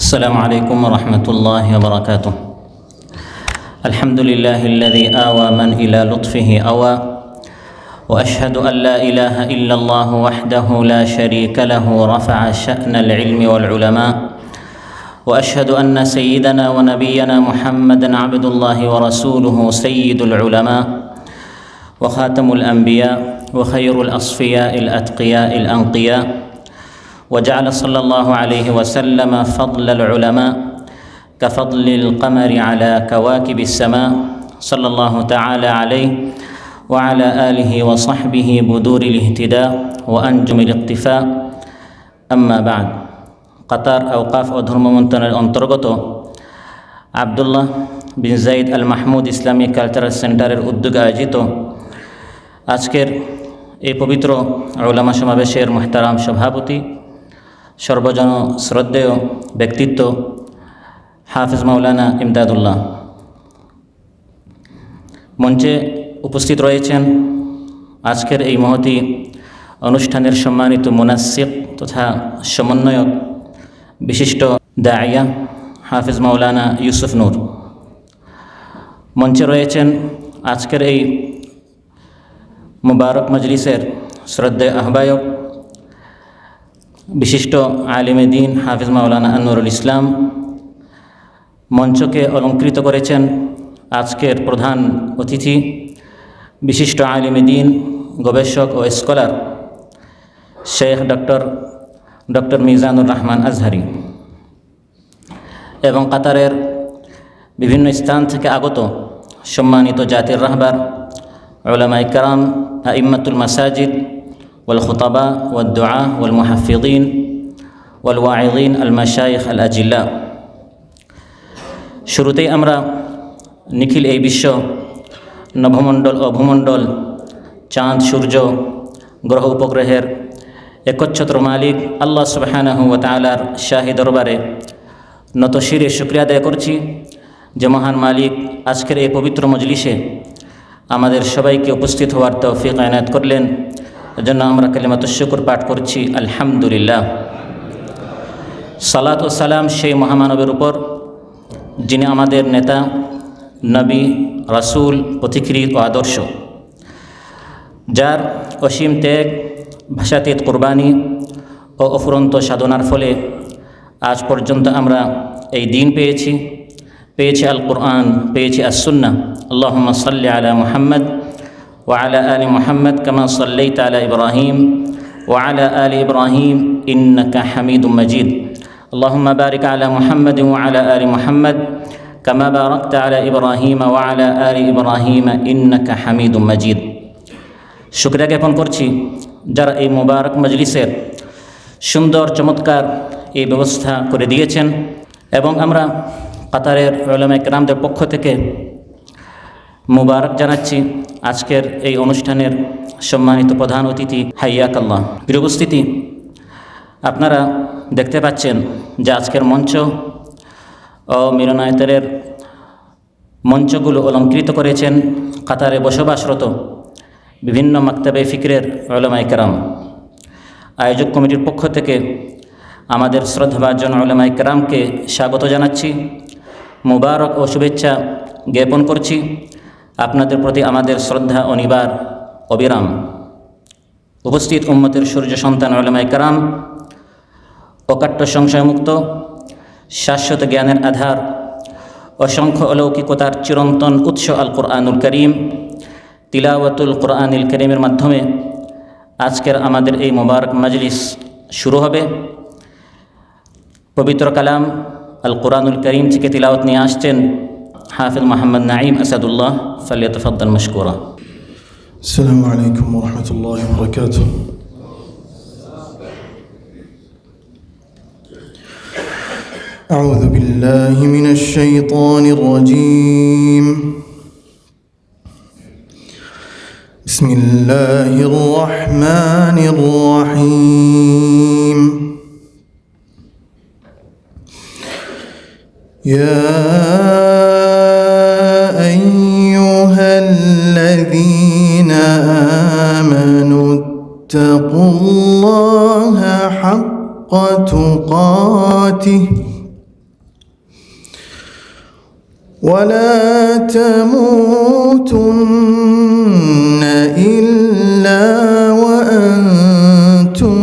السلام عليكم ورحمة الله وبركاته. الحمد لله الذي آوى من إلى لطفه أوى، وأشهد أن لا إله إلا الله وحده لا شريك له رفع شأن العلم والعلماء، وأشهد أن سيدنا ونبينا محمدًا عبد الله ورسوله سيد العلماء وخاتم الأنبياء وخير الأصفياء الأتقياء الأنقياء، وجعل صلى الله عليه وسلم فضل العلماء كفضل القمر على كواكب السماء، صلى الله تعالى عليه وعلى آله وصحبه بدور الاهتداء وأنجم الاقتفاء। أما بعد, কাতার আওকাফ ও ধর্ম মন্ত্রণালয়ের অন্তর্গত আবদুল্লাহ বিন জাইদ আল মাহমুদ ইসলামিক কালচারাল সেন্টারের উদ্যোগে আয়োজিত আজকের এই পবিত্র উলামা সমাবেশের মুহতারাম সভাপতি, সর্বজন শ্রদ্ধেয় ব্যক্তিত্ব হাফিজ মাওলানা ইমদাদুল্লাহ, মঞ্চে উপস্থিত রয়েছেন আজকের এই মহতী অনুষ্ঠানের সম্মানিত মুনাসসিক তথা সমন্বয়ক বিশিষ্ট দাইয়া হাফিজ মাওলানা ইউসুফ নূর। মঞ্চে রয়েছেন আজকের এই মুবারক মজলিসের শ্রদ্ধেয় আহ্বায়ক বিশিষ্ট আলিমে দ্বীন হাফিজ মাওলানা আনোয়ারুল ইসলাম। মঞ্চকে অলঙ্কৃত করেছেন আজকের প্রধান অতিথি বিশিষ্ট আলিমে দ্বীন, গবেষক ও scholar Sheikh doctor Mizanur Rahman Azhari, এবং কাতারের বিভিন্ন স্থান থেকে আগত সম্মানিত জাতির রাহবার উলামায়ে কেরাম, আইম্মাতুল মাসাজিদ ওয়াল খুতাবা ওয়াদ দুআ ওয়াল মুহাফফিযিন ওয়াল ওয়াইযিন আল মাশায়েখ আল আজিল্লা। শুরুতেই আমরা নিখিল এই বিশ্ব, নভমণ্ডল ও ভূমণ্ডল, চাঁদ সূর্য গ্রহ উপগ্রহের একচ্ছত্র মালিক আল্লাহ সুবহানাহু ওয়া তাআলার শাহী দরবারে নত শিরে শুকরিয়া আদায় করছি যে মহান মালিক আজকের এই পবিত্র মজলিসে আমাদের সবাইকে উপস্থিত হওয়ার তৌফিক এনায়েত করলেন। এজন্য আমরা কালিমাতুশ শুকর পাঠ করছি, আলহামদুলিল্লাহ। সালাত ও সালাম সেই মহামানবের উপর যিনি আমাদের নেতা, নবী, রাসূল, পথিকৃৎ ও আদর্শ, যার অসীম ত্যাগ, ভাষাতীত কুরবানি ও অফুরন্ত সাধনার ফলে আজ পর্যন্ত আমরা এই দিন পেয়েছি আল কুরআন, পেয়েছি আস সুন্নাহ। আল্লাহুম্মা সাল্লি আলা মুহাম্মদ ওয়া আলা আলি মুহাম্মদ কামা সাল্লাইতা আলা ইব্রাহিম ওয়া আলা আলি ইব্রাহিম ইন্নাকা হামিদুম মাজিদ। আল্লাহুম্মা বারিক আলা মুহাম্মদ ওয়া আলা আলি মুহাম্মদ কামা বারাকতা আলা ইব্রাহিম ওয়া আলা আলি ইব্রাহিম ইন্নাকা হামিদুম মাজিদ। শুকরিয়া জ্ঞাপন করছি যারা এই মুবারক মজলিসের সুন্দর চমৎকার এই ব্যবস্থা করে দিয়েছেন, এবং আমরা কাতারের উলামায়ে কেরামদের পক্ষ থেকে মুবারক জানাচ্ছি আজকের এই অনুষ্ঠানের সম্মানিত প্রধান অতিথি হাইয়াকাল্লাহ। প্রিয় উপস্থিতি, আপনারা দেখতে পাচ্ছেন যে আজকের মঞ্চ ও মিলনায়তনের মঞ্চগুলো অলঙ্কৃত করেছেন কাতারে বসবাসরত বিভিন্ন মাকতাবে ফিকরের উলামায়ে কেরাম। আয়োজক কমিটির পক্ষ থেকে আমাদের শ্রদ্ধাভাজন উলামায়ে কেরামকে স্বাগত জানাচ্ছি, মুবারক ও শুভেচ্ছা জ্ঞাপন করছি। আপনাদের প্রতি আমাদের শ্রদ্ধা ও নিবার অবিরাম। উপস্থিত উম্মতের সূর্য সন্তান উলামায়ে কেরাম, অকাট্য সংশয়মুক্ত, শাশ্বত জ্ঞানের আধার, অসংখ্য অলৌকিকতার চিরন্তন উৎস আল কুরআনুল করিম, তিলাওয়াতুল কুরআনুল করিমের মাধ্যমে আজকের আমাদের এই মুবারক মজলিস শুরু হবে। পবিত্র কালাম আল কুরআনুল করিম থেকে তিলাওয়াত নিয়ে আসছেন হাফিজ মোহাম্মদ নাঈম আসাদুল্লাহ। ফালিয়াতাফাদ্দাল মাশকুরা। আসসালামু আলাইকুম ওয়া রাহমাতুল্লাহি ওয়া বারাকাতুহু। আউযু বিল্লাহি মিনাশ শাইতানির রাজীম। বিসমিল্লাহির রাহমানির রাহিম। ইয়া আইয়ুহাল্লাযীনা আমানু ইত্তাকুল্লাহা হাক্কা তুকাতিহি ولا تموتن إلا وأنتم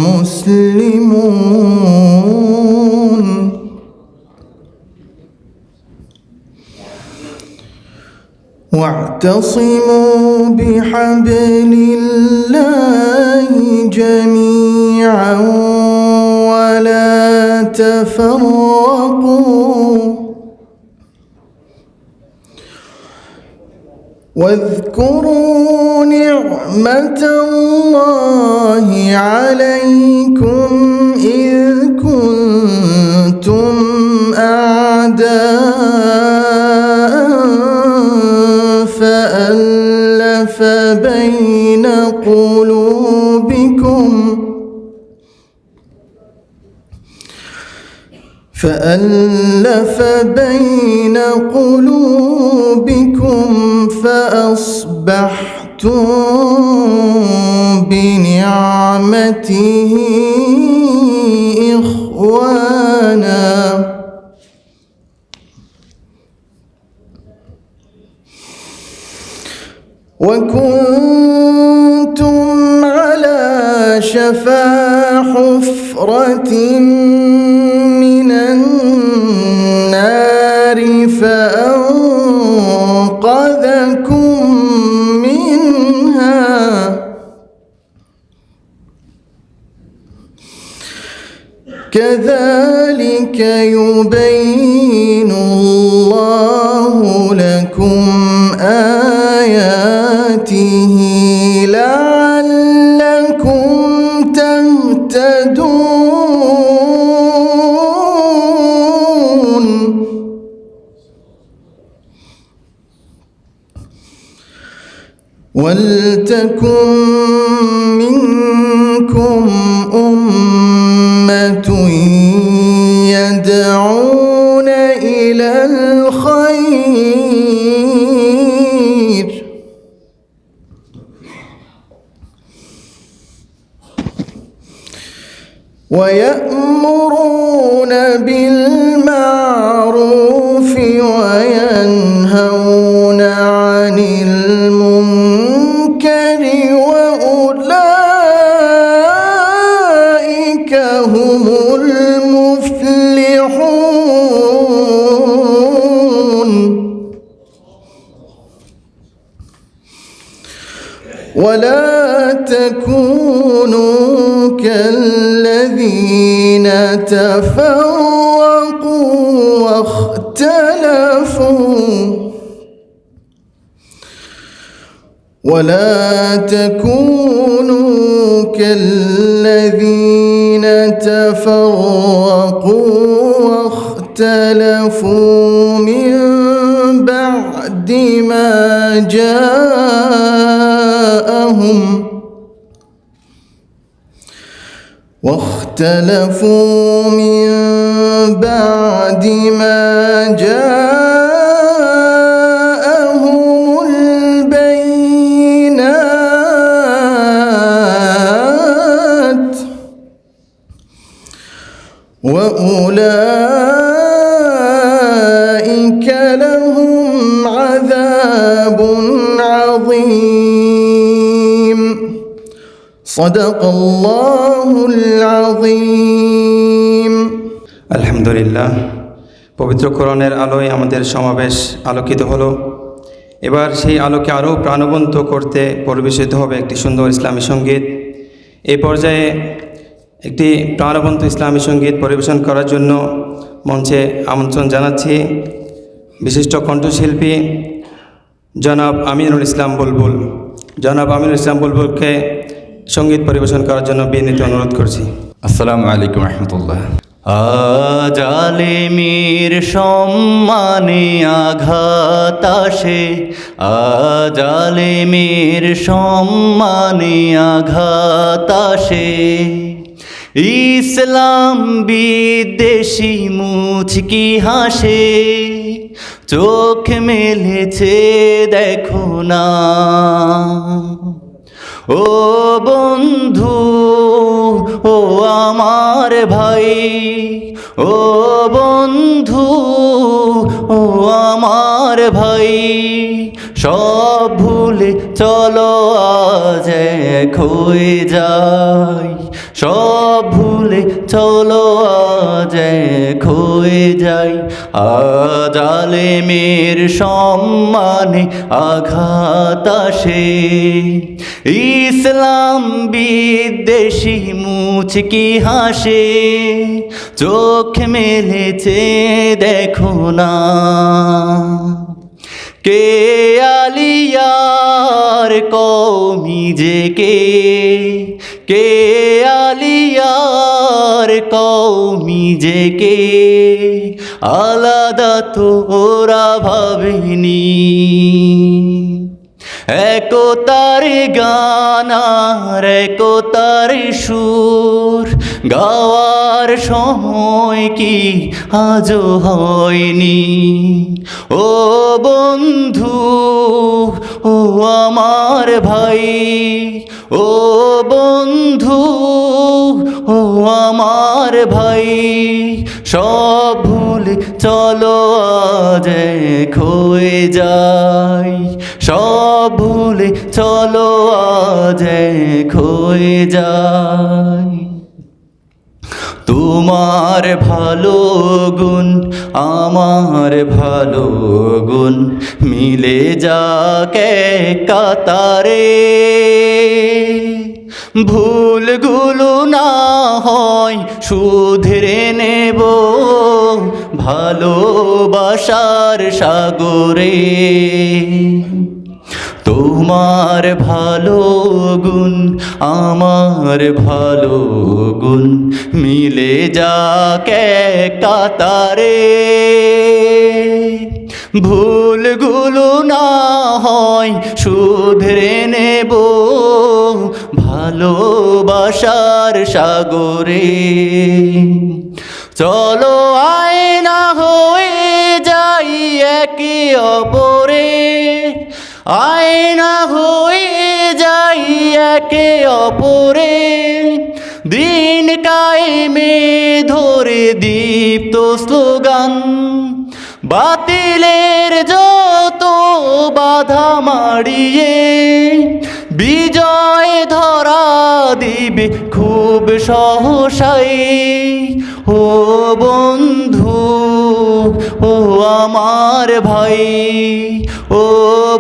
مسلمون واعتصموا بحبل الله جميعا ولا تفرقوا واذكروا نعمة الله عليكم إذ كنتم أعداء فألف بين قلوبكم فأصبحتم بنعمته إخوانا وكنتم على شفا حفرة من النار فأنقذكم منها كذلك يبين الله لكم آياته لعلكم تهتدون ولتكن منكم أمة يدعون إلى الخير ويأمرون بالمعروف وينهون عن المنكر وأولئك هم المفلحون ولا تكونوا كالذين تفرقوا واختلفوا ولا تكونوا كالذين تفرقوا واختلفوا من بعد ما جاءهم البينات وأولئك لهم عذاب عظيم صدق الله العظيم আলহামদুলিল্লাহ পবিত্র কোরআনের আলোয় আমাদের সমাবেশ আলোকিত হলো। এবার সেই আলোকে আরও প্রাণবন্ত করতে পরিবেশিত হবে একটি সুন্দর ইসলামী সঙ্গীত। এই পর্যায়ে একটি প্রাণবন্ত ইসলামী সঙ্গীত পরিবেশন করার জন্য মঞ্চে আমন্ত্রণ জানাচ্ছি বিশিষ্ট কণ্ঠশিল্পী জনাব আমিনুল ইসলাম বুলবুল। জনাব আমিনুল ইসলাম বুলবুলকে সঙ্গীত পরিবেশন করার জন্য বিনীত অনুরোধ করছি। আসসালামু আলাইকুম রহমতুল্লাহ। জালিমের সম্মানে আঘাত আসে, জালিমের সম্মানে আঘাত আসে, ইসলাম বিদ্বেষী মুচকি হাসে, চোখ মেলেছে দেখো না। ও বন্ধু, ও আমার ভাই, ও ও বন্ধু ও আমার ভাই, সব ভুলে চলো আজ এক হয়ে যাই, সব ভুলে চলো আজ এক হয়ে যাই। আজ আলেমের সম্মানে আঘাত আসে, ইসলাম বিদ্বেষী মুচকি হাসে, চোখ মেলেছে দেখো না। কে আলিয়ার কওমি যে কে আলিয়ার কওমি যে আলাদা তো ওরা ভাবেনি। একতার গান আর একতার সুর গাওয়ার সময় কি আজও হয়নি। ও বন্ধু ও আমার ভাই, ও বন্ধু ও আমার ভাই, সব ভুলে চলো আজ এক হয়ে যাই, সব ভুলে চলো আজ এক হয়ে যাই। তোমার ভালো গুণ আমার ভালো গুণ মিলে যাক এক কাতারে, ভুলগুলো না হয় শুধরে নেব ভালোবাসার সাগরে। তোমার ভালো গুণ আমার ভালো গুণ মিলে যাক এক কাতারে, ভুলগুলো না হয় শুধরে নেব ভালোবাসার সাগরে। চলো আয়না হয়ে যাই একে অপরে, আয়না হয়ে যাই একে অপরে, দিন কায়েমে ধরে দীপ্ত স্লোগান, বাতিলের যত বাধা মাড়িয়ে বিজয় ধরা দিবে খুব সহসাই। ও বন্ধু ও আমার ভাই, ও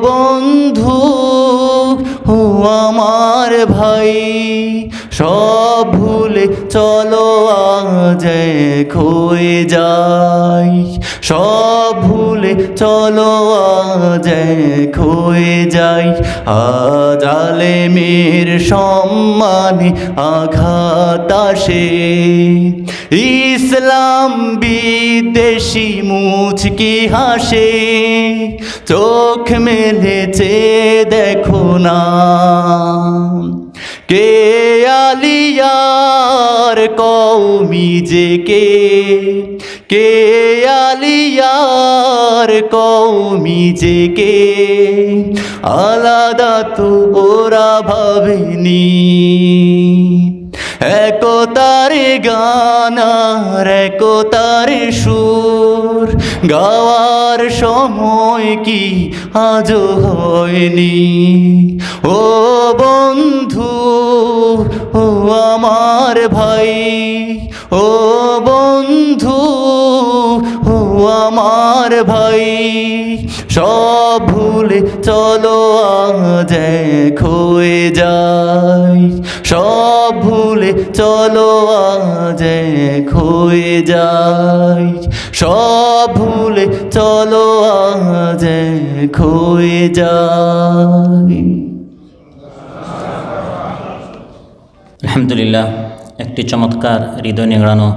বন্ধু ও আমার ভাই, সব ভুলে চলো আজ এক হয়ে যাই, সব ভুলে চলো আজ এক হয়ে যাই। আজ আলেমের সম্মানে আঘাত আসে, ইসলাম বিদ্বেষী মুচকি হাসে, চোখ মেলেছে দেখো না। কে আলিয়ার কওমি যে কে আলিয়ার কওমি যে আলাদা তো ওরা ভাবেনি। একতার গান আর একতার সুর গাওয়ার সময় কি আজও হয়নি। ও বন্ধু ও আমার ভাই, ও বন্ধু ও আমার ভাই, সব ভুলে চলো আজ এক হয়ে যাই, সব ভুলে চলো আজ এক হয়ে যাই, সব ভুলে চলো আজ এক হয়ে যাই। আলহামদুলিল্লাহ, একটি চমৎকার হৃদয় নিংড়ানো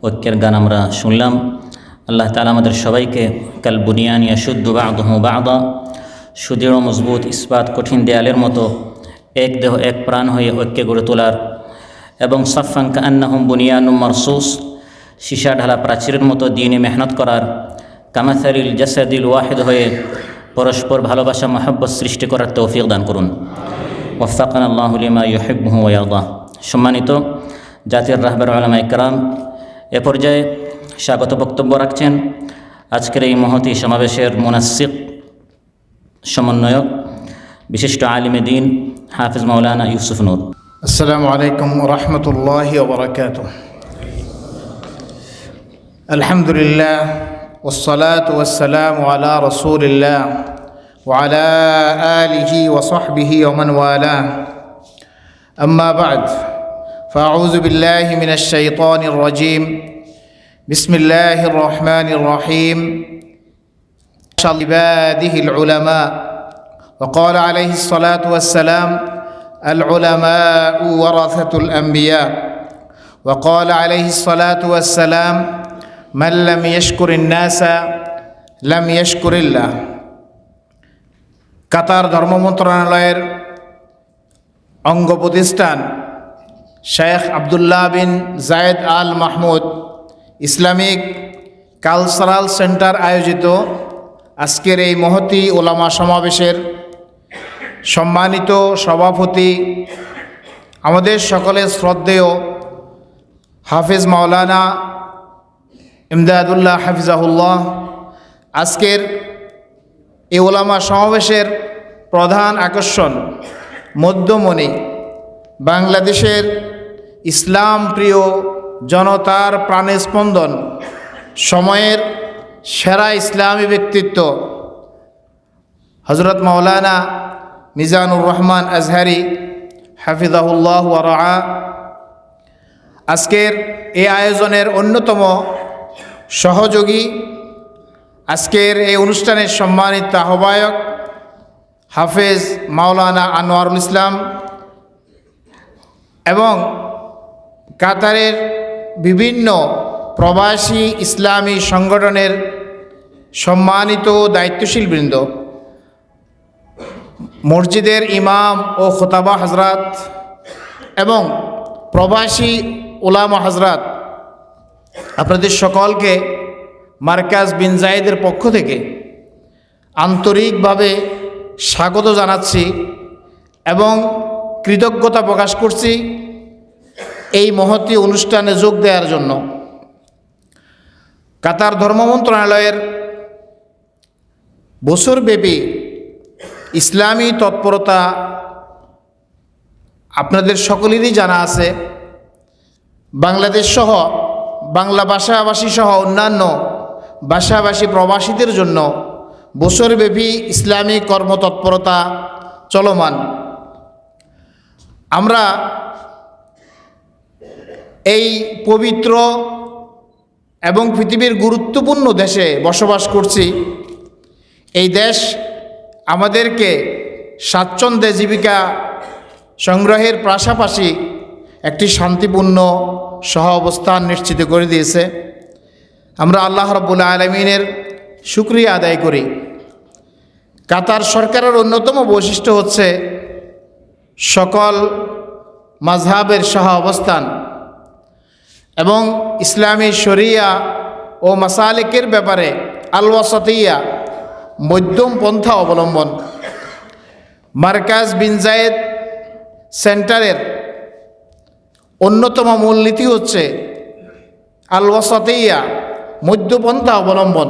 ঐক্যের গান আমরা শুনলাম। আল্লাহ তাআলা আমাদের সবাইকে কাল বুনিয়ান ইয়াশুদ্দু বা'দুহু বা'দা, সুদৃঢ় মজবুত ইস্পাত কঠিন দেয়ালের মতো এক দেহ এক প্রাণ হয়ে ঐক্যে গড়ে তোলার এবং সাফান কাআন্নাহুম বুনিয়ানুম মারসুস, সীসা ঢালা প্রাচীরের মতো দিনে মেহনত করার, কামাসালিল জাসাদিল ওয়াহিদ হয়ে পরস্পর ভালোবাসা মহব্বত সৃষ্টি করার তৌফিক দান করুন। ওয়াফাকানা আল্লাহু লিমা ইউহিব্বুহু ওয়া ইয়ারদা। সম্মানিত জাতির রাহবার উলামায়ে কেরাম, এ পর্যায়ে স্বাগত বক্তব্য রাখছেন আজকের এই মহতী সমাবেশের মুনাসসিক সমন্বয়ক বিশিষ্ট আলিমে দ্বীন হাফিজ মাওলানা ইউসুফ নূর। السلام عليكم ورحمة الله وبركاته. الحمد لله والصلاة والسلام على رسول الله وعلى آله وصحبه ومن والاه. أما بعد فأعوذ بالله من الشيطان الرجيم. بسم الله الرحمن الرحيم. عباده العلماء. وقال عليه الصلاة والسلام: العلماء ورثة الأنبياء. وقال عليه الصلاة والسلام: من لم يشكر الناس لم يشكر الله. কাতার ধর্ম মন্ত্রণালয়ের অঙ্গ প্রতিষ্ঠান শেখ আবদুল্লাহ বিন জায়েদ Al Mahmud Islamic cultural centre আয়োজিত আজকের এই মহতী ওলামা সমাবেশের সম্মানিত সভাপতি, আমাদের সকলের শ্রদ্ধেয় হাফিজ মাওলানা ইমদাদুল্লাহ হাফিজাহুল্লাহ, আজকের এই ওলামা সমাবেশের প্রধান আকর্ষণ, মধ্যমণি, বাংলাদেশের ইসলাম প্রিয় জনতার প্রাণে স্পন্দন, সময়ের সেরা ইসলামী ব্যক্তিত্ব হযরত মাওলানা মিজানুর রহমান আজহারি হাফিজাহুল্লাহ ওয়া রাআ। আজকের এই আয়োজনের অন্যতম সহযোগী, আজকের এই অনুষ্ঠানের সম্মানিত আহ্বায়ক হাফেজ মাওলানা আনোয়ারুল ইসলাম এবং কাতারের বিভিন্ন প্রবাসী ইসলামী সংগঠনের সম্মানিত দায়িত্বশীল বৃন্দ, মসজিদের ইমাম ও খোতাবা হজরত এবং প্রবাসী উলামা হজরত, আপনাদের সকলকে মার্কাজ বিন জায়েদের পক্ষ থেকে আন্তরিকভাবে স্বাগত জানাচ্ছি এবং কৃতজ্ঞতা প্রকাশ করছি এই মহতী অনুষ্ঠানে যোগ দেওয়ার জন্য। কাতার ধর্ম মন্ত্রণালয়ের বছরব্যাপী ইসলামী তৎপরতা আপনাদের সকলেরই জানা আছে। বাংলাদেশ সহ বাংলা ভাষাভাষী সহ অন্যান্য ভাষাভাষী প্রবাসীদের জন্য বছরব্যাপী ইসলামী কর্মতৎপরতা চলমান। আমরা এই পবিত্র এবং পৃথিবীর গুরুত্বপূর্ণ দেশে বসবাস করছি। এই দেশ আমাদেরকে স্বাচ্ছন্দ্যে জীবিকা সংগ্রহের পাশাপাশি একটি শান্তিপূর্ণ সহ অবস্থান নিশ্চিত করে দিয়েছে। আমরা আল্লাহ রাব্বুল আলামিনের শুকরিয়া আদায় করি। কাতার সরকারের অন্যতম বৈশিষ্ট্য হচ্ছে সকল মাযহাবের সহ অবস্থান এবং ইসলামী শরিয়া ও মাসালিকের ব্যাপারে আল ওয়াসাতিয়া, মধ্যম পন্থা অবলম্বন। মার্কাজ বিন জায়েদ সেন্টারের অন্যতম মূলনীতি হচ্ছে আল ওয়াসাতিয়া, মধ্যপন্থা অবলম্বন।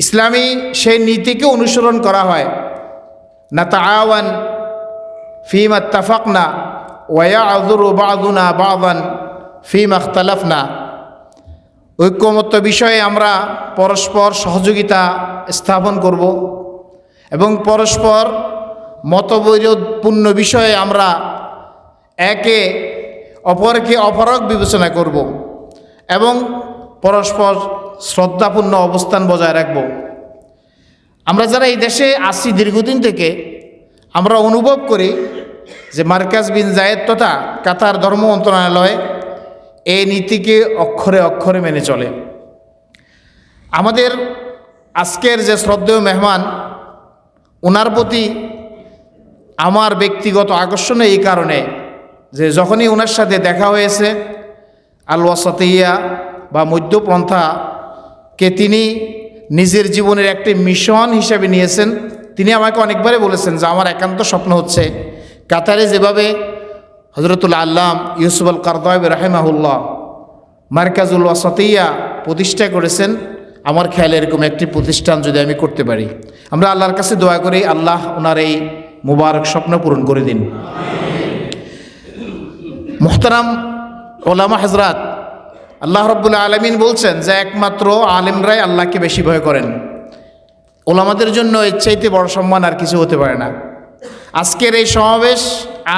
ইসলামী সেই নীতিকে অনুসরণ করা হয়। নাতাআওয়ান ফীমা ইত্তাফাকনা ওয়া ইয়াযুরু বা'দুনা বা'দান ফীমা ইখতালাফনা। ঐক্যমত্য বিষয়ে আমরা পরস্পর সহযোগিতা স্থাপন করব এবং পরস্পর মতবিরোধপূর্ণ বিষয়ে আমরা একে অপরকে অপারগ বিবেচনা করব এবং পরস্পর শ্রদ্ধাপূর্ণ অবস্থান বজায় রাখব। আমরা যারা এই দেশে আসি দীর্ঘদিন থেকে, আমরা অনুভব করি যে মার্কাজ বিন জায়েদ তথা কাতার ধর্ম মন্ত্রণালয় এই নীতিকে অক্ষরে অক্ষরে মেনে চলে। আমাদের আজকের যে শ্রদ্ধেয় মেহমান, ওনার প্রতি আমার ব্যক্তিগত আকর্ষণ এই কারণে যে যখনই ওনার সাথে দেখা হয়েছে, আল ওয়াসাতিয়া বা মধ্যপন্থাকে তিনি নিজের জীবনের একটি মিশন হিসেবে নিয়েছেন। তিনি আমাকে অনেকবারই বলেছেন যে আমার একান্ত স্বপ্ন হচ্ছে কাতারে যেভাবে হজরতুল আল্লাম ইউসুফ আল কারদাবী রাহিমাহুল্লাহ মার্কাজুল ওয়াসাতিয়া প্রতিষ্ঠা করেছেন। আমার খেয়ালে এরকম একটি প্রতিষ্ঠান যদি আমি করতে পারি, আমরা আল্লাহর কাছে দোয়া করি আল্লাহ ওনার এই মুবারক স্বপ্ন পূরণ করে দিন। মুহতারাম ওলামা হযরত, আল্লাহ রাব্বুল আলামিন বলছেন যে একমাত্র আলেমরাই আল্লাহকে বেশি ভয় করেন। ওলামাদের জন্য এর চাইতে বড় সম্মান আর কিছু হতে পারে না। আজকের এই সমাবেশ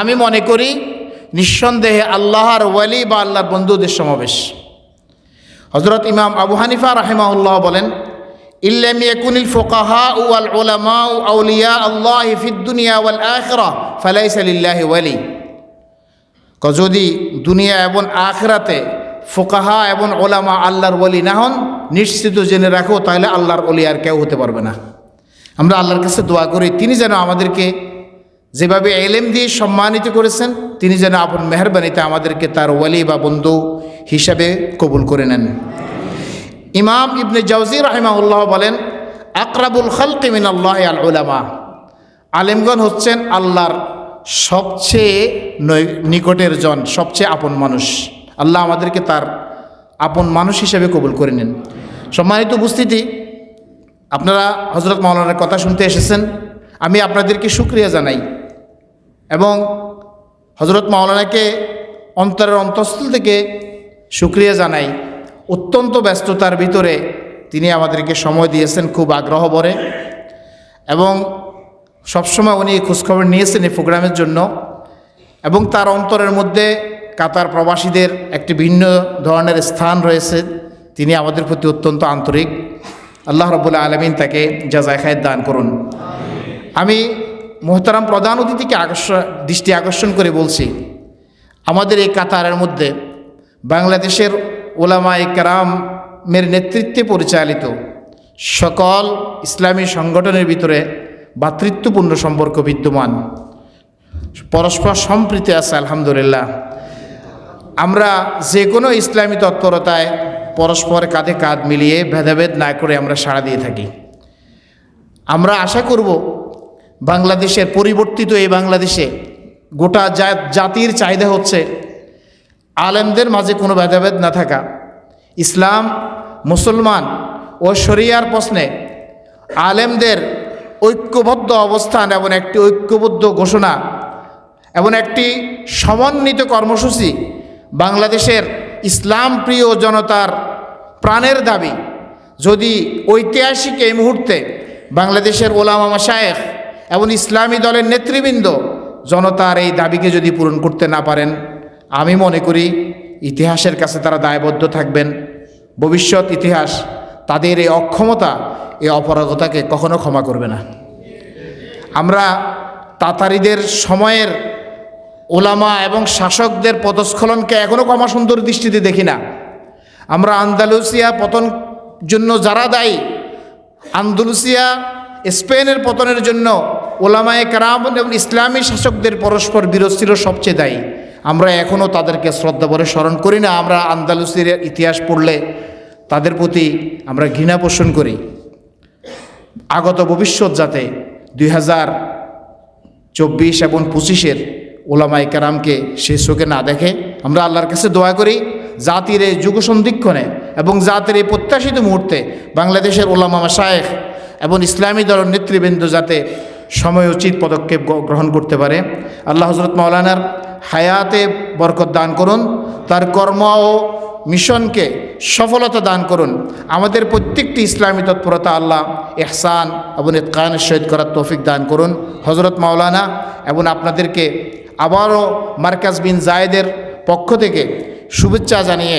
আমি মনে করি নিঃসন্দেহে আল্লাহর ওয়ালি বা আল্লাহর বন্ধুদের সমাবেশ। হযরত ইমাম আবু হানিফা রাহিমাহুল্লাহ বলেন, ইল্লাম ইয়াকুনিল ফুকাহা ওয়াল উলামা আউলিয়া আল্লাহ ফিদ দুনিয়া ওয়াল আখিরাহ ফালাইসা লিল্লাহি ওয়ালি। যদি দুনিয়া এবং আখিরাতে ফুকাহা এবং ওলামা আল্লাহর ওয়ালি না হন, নিশ্চিত জেনে রাখো তাহলে আল্লাহর ওলি আর কেউ হতে পারবে না। আমরা আল্লাহর কাছে দোয়া করি তিনি যেন আমাদেরকে যেভাবে এলেম দিয়ে সম্মানিত করেছেন, তিনি যেন আপন মেহেরবানিতে আমাদেরকে তার ওয়ালি বা বন্ধু হিসাবে কবুল করে নেন। ইমাম ইবনে জাওজি রাহিমাহুল্লাহ বলেন, আকরাবুল খালকি মিনাল্লাহ আল উলামা। আলেমগণ হচ্ছেন আল্লাহর সবচেয়ে নিকটের জন, সবচেয়ে আপন মানুষ। আল্লাহ আমাদেরকে তার আপন মানুষ হিসেবে কবুল করে নেন। সম্মানিত উপস্থিতি, আপনারা হযরত মাওলানার কথা শুনতে এসেছেন, আমি আপনাদেরকে শুকরিয়া জানাই এবং হযরত মাওলানাকে অন্তরের অন্তঃস্থল থেকে শুকরিয়া জানাই। অত্যন্ত ব্যস্ততার ভিতরে তিনি আমাদেরকে সময় দিয়েছেন খুব আগ্রহ ভরে, এবং সবসময় উনি খোঁজখবর নিয়েছেন এই প্রোগ্রামের জন্য, এবং তার অন্তরের মধ্যে কাতার প্রবাসীদের একটি ভিন্ন ধরনের স্থান রয়েছে। তিনি আমাদের প্রতি অত্যন্ত আন্তরিক। আল্লাহ রাব্বুল আলামিন তাকে জাযায়ে খায়ের দান করুন। আমি মুহতারাম প্রধান অতিথিকে দৃষ্টি আকর্ষণ করে বলছি, আমাদের এই কাতারের মধ্যে বাংলাদেশের ওলামায়ে কেরামের নেতৃত্বে পরিচালিত সকল ইসলামী সংগঠনের ভিতরে ভ্রাতৃত্বপূর্ণ সম্পর্ক বিদ্যমান, পরস্পর সম্প্রীতি আছে আলহামদুলিল্লাহ। আমরা যে কোনো ইসলামী তৎপরতায় পরস্পর কাঁধে কাঁধ মিলিয়ে ভেদাভেদ না করে আমরা সাড়া দিয়ে থাকি। আমরা আশা করব বাংলাদেশের পরিবর্তিত এই বাংলাদেশে গোটা জাতির চাহিদা হচ্ছে আলেমদের মাঝে কোনো ভেদাভেদ না থাকা, ইসলাম মুসলমান ও শরিয়ার প্রশ্নে আলেমদের ঐক্যবদ্ধ অবস্থান এবং একটি ঐক্যবদ্ধ ঘোষণা এবং একটি সমন্বিত কর্মসূচি বাংলাদেশের ইসলাম প্রিয় জনতার প্রাণের দাবি। যদি ঐতিহাসিক এই মুহূর্তে বাংলাদেশের ওলামা মাশায়েখ এবং ইসলামী দলের নেতৃবৃন্দ জনতার এই দাবিকে যদি পূরণ করতে না পারেন, আমি মনে করি ইতিহাসের কাছে তারা দায়বদ্ধ থাকবেন। ভবিষ্যৎ ইতিহাস তাদের এই অক্ষমতা, এই অপারগতাকে কখনো ক্ষমা করবে না। আমরা তাতারিদের সময়ের ওলামা এবং শাসকদের পদস্খলনকে এখনও ক্ষমা সুন্দর দৃষ্টিতে দেখি না। আমরা আন্দালুসিয়া পতন জন্য যারা দায়ী, আন্দালুসিয়া স্পেনের পতনের জন্য ওলামায়ে কেরাম এবং ইসলামী শাসকদের পরস্পর বিরোধ ছিল সবচেয়ে দায়ী। আমরা এখনও তাদেরকে শ্রদ্ধা ভরে স্মরণ করি না। আমরা আন্দালুসির ইতিহাস পড়লে তাদের প্রতি আমরা ঘৃণা পোষণ করি। আগত ভবিষ্যৎ যাতে 2024 এবং 25-এর ওলামায়ে কেরামকে সে চোখে না দেখে, আমরা আল্লাহর কাছে দোয়া করি জাতির এই যুগ সন্ধিক্ষণে এবং জাতির এই প্রত্যাশিত মুহূর্তে বাংলাদেশের ওলামা মাশায়েখ এবং ইসলামী দলের নেতৃবৃন্দ যাতে সময়োচিত পদক্ষেপ গ্রহণ করতে পারে। আল্লাহ হযরত মাওলানার হায়াতে বরকত দান করুন, তার কর্ম ও মিশনকে সফলতা দান করুন। আমাদের প্রত্যেকটি ইসলামী তৎপরতা আল্লাহ ইহসান এবং ইতকানের সহিত করার তৌফিক দান করুন। হযরত মাওলানা এবং আপনাদেরকে আবারও মার্কাজ বিন জায়েদের পক্ষ থেকে শুভেচ্ছা জানিয়ে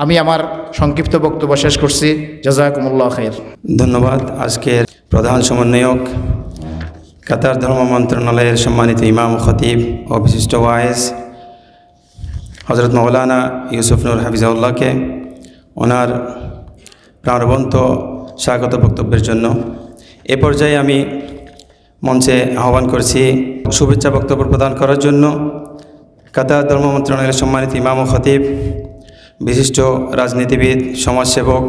আমি আমার সংক্ষিপ্ত বক্তব্য শেষ করছি। জাযাকুমুল্লাহ খাইর। ধন্যবাদ। আজকের প্রধান সমন্বয়ক কাতার ধর্ম মন্ত্রণালয়ের সম্মানিত ইমাম খতিব ও বিশিষ্ট ওয়াইজ হযরত মাওলানা ইউসুফ নূর হাফিজাহুল্লাহকে ওনার প্রাণবন্ত স্বাগত বক্তব্যের জন্য। এ পর্যায়ে আমি মঞ্চে আহ্বান করছি শুভেচ্ছা বক্তব্য প্রদান করার জন্য কাতার ধর্ম মন্ত্রণালয়ের সম্মানিত ইমাম ও খতিব, বিশিষ্ট রাজনীতিবিদ, সমাজসেবক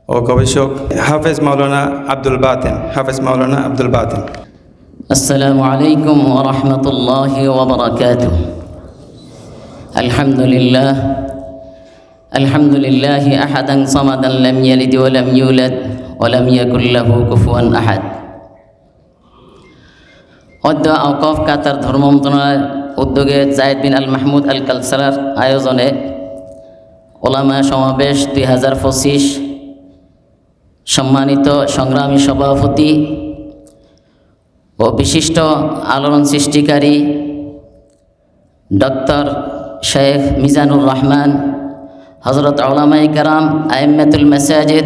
ও গবেষক হাফেজ মাওলানা আব্দুল বাতেন। হাফেজ মাওলানা আব্দুল বাতেন। আসসালামু আলাইকুম ওয়া রাহমাতুল্লাহি ওয়া বারাকাতুহু। আলহামদুলিল্লাহ আলহামদুলিল্লাহি আহাদান সামাদান লাম ইয়ালিদ ওয়া লাম ইউলাদ ওয়া লাম ইয়াকুল লাহু কুফুয়ান আহাদ। অদ্য আওকাফ কাতার ধর্ম মন্ত্রণালয়ের উদ্যোগে জায়েদ বিন আল মাহমুদ আল কালসারার আয়োজনে ওলামা সমাবেশ 2025 সম্মানিত সংগ্রামী সভাপতি ও বিশিষ্ট আলোড়ন সৃষ্টিকারী ডক্টর শেখ মিজানুর রহমান, হযরত উলামায়ে কেরাম, আইম্মাতুল মাসাজিদ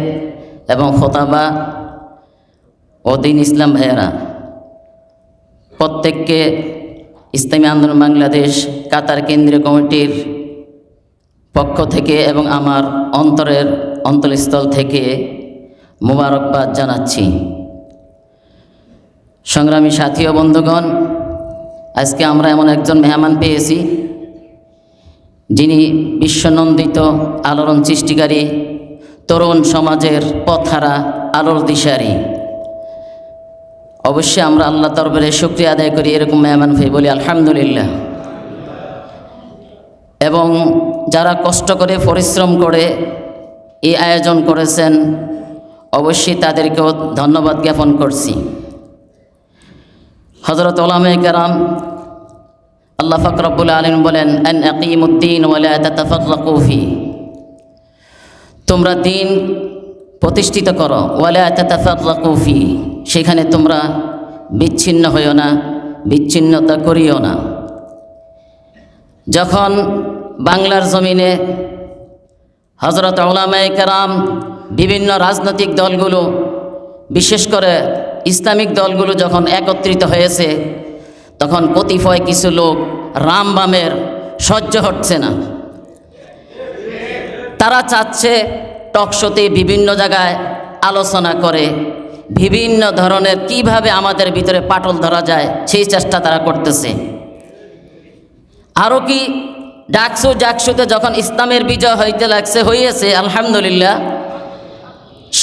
এবং খোতাবা ও দ্বীন ইসলাম ভাইয়েরা, প্রত্যেককে ইসলামী আন্দোলন বাংলাদেশ কাতার কেন্দ্রীয় কমিটির পক্ষ থেকে এবং আমার অন্তরস্থল থেকে মোবারকবাদ জানাচ্ছি। সংগ্রামী সাথী ও বন্ধুগণ, আজকে আমরা এমন একজন মেহমান পেয়েছি যিনি বিশ্বনন্দিত আলোড়ন সৃষ্টিকারী, তরুণ সমাজের পথহারা আলোর দিশারি। অবশ্যই আমরা আল্লাহ দরবারে শুকরিয়া আদায় করি এরকম মেহমান পেয়ে বলি আলহামদুলিল্লাহ। এবং যারা কষ্ট করে পরিশ্রম করে এই আয়োজন করেছেন অবশ্যই তাদেরকেও ধন্যবাদ জ্ঞাপন করছি। হযরত উলামায়ে কেরাম, আল্লাহ পাক রব্বুল আলামিন বলেন আন আকিমুদ্দিন ওয়া লা তাতাফাররাকু ফি, তোমরা দিন প্রতিষ্ঠিত করো, ওয়া লা তাতাফাররাকু ফি, সেখানে তোমরা বিচ্ছিন্ন হইও না, বিচ্ছিন্নতা করিও না। যখন বাংলার জমিনে হযরত উলামায়ে কেরাম, বিভিন্ন রাজনৈতিক দলগুলো, বিশেষ করে ইসলামিক দলগুলো যখন একত্রিত হয়েছে, তখন কতিপয় কিছু লোক রামবামের সহ্য হচ্ছে না। তারা চাচ্ছে টকশোতে বিভিন্ন জায়গায় আলোচনা করে বিভিন্ন ধরনের কিভাবে আমাদের ভিতরে পাটল ধরা যায় সেই চেষ্টা তারা করতেছে। আরও কি ডাকসুতে যখন ইসলামের বিজয় হয়েছে আলহামদুলিল্লাহ,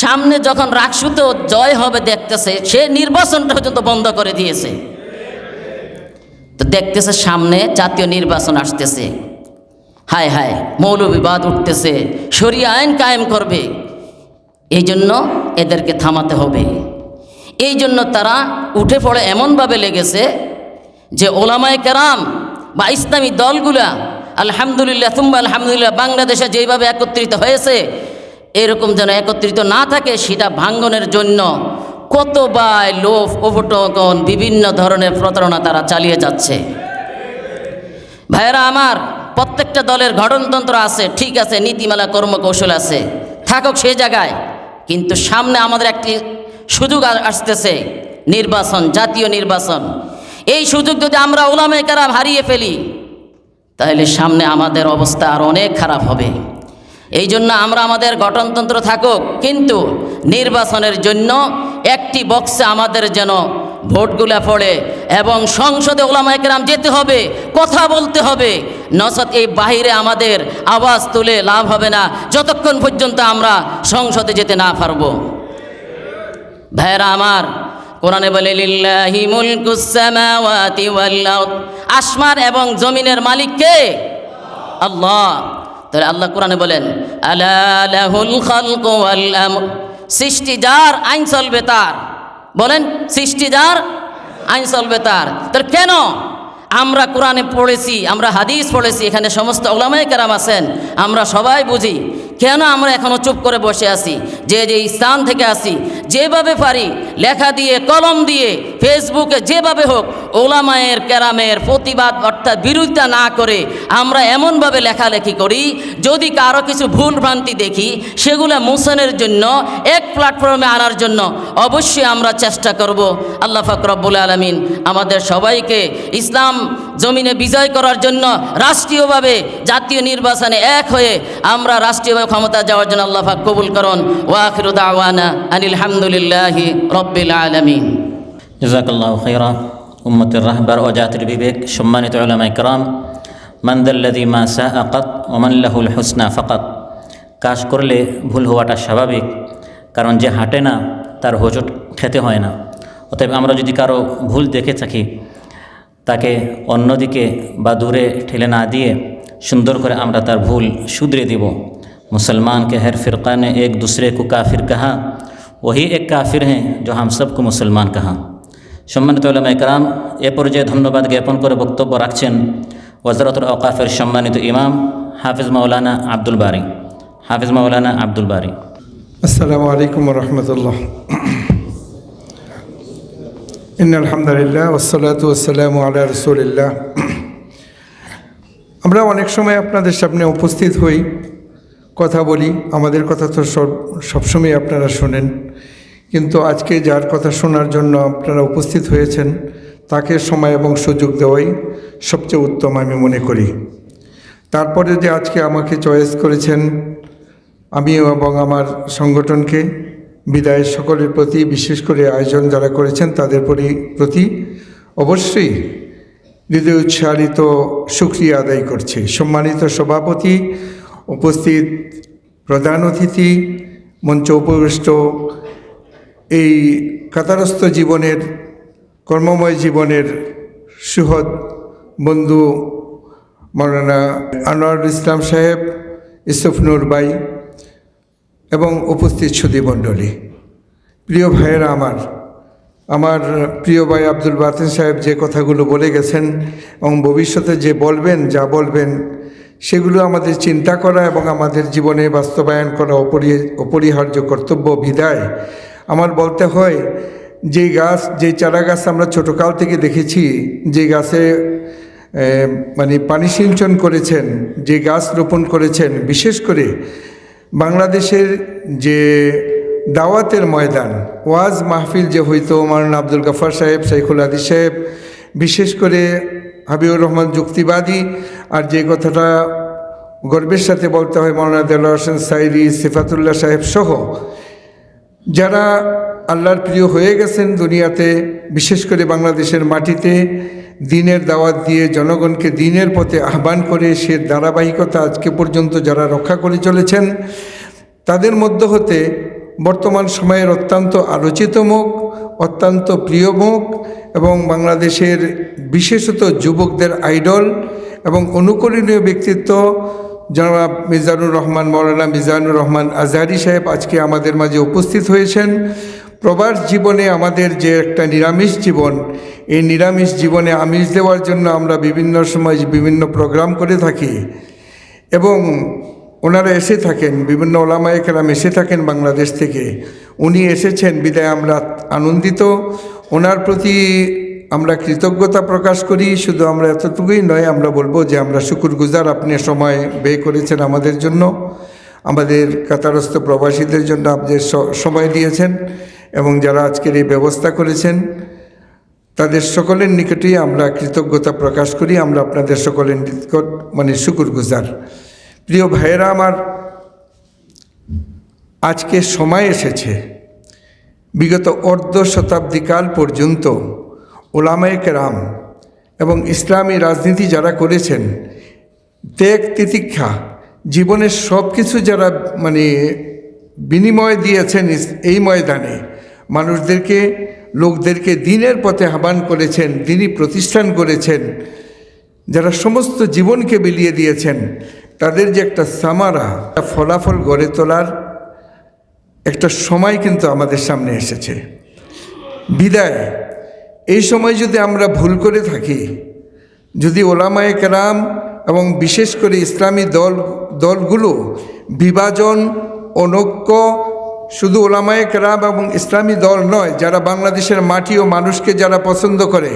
সামনে যখন রাকসুতে জয় হবে দেখতেছে, সে নির্বাচনটা পর্যন্ত বন্ধ করে দিয়েছে। তো দেখতেছে সামনে জাতীয় নির্বাচন আসতেছে, হায় হায় মৌলবিবাদ উঠতেছে, শরিয়া আইন কায়েম করবে, এই জন্য এদেরকে থামাতে হবে। এই জন্য তারা উঠে পড়ে এমনভাবে লেগেছে যে ওলামায়ে কেরাম বা ইসলামী দলগুলা আলহামদুলিল্লাহ তুম্বা আলহামদুলিল্লাহ বাংলাদেশে যেভাবে একত্রিত হয়েছে এরকম যেন একত্রিত না থাকে সেটা ভাঙ্গনের জন্য কতবার লোভ উপটকন বিভিন্ন ধরনের প্রতারণা তারা চালিয়ে যাচ্ছে। ভাইয়েরা আমার, প্রত্যেকটা দলের গঠনতন্ত্র আছে, ঠিক আছে, নীতিমালা কর্মকৌশল আছে, থাকুক সেই জায়গায়, কিন্তু সামনে আমাদের একটি সুযোগ আসতেছে, নির্বাচন, জাতীয় নির্বাচন। এই সুযোগ যদি আমরা উলামায়ে কেরাম হারিয়ে ফেলি তাহলে সামনে আমাদের অবস্থা আরও অনেক খারাপ হবে। এই জন্য আমরা আমাদের গঠনতন্ত্র থাকুক, কিন্তু নির্বাচনের জন্য একটি বক্সে আমাদের যেন ভোটগুলা পড়ে এবং সংসদে উলামায়ে কেরাম যেতে হবে, কথা বলতে হবে, নচেত এই বাহিরে আমাদের আওয়াজ তুলে লাভ হবে না যতক্ষণ পর্যন্ত আমরা সংসদে যেতে না পারবো। ভাইরা আমার, কোরআনে বলে লিল্লাহি মুলকুস সামাওয়াতি ওয়াল আরদ, আসমান এবং জমিনের মালিক কে? আল্লাহ। তাহলে আল্লাহ কোরআনে বলেন আলা লাহুল খালকু ওয়াল আমর, সৃষ্টি যার, আইন চলবে তার। বলেন সৃষ্টি যার, আইন চলবে তার। তাহলে কেন আমরা কোরআনে পড়েছি, আমরা হাদিস পড়েছি, এখানে সমস্ত উলামায়ে কেরাম আছেন, আমরা সবাই বুঝি, কেন আমরা এখনও চুপ করে বসে আছি? যে স্থান থেকে আসি, যেভাবে পারি লেখা দিয়ে, কলম দিয়ে, ফেসবুকে যেভাবে হোক উলামায়ে কেরামের প্রতিবাদ অর্থাৎ বিরোধিতা না করে আমরা এমনভাবে লেখালেখি করি, যদি কারো কিছু ভুল ভ্রান্তি দেখি সেগুলো মোছনের জন্য, এক প্ল্যাটফর্মে আনার জন্য অবশ্যই আমরা চেষ্টা করব। আল্লাহ পাক রব্বুল আলামিন আমাদের সবাইকে ইসলাম জমিনে বিজয় করার জন্য রাষ্ট্রীয়ভাবে জাতীয় নির্বাচনে এক হয়ে আমরা রাষ্ট্রীয়ভাবে ক্ষমতা যাওয়ার জন্য আল্লাহ পাক কবুল করুন। ওয়া আখিরু দাওয়ানা আনিল হামদুলিল্লাহি রাব্বিল আলামিন। জাযাকাল্লাহু খাইরা। উম্মতের রাহবার ও জাতির বিবেক, সম্মানিত উলামায়ে কেরাম, মান যাল্লাযী মা সাআ কাত ওয়া মান লাহুল হুসনা ফাকাত। কাজ করলে ভুল হওয়াটা স্বাভাবিক, কারণ যে হাঁটে না তার হোঁচট খেতে হয় না। অতএব আমরা যদি কারো ভুল দেখে থাকি তাকে অন্যদিকে বা দূরে ঠেলে না দিয়ে সুন্দর করে আমরা তার ভুল শুধরে দেব। मुसलमान के हर फ़िरक़ा ने एक दूसरे को काफिर कहा, वही एक काफिर हैं जो हम सबको मुसलमान कहा। সম্মানিত উলামা ইকরাম, এ পর্যায়ে ধন্যবাদ জ্ঞাপন করে বক্তব্য রাখছেন ওয়াজারাতুল আওকাফের সম্মানিত ইমাম হাফিজ মাওলানা আব্দুল বারী। হাফিজ মাওলানা আব্দুল বারী। আসসালামু আলাইকুম ওয়া রাহমাতুল্লাহ। ইন্নাল হামদুলিল্লাহ ওয়াসসালাতু ওয়াসসালামু আলা রাসূলিল্লাহ। আমরা অনেক সময় আপনাদের সামনে উপস্থিত হই, কথা বলি, আমাদের কথা তো সবসময় আপনারা শোনেন, কিন্তু আজকে যার কথা শোনার জন্য আপনারা উপস্থিত হয়েছেন তাকে সময় এবং সুযোগ দেওয়াই সবচেয়ে উত্তম আমি মনে করি। তারপরে যে আজকে আমাকে চয়েস করেছেন, আমি এবং আমার সংগঠনকে বিদায় সকলের প্রতি, বিশেষ করে আয়োজন যারা করেছেন তাদের প্রতি অবশ্যই হৃদয় উচ্ছ্বাসিত শুকরিয়া আদায় করছি। সম্মানিত সভাপতি, উপস্থিত প্রধান অতিথি, মঞ্চ উপবিষ্ট এই কাতারস্থ জীবনের, কর্মময় জীবনের সুহদ বন্ধু মাওলানা আনোয়ারুল ইসলাম সাহেব, ইউসুফ নূর ভাই এবং উপস্থিত সুধীমণ্ডলী, প্রিয় ভাইয়েরা, আমার প্রিয় ভাই আব্দুল বাতিন সাহেব যে কথাগুলো বলে গেছেন এবং ভবিষ্যতে যে বলবেন, যা বলবেন, সেগুলো আমাদের চিন্তা করা এবং আমাদের জীবনে বাস্তবায়ন করা অপরিহার্য কর্তব্য। বিদায় আমার বলতে হয়, যে চারা গাছ আমরা ছোটোকাল থেকে দেখেছি, যে গাছে পানি সিঞ্চন করেছেন, যে গাছ রোপণ করেছেন, বিশেষ করে বাংলাদেশের যে দাওয়াতের ময়দান, ওয়াজ মাহফিল যে হইতো, মাওলানা আব্দুল গফার সাহেব, শাইখুল হাদিস সাহেব, বিশেষ করে হাবিবুর রহমান যুক্তিবাদী, আর যে কথাটা গর্বের সাথে বলতে হয় মাওলানা দেলোয়ার হোসেন সাইরি, সিফাতুল্লাহ সাহেব সহ যারা আল্লাহর প্রিয় হয়ে গেছেন দুনিয়াতে, বিশেষ করে বাংলাদেশের মাটিতে দ্বীনের দাওয়াত দিয়ে জনগণকে দ্বীনের পথে আহ্বান করে সে ধারাবাহিকতা আজকে পর্যন্ত যারা রক্ষা করে চলেছেন, তাদের মধ্য হতে বর্তমান সময়ের অত্যন্ত আলোচিত মুখ, অত্যন্ত প্রিয় মুখ এবং বাংলাদেশের বিশেষত যুবকদের আইডল এবং অনুকরণীয় ব্যক্তিত্ব জনাব মিজানুর রহমান, মাওলানা মিজানুর রহমান আজহারি সাহেব আজকে আমাদের মাঝে উপস্থিত হয়েছেন। প্রবাস জীবনে আমাদের যে একটা নিরামিষ জীবন, এই নিরামিষ জীবনে আমিষ দেওয়ার জন্য আমরা বিভিন্ন সময় বিভিন্ন প্রোগ্রাম করে থাকি এবং ওনারা এসে থাকেন, বিভিন্ন ওলামায়ে কেরাম এসে থাকেন বাংলাদেশ থেকে। উনি এসেছেন বিদায় আমরা আনন্দিত, ওনার প্রতি আমরা কৃতজ্ঞতা প্রকাশ করি। শুধু আমরা এতটুকুই নয়, আমরা বলবো যে আমরা শুকরগুজার, আপনি সময় ব্যয় করেছেন আমাদের জন্য, আমাদের কাতারস্থ প্রবাসীদের জন্য আপনি সময় দিয়েছেন এবং যারা আজকের এই ব্যবস্থা করেছেন তাদের সকলের নিকটেই আমরা কৃতজ্ঞতা প্রকাশ করি। আমরা আপনাদের সকলের নিকট শুকরগুজার। প্রিয় ভাইয়েরা আমার, আজকে সময় এসেছে, বিগত অর্ধ শতাব্দীকাল পর্যন্ত ওলামায়ে কেরাম এবং ইসলামী রাজনীতি যারা করেছেন, ত্যাগ তিতিক্ষা, জীবনের সব কিছু যারা বিনিময় দিয়েছেন এই ময়দানে, মানুষদেরকে, লোকদেরকে দ্বীনের পথে আহ্বান করেছেন, দ্বীনি প্রতিষ্ঠান করেছেন, যারা সমস্ত জীবনকে বিলিয়ে দিয়েছেন, তাদের যে একটা সামারা, ফলাফল গড়ে তোলার একটা সময় কিন্তু আমাদের সামনে এসেছে। বিদায় এই সময় যদি আমরা ভুল করে থাকি, যদি ওলামায়ে কেরাম এবং বিশেষ করে ইসলামী দলগুলো বিভাজন, অনৈক্য, শুধু ওলামায়ে কেরাম এবং ইসলামী দল নয়, যারা বাংলাদেশের মাটি ও মানুষকে যারা পছন্দ করে,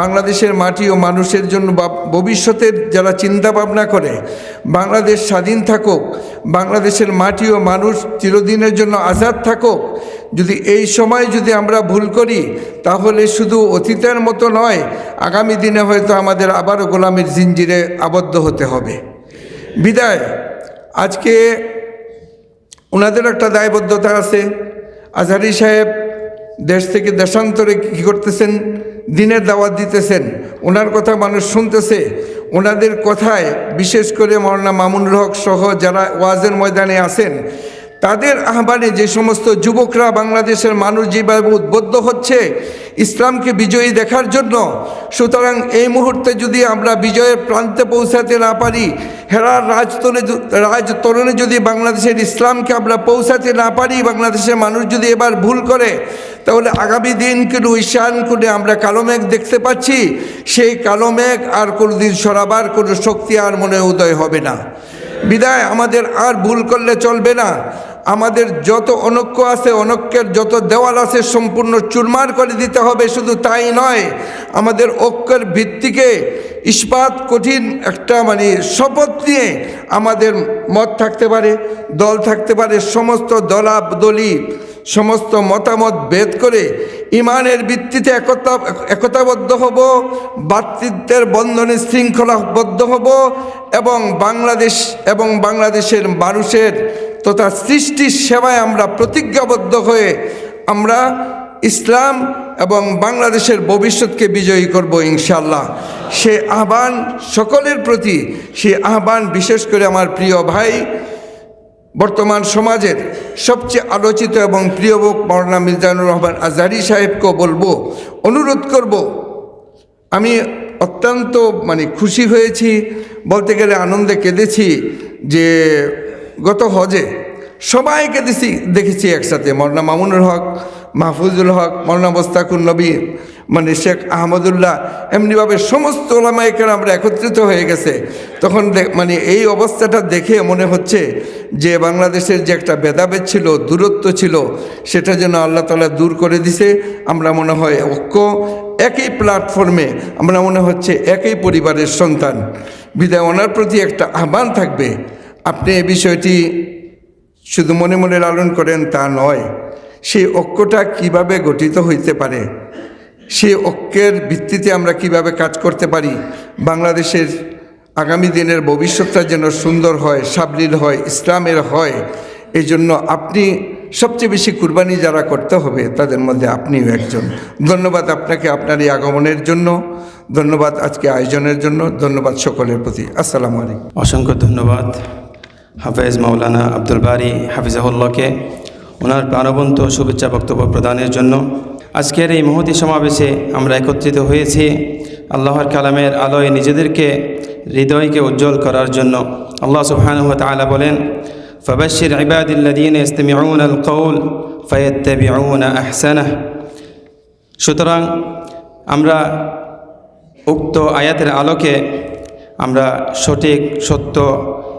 বাংলাদেশের মাটি ও মানুষের জন্য ভবিষ্যতের যারা চিন্তা ভাবনা করে, বাংলাদেশ স্বাধীন থাকুক, বাংলাদেশের মাটি ও মানুষ চিরদিনের জন্য আজাদ থাকুক, যদি এই সময় যদি আমরা ভুল করি তাহলে শুধু অতীতের মতো নয়, আগামী দিনে হয়তো আমাদের আবারও গোলামির জিঞ্জিরে আবদ্ধ হতে হবে। বিদায় আজকে ওনাদের একটা দায়বদ্ধতা আছে। আজহারি সাহেব দেশ থেকে দেশান্তরে কী করতেছেন, দ্বীনের দাওয়াত দিতেছেন, ওনার কথা মানুষ শুনতেছে। ওনাদের কথায় বিশেষ করে মাওলানা মামুনুল হক সহ যারা ওয়াজের ময়দানে আছেন, তাদের আহ্বানে যে সমস্ত যুবকরা বাংলাদেশের মানুষ যেভাবে উদ্বুদ্ধ হচ্ছে ইসলামকে বিজয়ী দেখার জন্য, সুতরাং এই মুহূর্তে যদি আমরা বিজয়ের প্রান্তে পৌঁছাতে না পারি, হেরার রাজতরণে যদি বাংলাদেশের ইসলামকে আমরা পৌঁছাতে না পারি, বাংলাদেশের মানুষ যদি এবার ভুল করে, তাহলে আগামী দিন কোনো ঈশান করে আমরা কালো মেঘ দেখতে পাচ্ছি, সেই কালো মেঘ আর কোনোদিন সরাবার কোনো শক্তি আর মনে উদয় হবে না। বিদায় আমাদের আর ভুল করলে চলবে না। আমাদের যত অনৈক্য আছে, অনৈক্যের যত দেওয়াল আছে সম্পূর্ণ চুরমার করে দিতে হবে। শুধু তাই নয়, আমাদের ঐক্যের ভিত্তিকে ইস্পাত কঠিন একটা শপথ নিয়ে আমাদের মত থাকতে পারে, দল থাকতে পারে, সমস্ত দলাদলি সমস্ত মতামত ভেদ করে ইমানের ভিত্তিতে একতাবদ্ধ হব, ভ্রাতৃত্বের বন্ধনে শৃঙ্খলাবদ্ধ হব এবং বাংলাদেশের মানুষের তথা সৃষ্টির সেবায় আমরা প্রতিজ্ঞাবদ্ধ হয়ে আমরা ইসলাম এবং বাংলাদেশের ভবিষ্যৎকে বিজয়ী করব ইনশাআল্লাহ। সে আহ্বান সকলের প্রতি, সে আহ্বান বিশেষ করে আমার প্রিয় ভাই, বর্তমান সমাজের সবচেয়ে আলোচিত এবং প্রিয় লোক মাওলানা মিজানুর রহমান আজহারী সাহেবকেও বলবো, অনুরোধ করব। আমি অত্যন্ত খুশি হয়েছি, বলতে গেলে আনন্দে কেঁদেছি যে গত হজে সবাইকে দেখেছি একসাথে, মাওলানা মামুনুল হক, মাহফুজুল হক, মাওলানা মোস্তাকুর নবী, শেখ আহমদুল্লাহ, এমনিভাবে সমস্ত ওলামায়ে কেরাম আমরা একত্রিত হয়ে গেছে। তখন এই অবস্থাটা দেখে মনে হচ্ছে যে বাংলাদেশের যে একটা ভেদাভেদ ছিল, দূরত্ব ছিল, সেটা যেন আল্লাহ তাআলা দূর করে দিছে। আমরা মনে হয় ঐক্য, একই প্ল্যাটফর্মে আমরা মনে হচ্ছে একই পরিবারের সন্তান। বিদায় ওনার প্রতি একটা আহ্বান থাকবে, আপনি এই বিষয়টি শুধু মনে মনে লালন করেন তা নয়, সেই ঐক্যটা কিভাবে গঠিত হইতে পারে, সেই ঐক্যের ভিত্তিতে আমরা কিভাবে কাজ করতে পারি, বাংলাদেশের আগামী দিনের ভবিষ্যৎটা যেন সুন্দর হয়, সাবলীল হয়, ইসলামের হয়। এই জন্য আপনি সবচেয়ে বেশি কুরবানি যারা করতে হবে তাদের মধ্যে আপনিও একজন। ধন্যবাদ আপনাকে আপনার এই আগমনের জন্য, ধন্যবাদ আজকে আয়োজনের জন্য, ধন্যবাদ সকলের প্রতি। আসসালামু আলাইকুম। অসংখ্য ধন্যবাদ হাফেজ মাওলানা আব্দুল বারী হাফিজাহুল্লাহকে ওনার প্রাণবন্ত শুভেচ্ছা বক্তব্য প্রদানের জন্য। আজকের এই মহতী সমাবেশে আমরা একত্রিত হয়েছি আল্লাহর কালামের আলোয় নিজেদেরকে হৃদয়কে উজ্জ্বল করার জন্য। আল্লাহ সুবহানাহু ওয়া তাআলা বলেন, ফাবাশশির ইবাদিল্লাযীনা ইসতামিউনাল কওল ফায়াত্তাবিউনা আহসানাহ। সুতরাং আমরা উক্ত আয়াতের আলোকে আমরা সঠিক, সত্য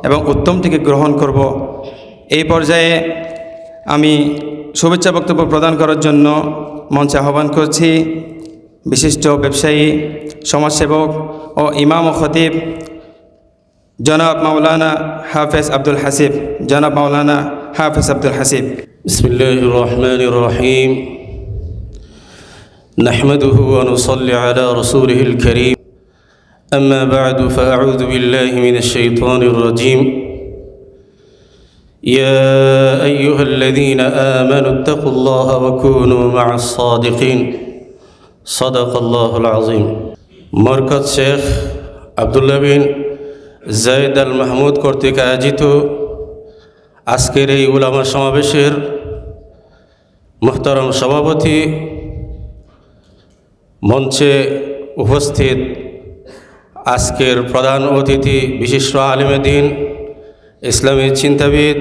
এবং উত্তমটিকে গ্রহণ করব। এই পর্যায়ে আমি শুভেচ্ছা বক্তব্য প্রদান করার জন্য মঞ্চে আহ্বান করছি বিশিষ্ট ব্যবসায়ী, সমাজসেবক ও ইমাম ও খতিব জনাব মাওলানা হাফেজ আব্দুল হাসিব। জনাব মাওলানা হাফেজ আব্দুল হাসিব। বিসমিল্লাহির রহমানির রহিম। নাহমাদুহু ওয়া নুসাল্লি আলা রাসূলিহিল কারীম। আম্মা বা'দু ফাআউযু বিল্লাহি মিনাশ শাইতানির রাজীম। ইয়া আইয়ুহাল্লাযীনা আমানু ইত্তাকুল্লাহা ওয়া কুনু মা'আস সাদিকিন। সাদাকাল্লাহুল আযীম। মরকজ শেখ আব্দুল্লাহ বিন জায়েদ আল মাহমুদ কর্তৃক আয়োজিত আজকের এই উলামা সমাবেশের মুহতারাম সভাপতি, মঞ্চে উপস্থিত আজকের প্রধান অতিথি বিশিষ্ট আলেমে দ্বীন, ইসলামী চিন্তাবিদ,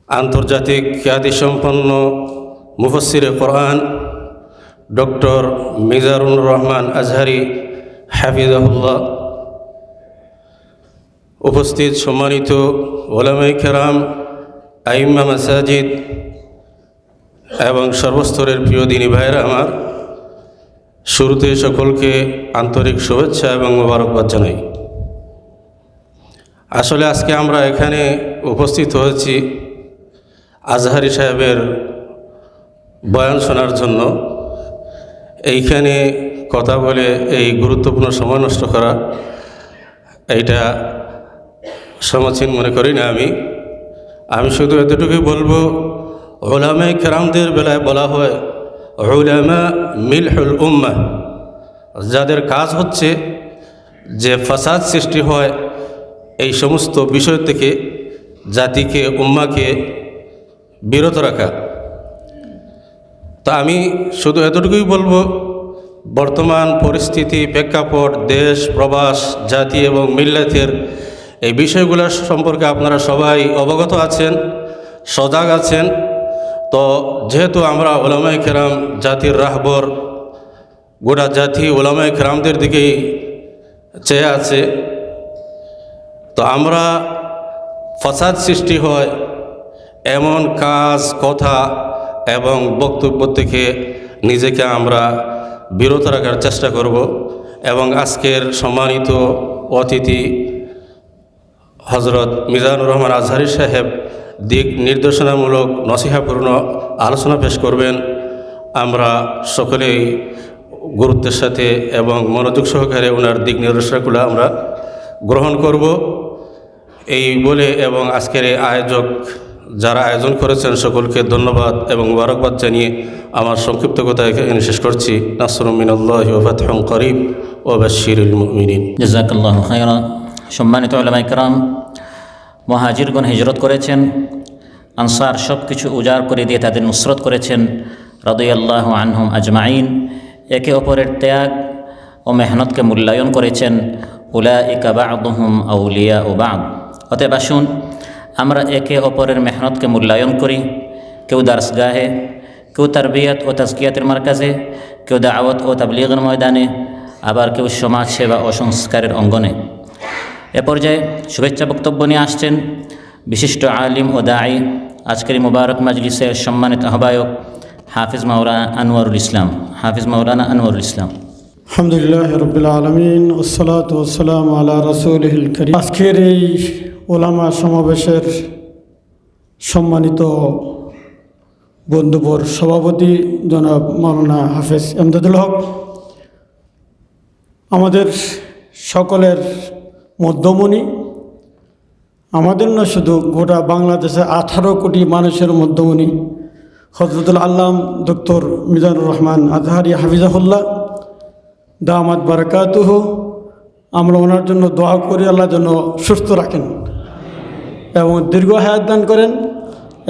আন্তর্জাতিক খ্যাতিসম্পন্ন মুফাসসিরে কোরআন ডক্টর মিজানুর রহমান আজহারী হাফিজাহুল্লাহ, উপস্থিত সম্মানিত ওলামায়ে কেরাম, আইম্মা মাসাজিদ এবং সর্বস্তরের প্রিয় দিনী ভাইয়েরা আমার, শুরুতে সকলকে আন্তরিক শুভেচ্ছা এবং মোবারকবাদ জানাই। আসলে আজকে আমরা এখানে উপস্থিত হয়েছি আজহারী সাহেবের বয়ান শোনার জন্য। এইখানে কথা বলে এই গুরুত্বপূর্ণ সময় নষ্ট করা, এইটা সমীচীন মনে করি না। আমি শুধু এতটুকুই বলবো, উলামায়ে কেরামদের বেলায় বলা হয় উলামা মিলহুল উম্মাহ, যাদের কাজ হচ্ছে যে ফাসাদ সৃষ্টি হয় এই সমস্ত বিষয় থেকে জাতিকে উম্মাকে বিরত রাখা। তো আমি শুধু এতটুকুই বলবো, বর্তমান পরিস্থিতি, প্রেক্ষাপট, দেশ, প্রবাস, জাতি এবং মিল্লাতের এই বিষয়গুলো সম্পর্কে আপনারা সবাই অবগত আছেন, সজাগ আছেন। তো যেহেতু আমরা উলামায়ে কেরাম জাতির রাহবর, গোটা জাতি উলামায়ে কেরামদের দিকেই চেয়ে আছে, তো আমরা ফাসাদ সৃষ্টি হয় এমন কাজ, কথা এবং বক্তব্য থেকে নিজেকে আমরা বিরত রাখার চেষ্টা করব। এবং আজকের সম্মানিত অতিথি হজরত মিজানুর রহমান আজহারি সাহেব দিক নির্দেশনামূলক নসিহাপূর্ণ আলোচনা পেশ করবেন। আমরা সকলেই গুরুত্বের সাথে এবং মনোযোগ সহকারে ওনার দিক নির্দেশনাগুলো আমরা গ্রহণ করব এই বলে, এবং আজকের এই আয়োজক যারা আয়োজন করেছেন সকলকে ধন্যবাদ এবং মুবারকবাদ জানিয়ে আমার সংক্ষিপ্ত কথা এখানে শেষ করছি। নাসরুম মিনাল্লাহি ওয়া ফাতহুন করিব ওয়া বাশশিরিল মুমিনিন। জাযাকাল্লাহু খায়রা। সম্মানিত উলামায়ে কেরাম, মুহাজিরগণ হিজরত করেছেন, আনসার সব কিছু উজাড় করে দিয়ে তাদের নুসরত করেছেন, রাদিয়াল্লাহু আনহুম আজমাইন। একে অপরের ত্যাগ ও মেহনতকে মূল্যায়ন করেছেন। উলাইকা বা'দুহুম আউলিয়াউ বা'দ। অতএব আসুন আমরা একে অপরের মেহনতকে মূল্যায়ন করি। কেউ দারসগাহে, কেউ তারবিয়াত ও তাজকিয়াতের মার্কাজে, কেউ দাওয়াত ও তাবলীগের ময়দানে, আবার কেউ সমাজ সেবা ও সংস্কারের অঙ্গনে। এ পর্যায়ে শুভেচ্ছা বক্তব্য নিয়ে আসছেন বিশিষ্ট আলিম ও দাঈ, আজকের মুবারক মাজলিসের সম্মানিত আহ্বায়ক হাফিজ মাওলানা আনোয়ারুল ইসলাম। হাফিজ মাওলানা আনোয়ারুল ইসলাম। আলহামদুলিল্লাহ রাব্বিল আলামিন ওয়াসসালাতু ওয়াসসালামু আলা রাসূলিল কারীম। আজকের এই ওলামা সমাবেশের সম্মানিত বন্ধুবর সভাপতি জনাব মাওলানা হাফেজ এমদাদুল হক, আমাদের সকলের মধ্যমণি, আমাদের না শুধু গোটা বাংলাদেশে 18 কোটি মানুষের মধ্যমণি হযরতুল আল্লাম ডক্টর মিজানুর রহমান আজহারি হাফিজাহুল্লাহ দামাত বারাকাতুহু। আমরা ওনার জন্য দোয়া করি, আল্লাহ যেন সুস্থ রাখেন এবং দীর্ঘ হায়াত দান করেন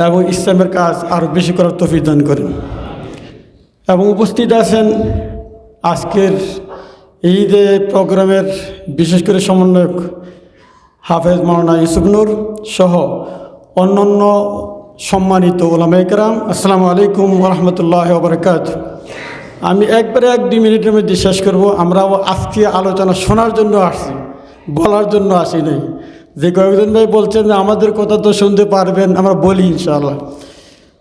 এবং ইসলামের কাজ আরও বেশি করার তৌফিক দান করেন। এবং উপস্থিত আছেন আজকের ঈদে প্রোগ্রামের বিশেষ করে সমন্বয়ক হাফেজ মাওলানা ইউসুফ নূর সহ অন্যান্য সম্মানিত ওলামায়ে কেরাম, আসসালামু আলাইকুম ওয়া রাহমাতুল্লাহি ওয়া বারাকাতুহু। আমি একবারে 1-2 মিনিটের মধ্যে শেষ করব। আমরাও আজকে আলোচনা শোনার জন্য আসছি, বলার জন্য আসি নাই। যে কয়েকজন ভাই বলছেন যে আমাদের কথা তো শুনতে পারবেন, আমরা বলি ইনশাআল্লাহ।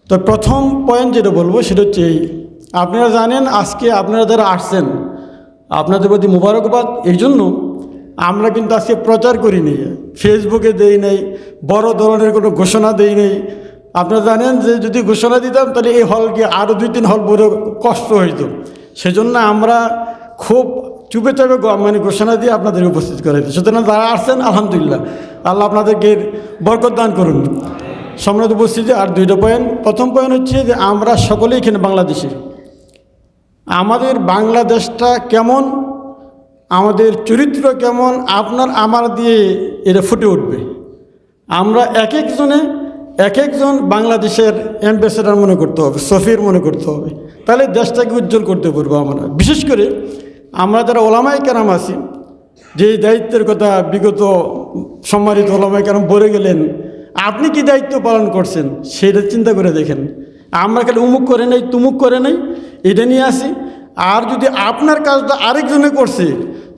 তো প্রথম পয়েন্ট যেটা বলবো সেটা হচ্ছে এই, আপনারা জানেন আজকে আপনারা যারা আসছেন আপনাদের প্রতি মুবারকবাদ। এই জন্য আমরা কিন্তু আজকে প্রচার করি নি, ফেসবুকে দেই নাই, বড় ধরনের কোনো ঘোষণা দেই নাই। আপনারা জানেন যে যদি ঘোষণা দিতাম তাহলে এই হলকে আরও 2-3 হল বড় কষ্ট হইত। সেজন্য আমরা খুব চুপে চাপে মানে ঘোষণা দিয়ে আপনাদের উপস্থিত করাই। সুতরাং যারা আসছেন আলহামদুলিল্লাহ, আল্লাহ আপনাদেরকে বরকত দান করুন। সম্মানিত উপস্থিতি, আর 2টা পয়েন্ট। প্রথম পয়েন্ট হচ্ছে যে আমরা সকলেই এখানে বাংলাদেশি। আমাদের বাংলাদেশটা কেমন, আমাদের চরিত্র কেমন, আপনার আমার দিয়ে এটা ফুটে উঠবে। আমরা এক একজন বাংলাদেশের অ্যাম্বাসেডর মনে করতে হবে, সফির মনে করতে হবে, তাহলে দেশটাকে উজ্জ্বল করতে পারবো আমরা। বিশেষ করে আমরা যারা ওলামায়ে কেরাম আছি, যে দায়িত্বের কথা বিগত সম্মানিত ওলামায়ে কেরাম বলে গেলেন, আপনি কি দায়িত্ব পালন করছেন সেটা চিন্তা করে দেখেন। আমরা খালি উমুক করে নেই, তুমুক করে নেই, এটা নিয়ে আসি। আর যদি আপনার কাজটা আরেকজনে করছে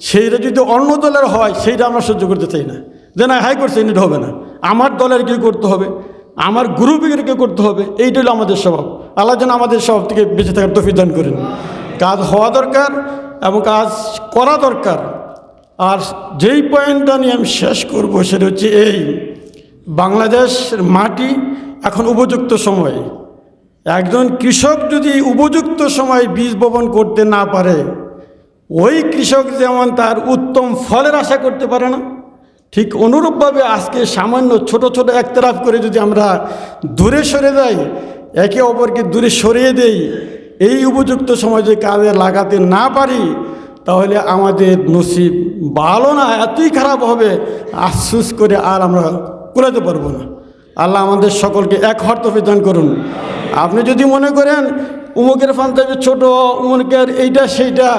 সেইটা যদি অন্য দলের হয় সেইটা আমরা সহ্য করতে চাই না, যে না হাই করছে এটা হবে না, আমার দলের কি করতে হবে, আমার গ্রুপের কে করতে হবে। এইটা হলো আমাদের স্বভাব। আল্লাহ যেন আমাদের স্বভাব থেকে বেঁচে থাকার তৌফিক দান করেন। কাজ হওয়া দরকার এবং কাজ করা দরকার। আর যেই পয়েন্টটা নিয়ে আমি শেষ করব সেটা হচ্ছে এই, বাংলাদেশের মাটি এখন উপযুক্ত সময়। একজন কৃষক যদি উপযুক্ত সময় বীজ বপন করতে না পারে, ওই কৃষক যেমন তার উত্তম ফলের আশা করতে পারে না, ঠিক অনুরূপভাবে আজকে সামান্য ছোট ছোট একতরাফ করে যদি আমরা দূরে সরে যাই, একে অপরকে দূরে সরিয়ে দেই, এই উপযুক্ত সময় যদি কাজে লাগাতে না পারি, তাহলে আমাদের নসিব ভালো না, এতই খারাপ হবে, আফসোস করে আর আমরা কুলাতে পারবো না। আল্লাহ আমাদের সকলকে এক হওয়ার তৌফিক দান করুন। আপনি যদি মনে করেন উমুকের পাঞ্জাবি ছোট, উমুকের এইটা সেইটা,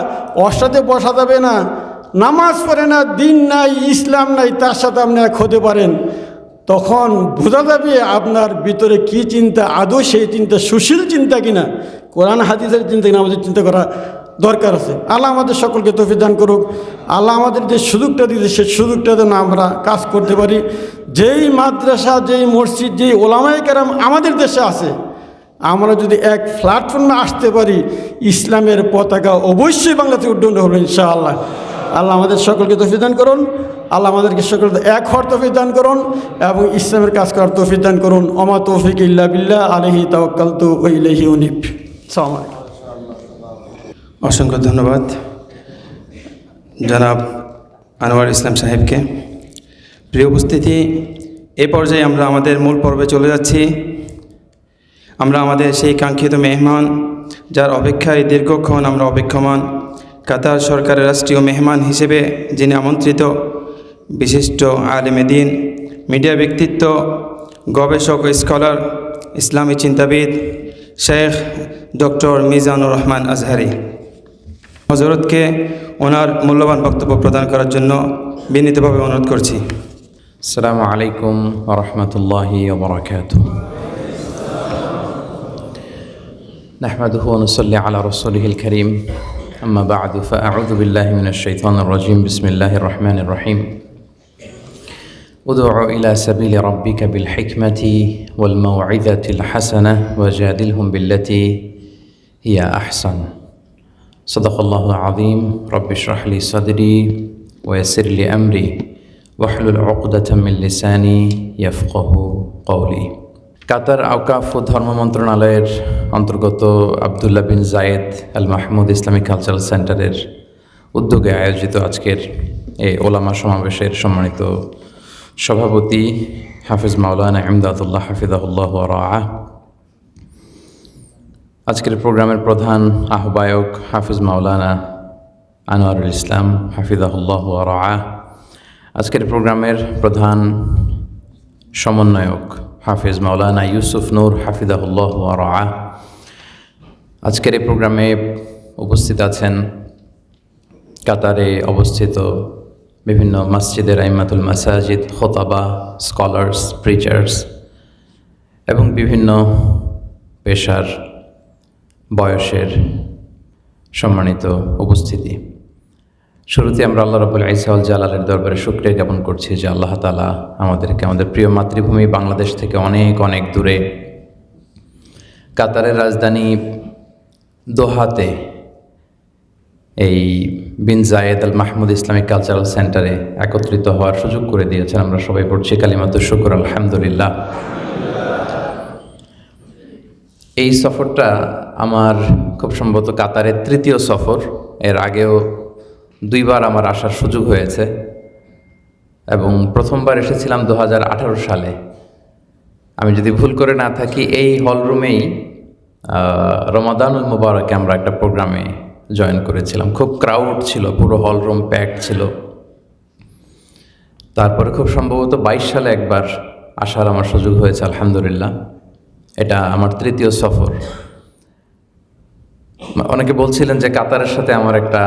ওর সাথে বসা যাবে না, নামাজ পড়ে না, দিন নাই, ইসলাম নাই, তার সাথে আপনি এক হতে পারেন, তখন বোঝা যাবে আপনার ভিতরে কি চিন্তা, আদৌ সেই চিন্তা সুশীল চিন্তা কিনা, কোরআন হাদিসের চিন্তা কিনা আমাদের চিন্তা করা দরকার আছে। আল্লাহ আমাদের সকলকে তৌফিক দান করুক। আল্লাহ আমাদের যে সুযোগটা দিয়েছে সেই সুযোগটা যেন আমরা কাজ করতে পারি। যেই মাদ্রাসা, যেই মসজিদ, যেই ওলামায়ে কেরাম আমাদের দেশে আছে, আমরা যদি এক প্ল্যাটফর্মে আসতে পারি, ইসলামের পতাকা অবশ্যই বাংলাতে উড্ডীন হবে ইনশাআল্লাহ। আল্লাহ আমাদের সকলকে তৌফিক দান করুন। আল্লাহ আমাদেরকে সকলকে এক হওয়ার তৌফিক দান করুন এবং ইসলামের কাজ করার তৌফিক দান করুন। ওমা তৌফিক ইল্লা বিল্লাহ, আলাইহি তাওয়াক্কালতু ওয়া ইলাইহি উনীব। আসসালামু আলাইকুম। অসংখ্য ধন্যবাদ জনাব আনোয়ার ইসলাম সাহেবকে। প্রিয় উপস্থিতি, এ পর্যায়ে আমরা আমাদের মূল পর্বে চলে যাচ্ছি। আমরা আমাদের সেই কাঙ্ক্ষিত মেহমান, যার অপেক্ষায় দীর্ঘক্ষণ আমরা অপেক্ষমান, কাতার সরকারের রাষ্ট্রীয় মেহমান হিসেবে যিনি আমন্ত্রিত, বিশিষ্ট আলেমে দ্বীন, মিডিয়া ব্যক্তিত্ব, গবেষক ও স্কলার, ইসলামী চিন্তাবিদ শেখ ডক্টর মিজানুর রহমান আজহারি হজরতকে ওনার মূল্যবান বক্তব্য প্রদান করার জন্য বিনীতভাবে অনুরোধ করছি। আসসালামু আলাইকুম ওয়া রাহমাতুল্লাহি ওয়া বারাকাতুহু। নাহমাদুহু ওয়া নুসাল্লি আলা রাসূলিহিল কারীম, আম্মা বা'দু, ফাআউযু বিল্লাহি মিনাশ শাইতানির রাজীম, বিসমিল্লাহির রহমানির রহিম। উদউ ইলা সাবিলি রাব্বিকা বিল হিকমাতি ওয়াল মাউইযাতিল হাসানাহ ওয়াজাদিলহুম বিল্লাতী হিয়া আহসান। সাদাকাল্লাহুল আযীম। রব্বি ইশরাহ লি সাদরি ওয়া ইয়াসসির লি আমরি ওয়াহলুল উকদাতাম মিন লিসানি ইয়াফকাহু কওলি। কাতার আওকাফ ও ধর্ম মন্ত্রণালয়ের অন্তর্গত আবদুল্লাহ বিন জায়েদ আল মাহমুদ ইসলামিক কালচারাল সেন্টারের উদ্যোগে আয়োজিত আজকের এই ওলামা সমাবেশের সম্মানিত সভাপতি হাফিজ মাওলানা ইমদাদুল্লাহ হাফিজাহুল্লাহ ওয়া রাআহ, আজকের প্রোগ্রামের প্রধান আহ্বায়ক হাফিজ মাওলানা আনোয়ারুল ইসলাম হাফিজাহুল্লাহ ওয়া রাআহ, আজকের প্রোগ্রামের প্রধান সমন্বয়ক হাফিজ মাওলানা ইউসুফ নূর হাফিজাহুল্লাহ ওয়া রাআহ, আজকের এই প্রোগ্রামে উপস্থিত আছেন কাতারে অবস্থিত বিভিন্ন মসজিদের আইম্মাতুল মাসাজিদ, খোতাবা, স্কলার্স, প্রিচার্স এবং বিভিন্ন পেশার, বয়সের সম্মানিত উপস্থিতি। শুরুতে আমরা আল্লাহ রাব্বুল ইজ্জা ওয়াল জালালের দরবারে শুকরিয়া জ্ঞাপন করছি যে আল্লাহ তাআলা আমাদেরকে আমাদের প্রিয় মাতৃভূমি বাংলাদেশ থেকে অনেক অনেক দূরে কাতারের রাজধানী দোহাতে এই বিন জায়েদ আল মাহমুদ ইসলামিক কালচারাল সেন্টারে একত্রিত হওয়ার সুযোগ করে দিয়েছেন। আমরা সবাই পড়ছি কালিমাতুশ শুকর আলহামদুলিল্লাহ। এই সফরটা আমার খুব সম্ভবত কাতারের তৃতীয় সফর। এর আগেও দুইবার আমার আসার সুযোগ হয়েছে এবং প্রথমবার এসেছিলাম 2018 সালে। আমি যদি ভুল করে না থাকি এই হলরুমেই রমাদানুল মুবারকে আমরা একটা প্রোগ্রামে জয়েন করেছিলাম। খুব ক্রাউড ছিল, পুরো হলরুম প্যাকড ছিল। তারপরে খুব সম্ভবত 22 সালে একবার আসার আমার সুযোগ হয়েছে আলহামদুলিল্লাহ। এটা আমার তৃতীয় সফর। অনেকে বলছিলেন যে কাতারের সাথে আমার একটা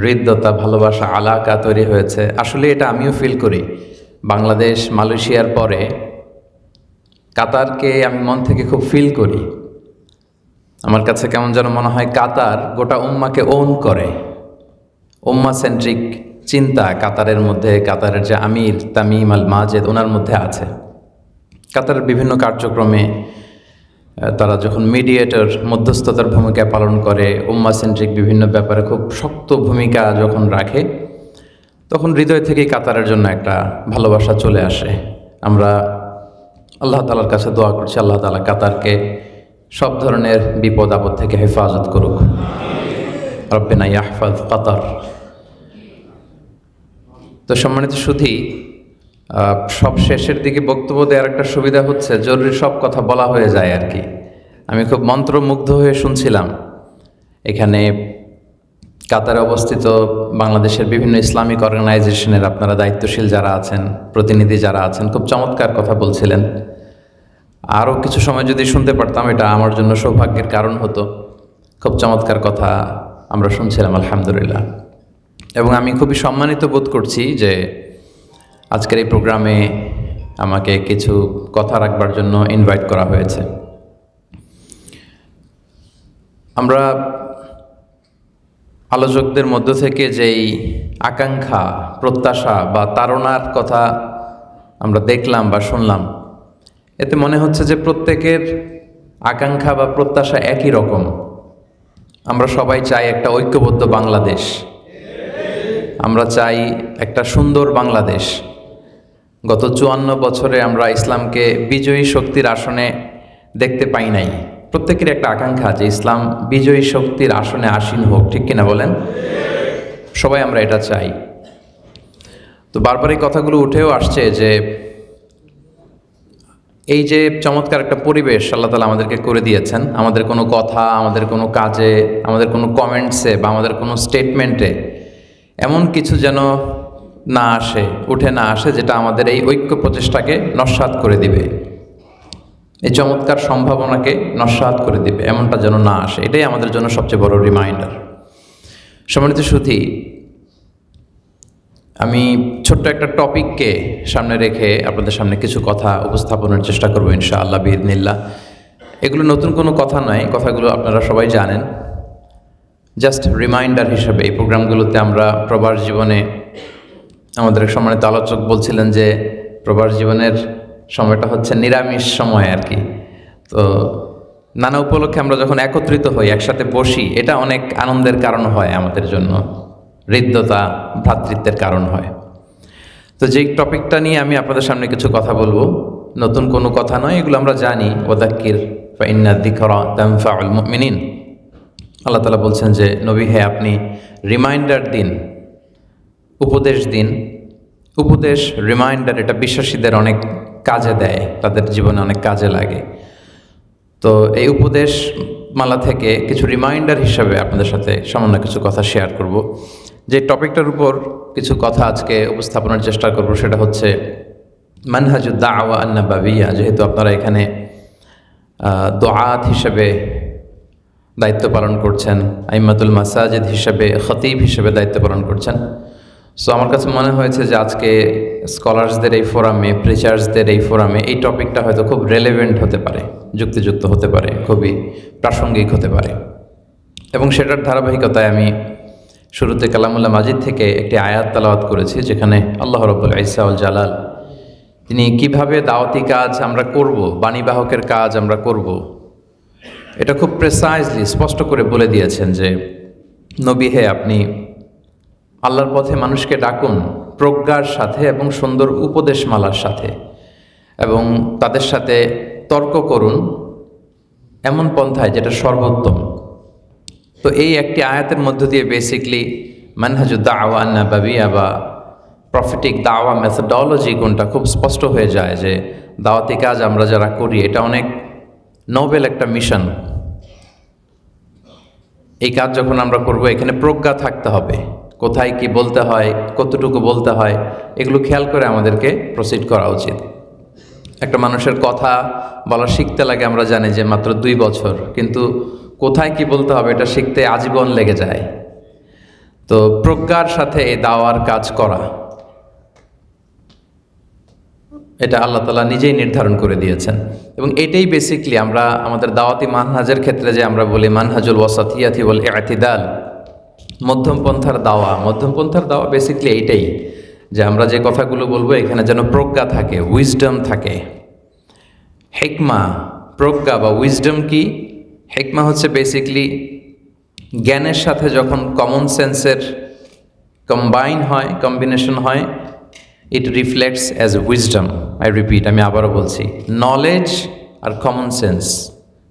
হৃদ্যতা, ভালোবাসা, আলাকা তৈরি হয়েছে। আসলে এটা আমিও ফিল করি। বাংলাদেশ, মালয়েশিয়ার পরে কাতারকে আমি মন থেকে খুব ফিল করি। আমার কাছে কেমন যেন মনে হয় কাতার গোটা উম্মাকে ওন করে। উম্মা সেন্ট্রিক চিন্তা কাতারের মধ্যে, কাতারের যে আমির তামিম আল মাজেদ ওনার মধ্যে আছে। কাতারের বিভিন্ন কার্যক্রমে তারা যখন মিডিয়েটর, মধ্যস্থতার ভূমিকা পালন করে, উম্মা সেন্ট্রিক বিভিন্ন ব্যাপারে খুব শক্ত ভূমিকা যখন রাখে, তখন হৃদয় থেকেই কাতারের জন্য একটা ভালোবাসা চলে আসে। আমরা আল্লাহ তাআলার কাছে দোয়া করছি আল্লাহ তাআলা কাতারকে সব ধরনের বিপদ আপদ থেকে হেফাজত করুক। রব্বিনা ইয়াহফাজ কাতার। তো সম্মানিত সুধী, সব শেষের দিকে বক্তব্য দেওয়ার একটা সুবিধা হচ্ছে জরুরি সব কথা বলা হয়ে যায় আর কি। আমি খুব মন্ত্রমুগ্ধ হয়ে শুনছিলাম এখানে কাতারে অবস্থিত বাংলাদেশের বিভিন্ন ইসলামিক অর্গানাইজেশনের আপনারা দায়িত্বশীল যারা আছেন, প্রতিনিধি যারা আছেন, খুব চমৎকার কথা বলছিলেন। আরও কিছু সময় যদি শুনতে পারতাম এটা আমার জন্য সৌভাগ্যের কারণ হতো। খুব চমৎকার কথা আমরা শুনছিলাম, আলহামদুলিল্লাহ। এবং আমি খুবই সম্মানিত বোধ করছি যে আজকের এই প্রোগ্রামে আমাকে কিছু কথা রাখবার জন্য ইনভাইট করা হয়েছে। আমরা আলোচকদের মধ্য থেকে যেই আকাঙ্ক্ষা, প্রত্যাশা বা তাড়নার কথা আমরা দেখলাম বা শুনলাম, এতে মনে হচ্ছে যে প্রত্যেকের আকাঙ্ক্ষা বা প্রত্যাশা একই রকম। আমরা সবাই চাই একটা ঐক্যবদ্ধ বাংলাদেশ, আমরা চাই একটা সুন্দর বাংলাদেশ। গত 54 বছরে আমরা ইসলামকে বিজয়ী শক্তির আসনে দেখতে পাই নাই। প্রত্যেকের একটা আকাঙ্ক্ষা যে ইসলাম বিজয়ী শক্তির আসনে আসীন হোক, ঠিক কিনা বলেন? সবাই আমরা এটা চাই। তো বারবার এই কথাগুলো উঠেও আসছে যে এই যে চমৎকার একটা পরিবেশ আল্লাহ তাআলা আমাদেরকে করে দিয়েছেন, আমাদের কোনো কথা, আমাদের কোনো কাজে, আমাদের কোনো কমেন্টসে বা আমাদের কোনো স্টেটমেন্টে এমন কিছু যেন না আসে, উঠে না আসে যেটা আমাদের এই ঐক্য প্রচেষ্টাকে নস্যাৎ করে দিবে, এই চমৎকার সম্ভাবনাকে নস্যাৎ করে দিবে, এমনটা যেন না আসে। এটাই আমাদের জন্য সবচেয়ে বড় রিমাইন্ডার। সম্মানিত সুধী, আমি ছোট্ট একটা টপিককে সামনে রেখে আপনাদের সামনে কিছু কথা উপস্থাপনের চেষ্টা করবো ইনশাআল্লাহ বিইذনিল্লাহ। এগুলো নতুন কোনো কথা নয়, কথাগুলো আপনারা সবাই জানেন। জাস্ট রিমাইন্ডার হিসেবে এই প্রোগ্রামগুলোতে আমরা প্রবাস জীবনে, আমাদের এক সম্মানিত আলোচক বলছিলেন যে প্রবাস জীবনের সময়টা হচ্ছে নিরামিষ সময় আর কি। তো নানা উপলক্ষে আমরা যখন একত্রিত হই, একসাথে বসি, এটা অনেক আনন্দের কারণ হয় আমাদের জন্য, হৃদ্যতা, ভ্রাতৃত্বের কারণ হয়। তো যেই টপিকটা নিয়ে আমি আপনাদের সামনে কিছু কথা বলবো, নতুন কোনো কথা নয়, এগুলো আমরা জানি। ওয়াযাক্কির ফাইন্না যিকরা তানফাউল মুমিনিন। আল্লাহ তাআলা বলছেন যে নবী হে, আপনি রিমাইন্ডার দিন, উপদেশ দিন। উপদেশ, রিমাইন্ডার, এটা বিশ্বাসীদের অনেক কাজে দেয়, তাদের জীবনে অনেক কাজে লাগে। তো এই উপদেশ মালা থেকে কিছু রিমাইন্ডার হিসাবে আপনাদের সাথে সামান্য কিছু কথা শেয়ার করব। যে টপিকটার উপর কিছু কথা আজকে উপস্থাপনের চেষ্টা করব সেটা হচ্ছে মানহাজুদ দাওয়া আন-নাবাবিয়্যা। যেহেতু আপনারা এখানে দুআত হিসেবে দায়িত্ব পালন করছেন, আইম্মাতুল মাসাজিদ হিসেবে, খতিব হিসেবে দায়িত্ব পালন করছেন, সো আমার কাছে মনে হয়েছে যে আজকে স্কলার্সদের এই ফোরামে, প্রিচার্সদের এই ফোরামে এই টপিকটা হয়তো খুব রেলেভেন্ট হতে পারে, যুক্তিযুক্ত হতে পারে, খুবই প্রাসঙ্গিক হতে পারে। এবং সেটার ধারাবাহিকতায় আমি শুরুতে কালামুল্লাহ মাজিদ থেকে একটি আয়াত তেলাওয়াত করেছি, যেখানে আল্লাহ রাব্বুল ইজ্জা ওয়াল জালাল তিনি কিভাবে দাওয়াতি কাজ আমরা করব, বাণীবাহকের কাজ আমরা করব, এটা খুব প্রেসাইজলি স্পষ্ট করে বলে দিয়েছেন যে নবী হে, আপনি আল্লাহর পথে মানুষকে ডাকুন প্রজ্ঞার সাথে এবং সুন্দর উপদেশমালার সাথে, এবং তাদের সাথে তর্ক করুন এমন পন্থায় যেটা সর্বোত্তম। তো এই একটি আয়াতের মধ্য দিয়ে বেসিকলি মানহাজুদ দাওয়া আন-নাবাবিয়্যা বা প্রফেটিক দাওয়া মেথডোলজি কোনটা খুব স্পষ্ট হয়ে যায় যে দাওয়াতি কাজ আমরা যারা করি এটা অনেক নোবেল একটা মিশন। এই কাজ যখন আমরা করব, এখানে প্রজ্ঞা থাকতে হবে, কোথায় কি বলতে হয়, কতটুকু বলতে হয়, এগুলো খেয়াল করে আমাদেরকে প্রসিড করা উচিত। একটা মানুষের কথা বলা শিখতে লাগে, আমরা জানি যে মাত্র 2 বছর, কিন্তু কোথায় কি বলতে হবে এটা শিখতে আজীবন লেগে যায়। তো প্রজ্ঞার সাথে এই দাওয়ার কাজ করা, এটা আল্লাহ তাআলা নিজেই নির্ধারণ করে দিয়েছেন। এবং এটাই বেসিকলি আমরা আমাদের দাওয়াতি মানহাজের ক্ষেত্রে যে আমরা বলি মানহাজুল ওয়াসাতিয়াতি ওয়াল ইতিদাল, মধ্যমপন্থার দাওয়া। মধ্যমপন্থার দাওয়া বেসিকলি এইটাই, যে আমরা যে কথাগুলো বলবো এখানে যেন প্রজ্ঞা থাকে, উইজডম থাকে। হিকমা, প্রজ্ঞা বা উইজডম কি? হিকমা হচ্ছে বেসিকলি জ্ঞানের সাথে যখন কমন সেন্সের কম্বাইন হয়, কম্বিনেশন হয়, ইট reflects as wisdom. I repeat, আমি আবারও বলছি, নলেজ আর কমন সেন্স,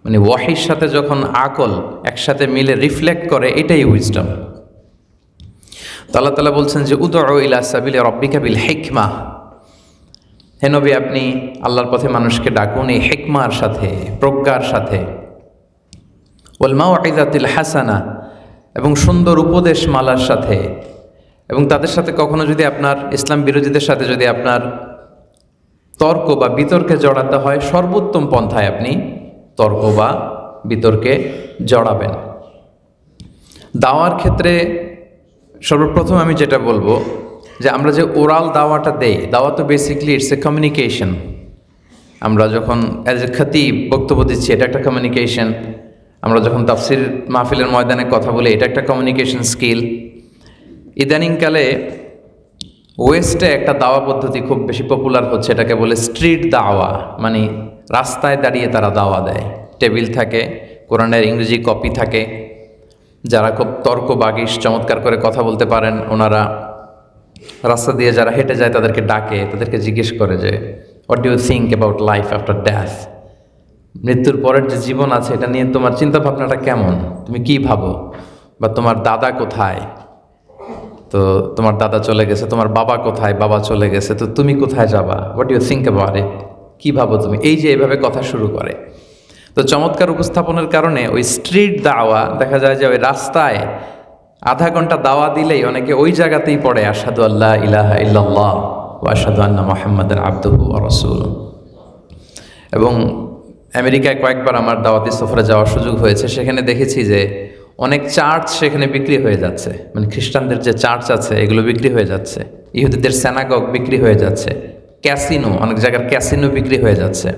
মানে ওয়াহির সাথে যখন আকল একসাথে মিলে রিফ্লেক্ট করে, এটাই উইজডম। তো আল্লাহ তাআলা বলছেন যে উদউ ইলা সাবিলি রাব্বিকা বিল হিকমা। হে নবী, আপনি আল্লাহর পথে মানুষকে ডাকুন এই হিকমার সাথে, প্রজ্ঞার সাথে, ওয়াল মাউইযাতিল হাসানা, এবং সুন্দর উপদেশ মালার সাথে। এবং তাদের সাথে কখনো যদি আপনার ইসলাম বিরোধীদের সাথে যদি আপনার তর্ক বা বিতর্কে জড়াতে হয়, সর্বোত্তম পন্থায় আপনি তর্ক বা বিতর্কে জড়াবেন। দাওয়ার ক্ষেত্রে সর্বপ্রথম আমি যেটা বলবো যে আমরা যে ওরাল দাওয়াটা দেই, দাওয়া তো বেসিকলি ইটস এ কমিউনিকেশন। আমরা যখন অ্যাজ এ খতিব বক্তব্য দিচ্ছি, এটা একটা কমিউনিকেশন। আমরা যখন তাফসির মাহফিলের ময়দানে কথা বলি, এটা একটা কমিউনিকেশন স্কিল। ইদানিংকালে ওয়েস্টে একটা দাওয়া পদ্ধতি খুব বেশি পপুলার হচ্ছে, এটাকে বলে স্ট্রিট দাওয়া। মানে রাস্তায় দাঁড়িয়ে তারা দাওয়া দেয়, টেবিল থাকে, কোরআনের ইংরেজি কপি থাকে, যারা খুব তর্ক বাগিশ চমৎকার করে কথা বলতে পারেন ওনারা রাস্তা দিয়ে যারা হেঁটে যায় তাদেরকে ডাকে, তাদেরকে জিজ্ঞেস করে যে what do you think about life after death, মৃত্যুর পরের যে জীবন আছে এটা নিয়ে তোমার চিন্তা ভাবনাটা কেমন, তুমি কি ভাবো, বা তোমার দাদা কোথায়, তো তোমার দাদা চলে গেছে, তোমার বাবা কোথায়, বাবা চলে গেছে, তো তুমি কোথায় যাবা, what you think about it, কী ভাবো তুমি, এই যে এইভাবে কথা শুরু করে। তো চমৎকার উপস্থাপনের কারণে ওই স্ট্রিট দাওয়া দেখা যায় যে ওই রাস্তায় আধা ঘন্টা দাওয়া দিলেই অনেকে ওই জায়গাতেই পড়ে আশহাদু আল্লা ইলাহা ইল্লাল্লাহ ওয়া আশহাদু আন্না মুহাম্মাদান আবদুহু ওয়া রাসূলুহু। এবং আমেরিকায় কয়েকবার আমার দাওয়াতি সফরে যাওয়ার সুযোগ হয়েছে, সেখানে দেখেছি যে অনেক চার্চ সেখানে বিক্রি হয়ে যাচ্ছে, মানে খ্রিস্টানদের যে চার্চ আছে এগুলো বিক্রি হয়ে যাচ্ছে, ইহুদিদের সিনাগগ বিক্রি হয়ে যাচ্ছে, ক্যাসিনো, অনেক জায়গার ক্যাসিনো বিক্রি হয়ে যাচ্ছে।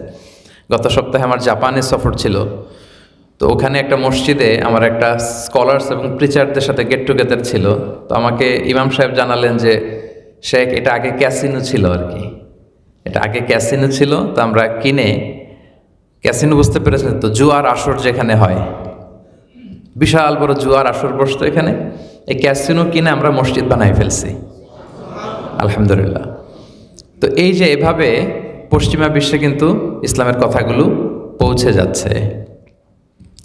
গত সপ্তাহে আমার জাপানে সফর ছিল, তো ওখানে একটা মসজিদে আমার একটা স্কলার্স এবং প্রিচারদের সাথে গেট টুগেদার ছিল। তো আমাকে ইমাম সাহেব জানালেন যে শেখ এটা আগে ক্যাসিনো ছিল আর কি, এটা আগে ক্যাসিনো ছিল, তো আমরা কিনে, ক্যাসিনো বুঝতে পেরেছেন তো, জুয়ার আসর যেখানে হয়, বিশাল বড় জুয়ার আসর বসতো এখানে, এই ক্যাসিনো কিনে আমরা মসজিদ বানাই ফেলছি আলহামদুলিল্লাহ। তো এই যে এভাবে পশ্চিমা বিশ্বে কিন্তু ইসলামের কথাগুলো পৌঁছে যাচ্ছে,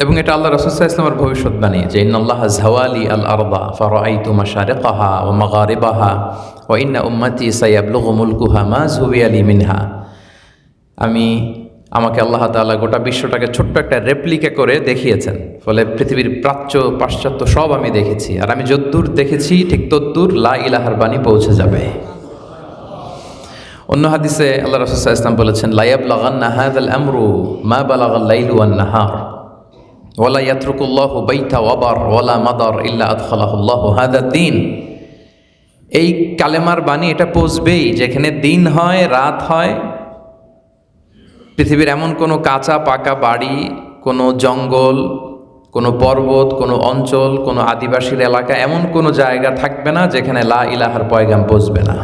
এবং এটা আল্লাহ রাসূল সাল্লাল্লাহু আলাইহি ওয়াসাল্লামের ভবিষ্যৎবাণী যে ইন্নাল্লাহা যাওয়ালি আল আরদা ফারাআইতু মাশারিকাহা ওয়া মাগারিবাহা ওয়া ইন্না উম্মতি সায়াবলুগু মুলকুহা মা যুবিয়া লি মিনহা। আমাকে আল্লাহ তাআলা গোটা বিশ্বটাকে ছোট্ট একটা রেপ্লিকা করে দেখিয়েছেন, ফলে পৃথিবীর প্রাচ্য পাশ্চাত্য সব আমি দেখেছি, আর আমি যদ্দূর দেখেছি ঠিক তদ্দূর লা ইলাহার বাণী পৌঁছে যাবে। অন্য হাদিসে আল্লাহ রাসূল সাল্লাল্লাহু আলাইহি ওয়াসাল্লাম বলেছেন লা ইয়াবলাগান্না হাযাল আমরু মা বালাগাল লাইলু ওয়ান নাহার ওয়ালা ইয়াতরুকুল্লাহু বাইতা ওয়াবার ওয়ালা মাদার ইল্লা আদখালাহুল্লাহু হাযাদ দ্বীন। এই কালেমার বাণী এটা পৌঁছবেই যেখানে দিন হয় রাত হয়, পৃথিবীর এমন কোনো কাঁচা পাকা বাড়ি, কোনো জঙ্গল, কোনো পর্বত, কোনো অঞ্চল, কোনো আদিবাসীর এলাকা, এমন কোনো জায়গা থাকবে না যেখানে লা ইলাহার পয়গাম পৌঁছবে না,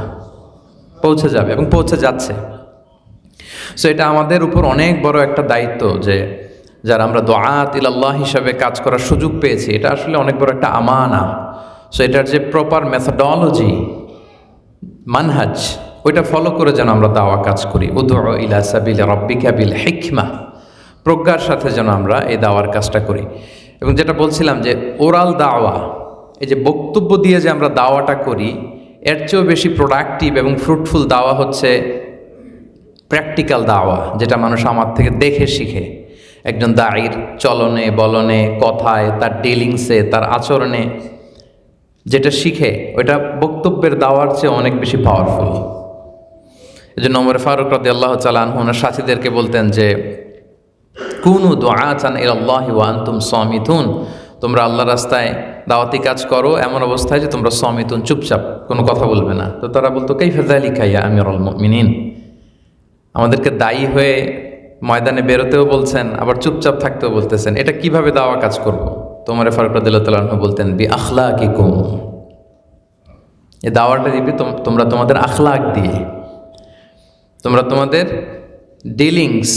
পৌঁছে যাবে এবং পৌঁছে যাচ্ছে। সো এটা আমাদের উপর অনেক বড় একটা দায়িত্ব যে যারা আমরা দুআত ইলাল্লাহ হিসাবে কাজ করার সুযোগ পেয়েছি, এটা আসলে অনেক বড় একটা আমানা। সো এটার যে প্রপার মেথডোলজি, মানহাজ, ওইটা ফলো করে যেন আমরা দাওয়া কাজ করি। উদউ ইলা সাবিলি রাব্বিকা বিল হিকমা, প্রজ্ঞার সাথে যেন আমরা এই দাওয়ার কাজটা করি। এবং যেটা বলছিলাম যে ওরাল দাওয়া, এই যে বক্তব্য দিয়ে যে আমরা দাওয়াটা করি, এর চেয়েও বেশি প্রোডাক্টিভ এবং ফ্রুটফুল দাওয়া হচ্ছে প্র্যাকটিক্যাল দাওয়া, যেটা মানুষ আমার থেকে দেখে শিখে। একজন দায়ীর চলনে বলনে কথায়, তার ডিলিংসে, তার আচরণে যেটা শিখে, ওইটা বক্তব্যের দাওয়ার চেয়ে অনেক বেশি পাওয়ারফুল। এই জন্য ওমর ফারুক রাদিয়াল্লাহু তাআলা আনহু ওনার সাথীদেরকে বলতেন যে কুনু দুআতান ইলাল্লাহি ওয়া আনতুম সামিতুন, তোমরা আল্লাহর রাস্তায় দাওয়াতি কাজ করো এমন অবস্থায় যে তোমরা সামিতুন, চুপচাপ, কোনো কথা বলবে না। তো তারা বলতো কাইফা যালিকা ইয়া আমিরুল মুমিনিন, আমাদেরকে দায়ী হয়ে ময়দানে বেরোতেও বলছেন, আবার চুপচাপ থাকতেও বলতেছেন, এটা কিভাবে দাওয়া কাজ করব? তো ওমর ফারুক রাদিয়াল্লাহু তাআলা আনহু বলতেন বি আখলাকিকুম, এই দাওয়াটা দিবে তোমরা তোমাদের আখলাক দিয়ে, তোমরা তোমাদের ডিলিংস,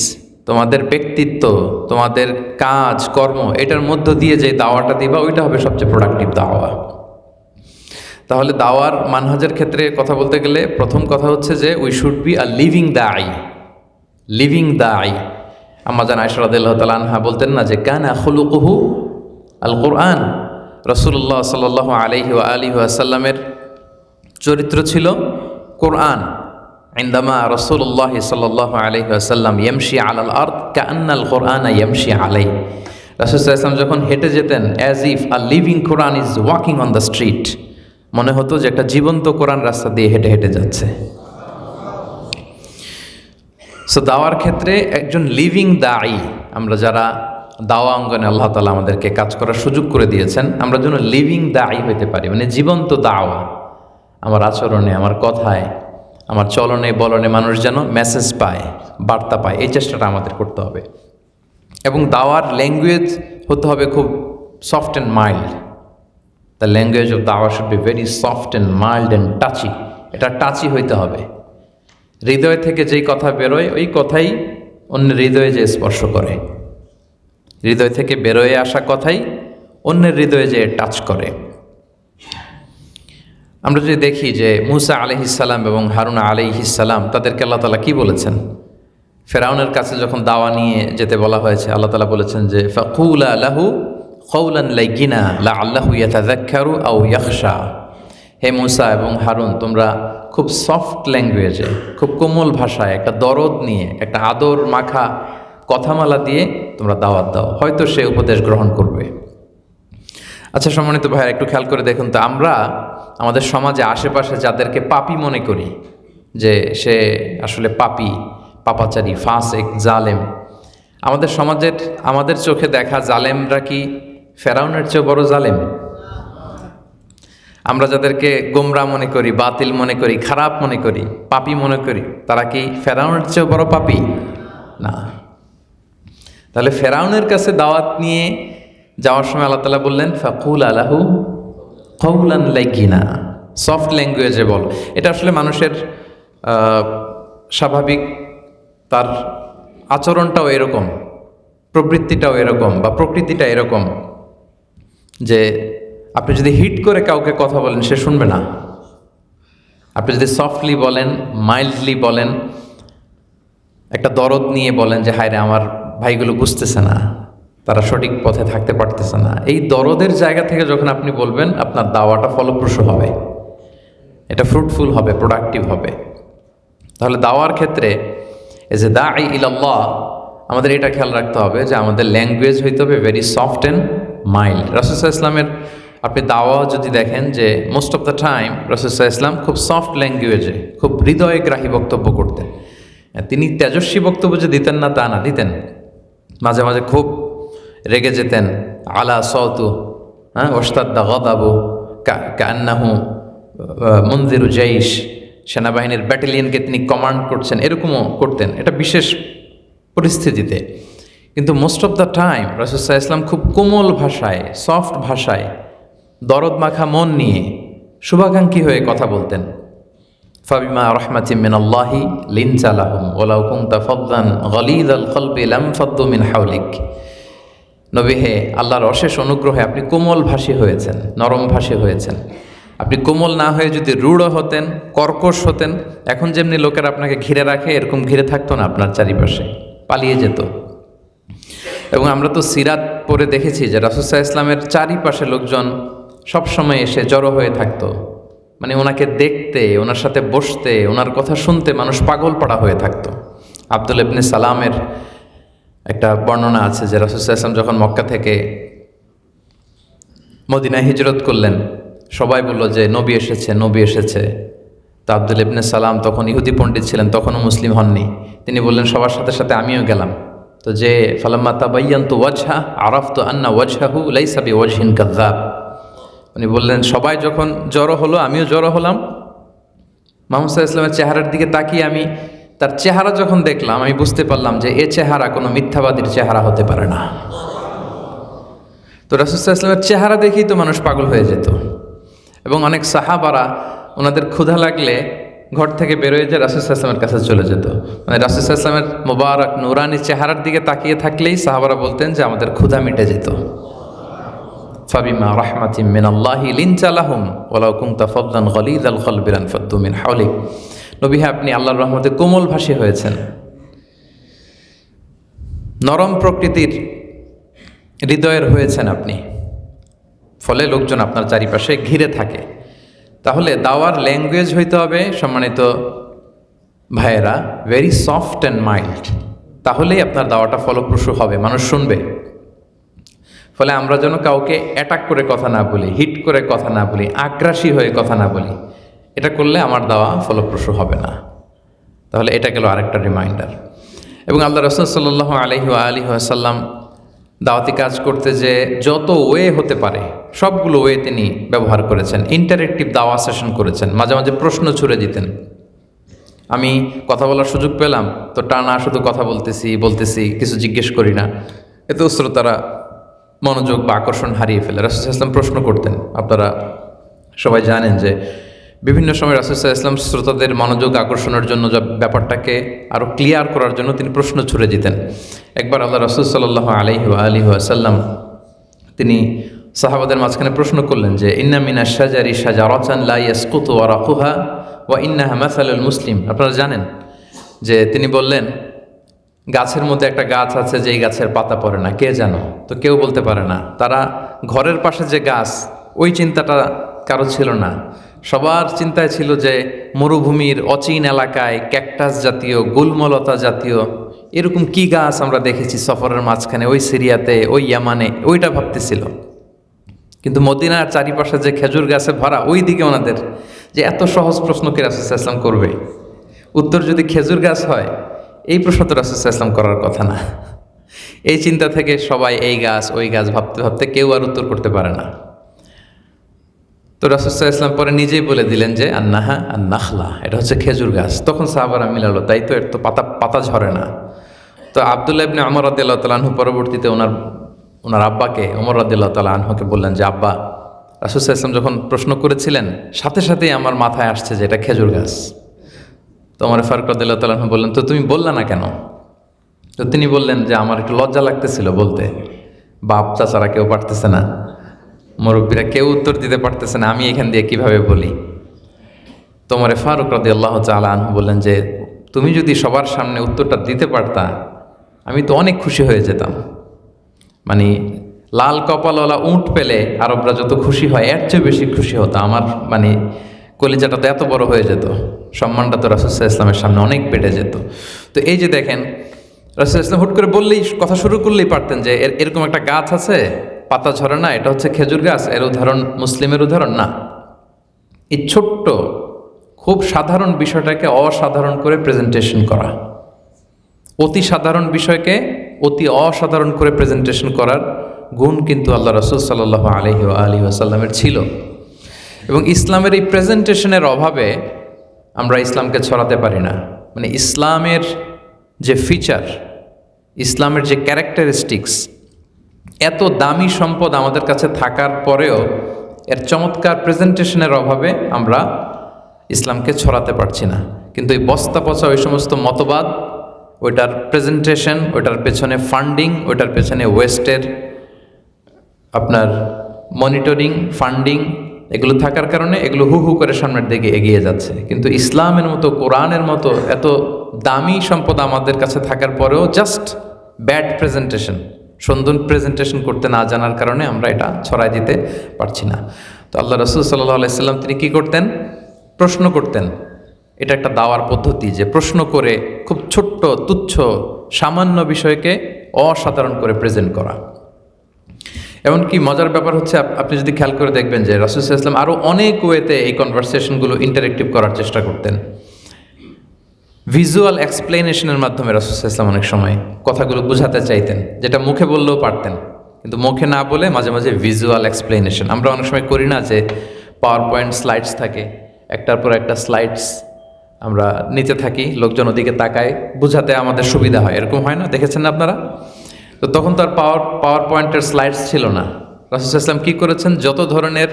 তোমাদের ব্যক্তিত্ব, তোমাদের কাজ কর্ম, এটার মধ্য দিয়ে যে দাওয়াটা দিবা ওইটা হবে সবচেয়ে প্রোডাক্টিভ দাওয়া। তাহলে দাওয়ার মানহাজের ক্ষেত্রে কথা বলতে গেলে প্রথম কথা হচ্ছে যে we should be a living দাঈ, লিভিং দাঈ। আম্মা জান আয়েশা রাদিয়াল্লাহু তাআলা আনহা বলতেন না যে কানা খুলুকুহু আল কোরআন, রাসূলুল্লাহ সাল্লাল্লাহু আলাইহি ওয়া আলিহি ওয়াসাল্লামের চরিত্র ছিল কোরআন। ইনদামা রাসূলুল্লাহ সাল্লাল্লাহু আলাইহি ওয়াসাল্লাম ইয়ামশি আলাল আরদ কাআন্নাল কোরআন ইয়ামশি আলাইহি, রাসূল সাল্লাল্লাহু আলাইহি ওয়াসাল্লাম যখন হেঁটে যেতেন as if a living Quran is walking on the street, মনে হতো যে একটা জীবন্ত কোরআন রাস্তা দিয়ে হেঁটে হেঁটে যাচ্ছে। সো দাওয়ার ক্ষেত্রে একজন লিভিং দায়ী, আমরা যারা দাওয়া অঙ্গনে আল্লাহ তাআলা আমাদেরকে কাজ করার সুযোগ করে দিয়েছেন, আমরা যেন লিভিং দায়ী হইতে পারি, মানে জীবন্ত দাওয়া। আমার আচরণে, আমার কথায়, আমার চলনে বলনে মানুষ যেন মেসেজ পায়, বার্তা পায়, এই চেষ্টাটা আমাদের করতে হবে। এবং দাওয়ার ল্যাঙ্গুয়েজ হতে হবে খুব soft and mild. The language of দাওয়া should be very soft and mild and touchy. এটা টাচি হইতে হবে। হৃদয় থেকে যেই কথা বেরোয় ওই কথাই অন্যের হৃদয়ে যে স্পর্শ করে, হৃদয় থেকে বেরোয় আসা কথাই অন্যের হৃদয়ে যে টাচ করে। আমরা যদি দেখি যে মুসা আলাইহিসসালাম এবং হারুন আলাইহিসসালাম তাদেরকে আল্লাহ তাআলা কি বলেছেন, ফেরাউনের কাছে যখন দাওয়া নিয়ে যেতে বলা হয়েছে, আল্লাহ তাআলা বলেছেন যে ফাকুলা লাহু কওলান লাইয়িনা লাআল্লাহু ইয়াতাযাক্কারু আও ইয়াখশা। হে মুসা এবং হারুন, তোমরা খুব সফট ল্যাঙ্গুয়েজে, খুব কোমল ভাষায়, একটা দরদ নিয়ে, একটা আদর মাখা কথামালা দিয়ে তোমরা দাওয়াত দাও, হয়তো সে উপদেশ গ্রহণ করবে। আচ্ছা সম্মানিত ভাইয়া, একটু খেয়াল করে দেখুন তো, আমরা আমাদের সমাজে আশেপাশে যাদেরকে পাপী মনে করি, যে সে আসলে পাপী, পাপাচারী, ফাসিক, জালেম, আমাদের সমাজের, আমাদের চোখে দেখা জালেমরা কি ফেরাউনের চেয়ে বড় জালেম? আমরা যাদেরকে গোমরা মনে করি, বাতিল মনে করি, খারাপ মনে করি, পাপী মনে করি, তারা কি ফেরাউনের চেয়ে বড় পাপী? না। তাহলে ফেরাউনের কাছে দাওয়াত নিয়ে যাওয়ার সময় আল্লাহ তাআলা বললেন ফাকুল আলাহু কওলান লাইয়িনা, সফট ল্যাঙ্গুয়েজে বল। এটা আসলে মানুষের স্বাভাবিক, তার আচরণটাও এরকম, প্রবৃত্তিটাও এরকম, বা প্রকৃতিটা এরকম যে আপনি যদি হিট করে কাউকে কথা বলেন সে শুনবে না। আপনি যদি সফটলি বলেন, মাইল্ডলি বলেন, একটা দরদ নিয়ে বলেন যে হায় রে আমার ভাইগুলো বুঝতেছে না, তারা সঠিক পথে থাকতে পারতেছে না, এই দরদের জায়গা থেকে যখন আপনি বলবেন, আপনার দাওয়াটা ফলপ্রসূ হবে, এটা ফ্রুটফুল হবে, প্রোডাক্টিভ হবে। তাহলে দাওয়ার ক্ষেত্রে এজ এ দাঈ ইলাল্লাহ আমাদের এটা খেয়াল রাখতে হবে যে আমাদের ল্যাঙ্গুয়েজ হইতে হবে ভেরি সফট অ্যান্ড মাইল্ড। রাসূল সাল্লাল্লাহু আলাইহি ওয়াসাল্লামের আপনি দাওয়া যদি দেখেন যে মোস্ট অফ দ্য টাইম রাসূল সাল্লাল্লাহু আলাইহি ওয়াসাল্লাম খুব সফট ল্যাঙ্গুয়েজে, খুব হৃদয়গ্রাহী বক্তব্য করতেন। তিনি তেজস্বী বক্তব্য যে দিতেন না তা না, দিতেন। মাঝে মাঝে খুব রেগে যেতেন, আলা সাউতু, ওয়াশতাদ্দা গাদাবু কান্নাহু মুনজিরু জাইশ, সেনাবাহিনীর ব্যাটালিয়নকে তিনি কমান্ড করছেন, এরকমও করতেন, এটা বিশেষ পরিস্থিতিতে। কিন্তু মোস্ট অফ দ্য টাইম রাসূল সাল্লাল্লাহু আলাইহি ওয়াসাল্লাম খুব কোমল ভাষায়, সফট ভাষায়, দরদ মাখা মন নিয়ে, শুভাকাঙ্ক্ষী হয়ে কথা বলতেন। ফাবিমা রাহমাতিম মিনাল্লাহি লিনতা লাহুম ওয়ালাউ কুনতা ফাদ্দান গালিযাল কলবি লাম ফাদ্দু মিন হাওলিক। নবী হে, আল্লাহর অশেষ অনুগ্রহে আপনি কোমল ভাষী হয়েছেন, নরম ভাষী হয়েছেন। আপনি কোমল না হয়ে যদি রূঢ় হতেন, কর্কশ হতেন, এখন যেমনি লোকেরা আপনাকে ঘিরে রাখে এরকম ঘিরে থাকতো না আপনার চারিপাশে, পালিয়ে যেত। এবং আমরা তো সিরাত পড়ে দেখেছি যে রাসূল সাল্লাল্লাহু আলাইহি ওয়াসাল্লামের চারিপাশে লোকজন সবসময় এসে জড়ো হয়ে থাকতো, মানে ওনাকে দেখতে, ওনার সাথে বসতে, ওনার কথা শুনতে মানুষ পাগল পাড়া হয়ে থাকতো। আব্দুল ইবনে সালামের একটা বর্ণনা আছে যে রাসূল সাল্লাল্লাহু আলাইহি ওয়াসাল্লাম যখন মক্কা থেকে মদিনায় হিজরত করলেন, সবাই বলল যে নবী এসেছে, নবী এসেছে। তো আব্দুল ইবনে সালাম তখন ইহুদি পণ্ডিত ছিলেন, তখনও মুসলিম হননি। তিনি বললেন সবার সাথে সাথে আমিও গেলাম। তো যে ফালাম্মা তাবায়্যানতু ওয়াজহা আরাফতু আন্না ওয়াজহাহু লাইসা বিওয়াজহিন কাযযাব, উনি বললেন সবাই যখন জড়ো হলো আমিও জড়ো হলাম। মুহাম্মদ সাল্লাল্লাহু আলাইহি ওয়াসাল্লামের চেহারার দিকে তাকিয়ে আমি তার চেহারা যখন দেখলাম, আমি বুঝতে পারলাম যে এ চেহারা কোনো মিথ্যাবাদীর চেহারা হতে পারে না। তো রাসূল সাল্লাল্লাহু আলাইহি ওয়াসাল্লামের চেহারা দেখেই তো মানুষ পাগল হয়ে যেত। এবং অনেক সাহাবারা ওনাদের ক্ষুধা লাগলে ঘর থেকে বেরোয় যে রাসূল সাল্লাল্লাহু আলাইহি ওয়াসাল্লামের কাছে চলে যেত। মানে রাসূল সাল্লাল্লাহু আলাইহি ওয়াসাল্লামের মোবারক নুরানি চেহারার দিকে তাকিয়ে থাকলেই সাহাবারা বলতেন যে আমাদের ক্ষুধা মিটে যেত। ফাবিমা রাহমাতিম মিনাল্লাহি লিনতা লাহুম ওয়ালাউ কুনতা ফাদ্দান গালিযাল কলবি লানফাদ্দু মিন হাওলিক। নবী হে, আপনি আল্লাহর রহমতে কোমল ভাষী হয়েছেন, নরম প্রকৃতির হৃদয়ের হয়েছেন আপনি, ফলে লোকজন আপনার চারিপাশে ঘিরে থাকে। তাহলে দাওয়ার ল্যাঙ্গুয়েজ হইতে হবে সম্মানিত ভাইয়েরা ভেরি সফট অ্যান্ড মাইল্ড, তাহলেই আপনার দাওয়াটা ফলপ্রসূ হবে, মানুষ শুনবে। ফলে আমরা যেন কাউকে অ্যাটাক করে কথা না বলি, হিট করে কথা না বলি, আগ্রাসী হয়ে কথা না বলি। এটা করলে আমার দাওয়া ফলপ্রসূ হবে না। তাহলে এটা গেল আরেকটা রিমাইন্ডার। এবং আল্লাহ রাসূল সাল্লাল্লাহু আলাইহি ওয়াসাল্লাম দাওয়াতি কাজ করতে যে যত ওয়ে হতে পারে সবগুলো ওয়ে তিনি ব্যবহার করেছেন। ইন্টারেক্টিভ দাওয়া সেশন করেছেন, মাঝে মাঝে প্রশ্ন ছুড়ে দিতেন। আমি কথা বলার সুযোগ পেলাম তো টানা শুধু কথা বলতেছি কিছু জিজ্ঞেস করি না, এতে শ্রোতারা মনোযোগ বা আকর্ষণ হারিয়ে ফেলে। রাসূল সাল্লাল্লাহু আলাইহি ওয়াসাল্লাম প্রশ্ন করতেন। আপনারা সবাই জানেন যে বিভিন্ন সময় রাসূল সাল্লাল্লাহু আলাইহি ওয়াসাল্লাম শ্রোতাদের মনোযোগ আকর্ষণের জন্য ব্যাপারটাকে আরও ক্লিয়ার করার জন্য তিনি প্রশ্ন ছুড়ে দিতেন। একবার আল্লাহ রাসূল সাল্লাল্লাহু আলাইহি ওয়াসাল্লাম তিনি সাহাবাদের মাঝখানে প্রশ্ন করলেন যে ইন্না মিনাশ শাজারি শাজারাতান লা ইয়াসকুতু ওয়ারাকুহা ওয়া ইন্নাহা মাসালুল মুসলিম। আপনারা জানেন যে তিনি বললেন গাছের মধ্যে একটা গাছ আছে যেই গাছের পাতা পড়ে না, কে জানো? তো কেউ বলতে পারে না। তারা ঘরের পাশে যে গাছ, ওই চিন্তাটা কারো ছিল না। সবার চিন্তায় ছিল যে মরুভূমির অচিন এলাকায় ক্যাকটাস জাতীয়, গুলমলতা জাতীয় এরকম কি গাছ আমরা দেখেছি সফরের মাঝখানে, ওই সিরিয়াতে, ওই ইয়ামানে, ওইটা ভাবতেছিল। কিন্তু মদিনার চারিপাশে যে খেজুর গাছে ভরা, ওই দিকে ওনাদের যে এত সহজ প্রশ্ন কি রাসূল সাল্লাল্লাহু আলাইহি ওয়াসাল্লাম করবে? উত্তর যদি খেজুর গাছ হয়, এই প্রশ্ন তো রাসূল সাল্লাল্লাহু আলাইহি ওয়াসাল্লাম করার কথা না। এই চিন্তা থেকে সবাই এই গাছ ওই গাছ ভাবতে ভাবতে কেউ আর উত্তর করতে পারে না। তো রাসূল সাল্লাল্লাহু আলাইহি ওয়াসাল্লাম পরে নিজেই বলে দিলেন যে আন্নাহা আন্নাখলা, এটা হচ্ছে খেজুর গাছ। তখন সাহাবারা মিলালো, তাই তো, এর তো পাতা ঝরে না। তো আব্দুল্লাহ ইবনে ওমর রাদিয়াল্লাহু তাআলা আনহু পরবর্তীতে ওনার আব্বাকে, ওমর রাদিয়াল্লাহু তাআলা আনহুকে বললেন যে আব্বা, রাসূল সাল্লাল্লাহু আলাইহি ওয়াসাল্লাম যখন প্রশ্ন করেছিলেন সাথে সাথেই আমার মাথায় আসছে যে এটা খেজুর গাছ। তো ওমর ফারুক রাদিয়াল্লাহু তাআলা আনহু বললেন, তো তুমি বললা না কেন? তো তিনি বললেন যে আমার একটু লজ্জা লাগতেছিল বলতে, বাপ চাচারা কেউ পারতেছে না, মুরব্বীরা কেউ উত্তর দিতে পারতেছে না, আমি এখান দিয়ে কিভাবে বলি? তো ওমর ফারুক রাদিয়াল্লাহু তাআলা আনহু বললেন যে তুমি যদি সবার সামনে উত্তরটা দিতে পারতা আমি তো অনেক খুশি হয়ে যেতাম। মানে লাল কপালওয়ালা উঁট পেলে আরবরা যত খুশি হয় এর চেয়ে বেশি খুশি হতো। আমার মানে কলিজাটা তো এত বড় হয়ে যেত, সম্মানটা তো রাসূল সাল্লাল্লাহু আলাইহি ওয়াসাল্লামের সামনে অনেক বেড়ে যেত। তো এই যে দেখেন, রাসূল সাল্লাল্লাহু আলাইহি ওয়াসাল্লাম হুট করে বললেই, কথা শুরু করলেই পারতেন যে এরকম একটা গাছ আছে, পাতা ঝরে না, এটা হচ্ছে খেজুর গাছ। এর উদাহরণ মুসলিমের উদাহরণ না। এই ছোট্ট খুব সাধারণ বিষয়টাকে অসাধারণ করে প্রেজেন্টেশন করা, অতি সাধারণ বিষয়কে অতি অসাধারণ করে প্রেজেন্টেশন করার গুণ কিন্তু আল্লাহ রাসূল সাল্লাল্লাহু আলাইহি ওয়াসাল্লামের ছিল। এবং ইসলামের এই প্রেজেন্টেশনের অভাবে আমরা ইসলামকে ছড়াতে পারি না। মানে ইসলামের যে ফিচার, ইসলামের যে ক্যারেক্টারিস্টিক্স, এত দামি সম্পদ আমাদের কাছে থাকার পরেও এর চমৎকার প্রেজেন্টেশনের অভাবে আমরা ইসলামকে ছড়াতে পারছি না। কিন্তু এই বস্তা পচা ওই সমস্ত মতবাদ, ওইটার প্রেজেন্টেশন, ওইটার পেছনে ফান্ডিং, ওইটার পেছনে ওয়েস্টের আপনার মনিটরিং, ফান্ডিং, এগুলো থাকার কারণে এগুলো হু হু করে সামনের দিকে এগিয়ে যাচ্ছে। কিন্তু ইসলামের মতো, কোরআনের মতো এত দামি সম্পদ আমাদের কাছে থাকার পরেও জাস্ট ব্যাড প্রেজেন্টেশন, সুন্দর প্রেজেন্টেশন করতে না জানার কারণে আমরা এটা ছড়াই দিতে পারছি না। তো আল্লাহ রাসূল সাল্লাল্লাহু আলাইহি ওয়াসাল্লাম তিনি কী করতেন? প্রশ্ন করতেন। এটা একটা দাওয়ার পদ্ধতি, যে প্রশ্ন করে খুব ছোট্ট, তুচ্ছ, সামান্য বিষয়কে অসাধারণ করে প্রেজেন্ট করা। এমনকি মজার ব্যাপার হচ্ছে, আপনি যদি খেয়াল করে দেখবেন যে রাসূল সাল্লাল্লাহু আলাইহি ওয়াসাল্লাম আরও অনেক ওয়েতে এই কনভারসেশনগুলো ইন্টারেক্টিভ করার চেষ্টা করতেন। ভিজুয়াল এক্সপ্লেনেশনের মাধ্যমে রাসূল সাল্লাল্লাহু আলাইহি ওয়াসাল্লাম অনেক সময় কথাগুলো বোঝাতে চাইতেন, যেটা মুখে বললেও পারতেন, কিন্তু মুখে না বলে মাঝে মাঝে ভিজুয়াল এক্সপ্লেনেশন। আমরা অনেক সময় করি না যে পাওয়ার পয়েন্ট স্লাইডস থাকে, একটার পর একটা স্লাইডস আমরা নিতে থাকি, লোকজন ওদিকে তাকায়, বোঝাতে আমাদের সুবিধা হয়, এরকম হয় না? দেখেছেন না আপনারা? তো তখন তো আর পাওয়ার পয়েন্টের স্লাইডস ছিল না। রাসূল সাল্লাল্লাহু আলাইহি ওয়াসাল্লাম কী করেছেন? যত ধরনের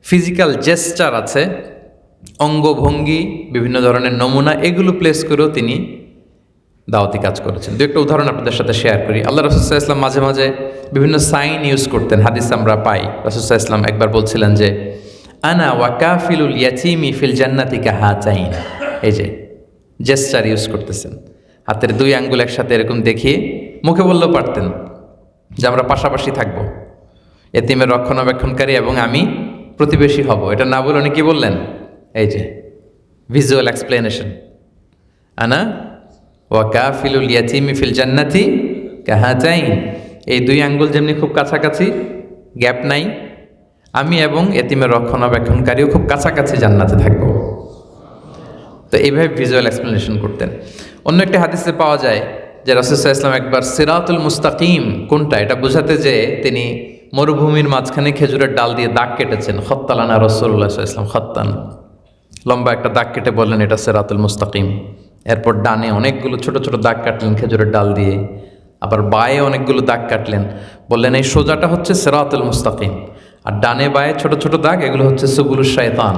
ফিজিক্যাল জেস্চার আছে, অঙ্গভঙ্গি, বিভিন্ন ধরনের নমুনা, এগুলো প্লেস করেও তিনি দাওয়াতি কাজ করেছেন। দু একটা উদাহরণ আপনাদের সাথে শেয়ার করি। আল্লাহ রাসূল সাল্লাল্লাহু আলাইহি ওয়াসাল্লাম মাঝে মাঝে বিভিন্ন সাইন ইউজ করতেন, হাদিস আমরা পাই। রাসূল সাল্লাল্লাহু আলাইহি ওয়াসাল্লাম একবার বলছিলেন যে আনা ওয়া কাফিলুল ইয়াতীমি ফিল জান্নাতি কাহাতাইন। এই যে জেস্চার ইউজ করতেছেন, হাতের দুই আঙ্গুল একসাথে এরকম দেখিয়ে, মুখে বললেও পারতেন যে আমরা পাশাপাশি থাকবো, এতিমের রক্ষণাবেক্ষণকারী এবং আমি প্রতিবেশী হব। এটা না বলে উনি কি বললেন? এই যে ভিজুয়াল এক্সপ্লেনেশন, আনা ওয়া কাফিলুল ইয়াতীমি ফিল জান্নাতি কাহাতাইন। এই দুই আঙ্গুল যেমনি খুব কাছাকাছি, গ্যাপ নাই, আমি এবং এতিমের রক্ষণাবেক্ষণকারীও খুব কাছাকাছি জান্নাতে থাকবো। তো এইভাবে ভিজুয়াল এক্সপ্লেনেশন করতেন। অন্য একটা হাদিসে পাওয়া যায় যে রাসূলুল্লাহ ইসলাম একবার সিরাতুল মুস্তাকিম কোনটা এটা বোঝাতে যে তিনি মরুভূমির মাঝখানে খেজুরের ডাল দিয়ে দাগ কেটেছেন। খত্তালানা রাসূলুল্লাহ ইসলাম খত্তান, লম্বা একটা দাগ কেটে বললেন এটা সিরাতুল মুস্তাকিম। এরপর ডানে অনেকগুলো ছোট ছোট দাগ কাটলেন খেজুরের ডাল দিয়ে, আবার বায়ে অনেকগুলো দাগ কাটলেন, বললেন এই সোজাটা হচ্ছে সিরাতুল মুস্তাকিম, আর ডানে বায়ে ছোট ছোট দাগ এগুলো হচ্ছে সুবুলুশ শায়তান,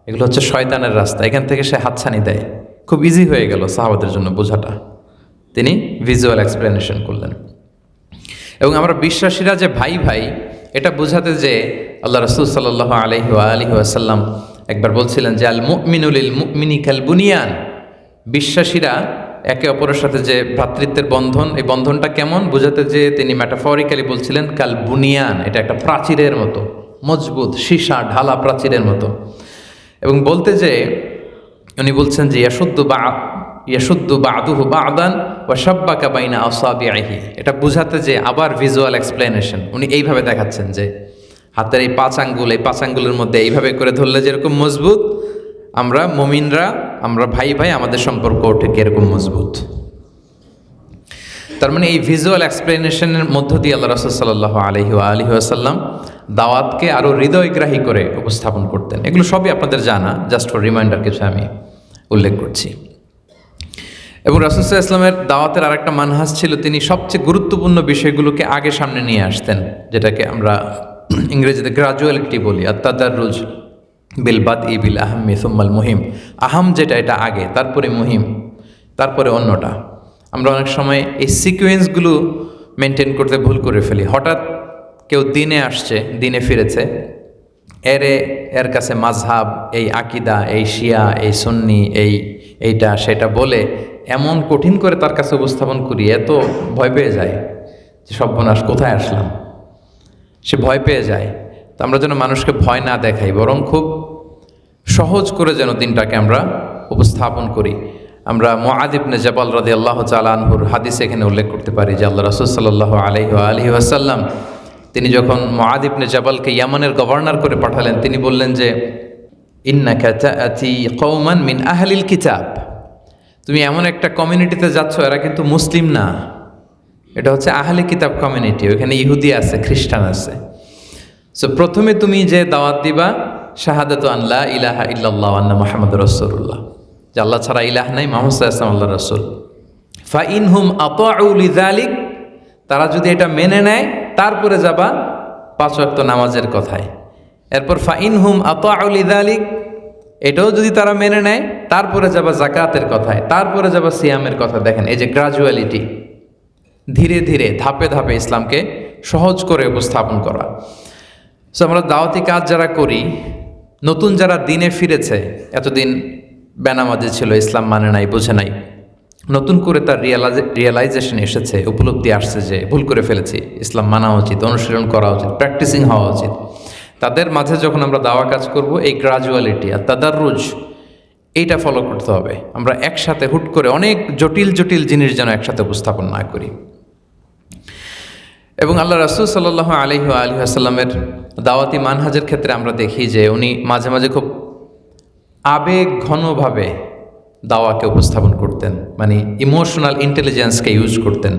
এগুলো হচ্ছে শয়তানের রাস্তা। এখান থেকে সে হাতছানি দেয়। খুব ইজি হয়ে গেল সাহাবাদের জন্য বোঝাটা। তিনি ভিজুয়াল এক্সপ্লেনেশন করলেন। এবং আমরা বিশ্বাসীরা যে ভাই ভাই এটা বোঝাতে যে আল্লাহ রাসূল সাল্লাল্লাহু আলাইহি ওয়া আলিহি ওয়াসাল্লাম একবার বলছিলেন যে আল মুমিনু লিল মুমিনি কাল বুনিয়ান, বিশ্বাসীরা একে অপরের সাথে যে ভ্রাতৃত্বের বন্ধন, এই বন্ধনটা কেমন বোঝাতে যে তিনি ম্যাটাফরিক্যালি বলছিলেন কাল বুনিয়ান, এটা একটা প্রাচীরের মতো মজবুত সীসা ঢালা প্রাচীরের মতো। এবং বলতে যে উনি বলছেন যে ইয়াশুদ্দু বা'দুহু বা'দান ওয়া শাব্বাকা বাইনা আসাবিহি, এটা বোঝাতে যে আবার ভিজুয়াল এক্সপ্লেনেশন উনি এইভাবে দেখাচ্ছেন যে হাতের এই পাঁচ আঙ্গুল, এই পাঁচ আঙ্গুলের মধ্যে এইভাবে করে ধরলে যেরকম মজবুত, আমরা মুমিনরা, আমরা ভাই ভাই, আমাদের সম্পর্ক ঠিক এরকম মজবুত। তার মানে এই ভিজুয়াল এক্সপ্লেনেশনের মধ্য দিয়ে আল্লাহ রাসূল সাল্লাল্লাহু আলাইহি ওয়া আলিহি ওয়াসাল্লাম দাওয়াতকে আরও হৃদয়গ্রাহী করে উপস্থাপন করতেন। এগুলো সবই আপনাদের জানা, জাস্ট ফর রিমাইন্ডার কিছু আমি উল্লেখ করছি। এবং রাসূল সাল্লাল্লাহু আলাইহি ওয়াসাল্লামের দাওয়াতের আরেকটা মানহাজ ছিল, তিনি সবচেয়ে গুরুত্বপূর্ণ বিষয়গুলোকে আগে সামনে নিয়ে আসতেন, যেটাকে আমরা ইংরেজিতে গ্রাজুয়ালিটি বলি, আর তাদাররুজ বিল বাদই বিল আহাম্মি সুম্মাল মুহিম। আহাম যেটা এটা আগে, তারপরে মুহিম, তারপরে অন্যটা। আমরা অনেক সময় এই সিকোয়েন্সগুলো মেনটেন করতে ভুল করে ফেলি। হঠাৎ কেউ দিনে আসছে, দিনে ফিরেছে, এর কাছে মাযহাব, এই আকিদা, এই শিয়া, এই সুন্নি, এইটা সেটা বলে এমন কঠিন করে তার কাছে উপস্থাপন করি, এত ভয় পেয়ে যায় যে সর্বনাশ, কোথায় আসলাম, সে ভয় পেয়ে যায়। তো আমরা যেন মানুষকে ভয় না দেখাই, বরং খুব সহজ করে যেন দিনটাকে আমরা উপস্থাপন করি। আমরা মুআয ইবনে জাবাল রাদিয়াল্লাহু তাআলা আনহুর হাদিস এখানে উল্লেখ করতে পারি যে আল্লাহ রাসূল সাল্লাল্লাহু আলাইহি ওয়া আলিহি ওয়াসাল্লাম তিনি যখন মুআয ইবনে জাবালকে ইয়ামানের গভর্নর করে পাঠালেন, তিনি বললেন যে ইন্নাকা তাআতি কওমান মিন আহলিল কিতাব, তুমি এমন একটা কমিউনিটিতে যাচ্ছ, এরা কিন্তু মুসলিম না, এটা হচ্ছে আহলে কিতাব কমিউনিটি, ওখানে ইহুদি আছে, খ্রিস্টান আছে। সো প্রথমে তুমি যে দাওয়াত দিবা শাহাদাতু আন লা ইলাহা ইল্লাল্লাহ ওয়া আন্না মুহাম্মাদুর রাসূলুল্লাহ, যে আল্লাহ ছাড়া ইলাহ নাই, মুহাম্মদ সাল্লাল্লাহু আলাইহি ওয়াসাল্লাম আল্লাহর রাসূল। ফা ইনহুম আতাউ লিযালিক, তারা যদি এটা মেনে নেয় তারপরে যাবা 5 ওয়াক্ত নামাজের কথায়। এরপর ফা ইনহুম আতাউ লিযালিক, এটাও যদি তারা মেনে নেয় তারপরে যাবা যাকাতের কথায়, তারপরে যাবা সিয়ামের কথা। দেখেন এই যে গ্রাজুয়ালিটি, ধীরে ধীরে ধাপে ধাপে ইসলামকে সহজ করে উপস্থাপন করা। সো আমরা দাওয়াতি কাজ যারা করি, নতুন যারা দিনে ফিরেছে, এতদিন বেনামাজি ছিল, ইসলাম মানে নাই, বোঝে নাই, নতুন করে তার রিয়েলাইজেশন এসেছে, উপলব্ধি আসছে যে ভুল করে ফেলেছি, ইসলাম মানা উচিত, অনুশীলন করা উচিত, প্র্যাকটিসিং হওয়া উচিত। তাদের মাঝে যখন আমরা দাওয়া কাজ করব, এই গ্রাজুয়ালিটি আর তাদাররুজ এইটা ফলো করতে হবে। আমরা একসাথে হুট করে অনেক জটিল জটিল জিনিস যেন একসাথে উপস্থাপন না করি। এবং আল্লাহ রাসূল সাল্লাল্লাহু আলাইহি ওয়া আলিহি ওয়াসাল্লামের দাওয়াতি মানহাজের ক্ষেত্রে আমরা দেখি যে উনি মাঝে মাঝে খুব আবেগ ঘনভাবে দাওয়াকে উপস্থাপন করতেন, মানে ইমোশনাল ইন্টেলিজেন্সকে ইউজ করতেন,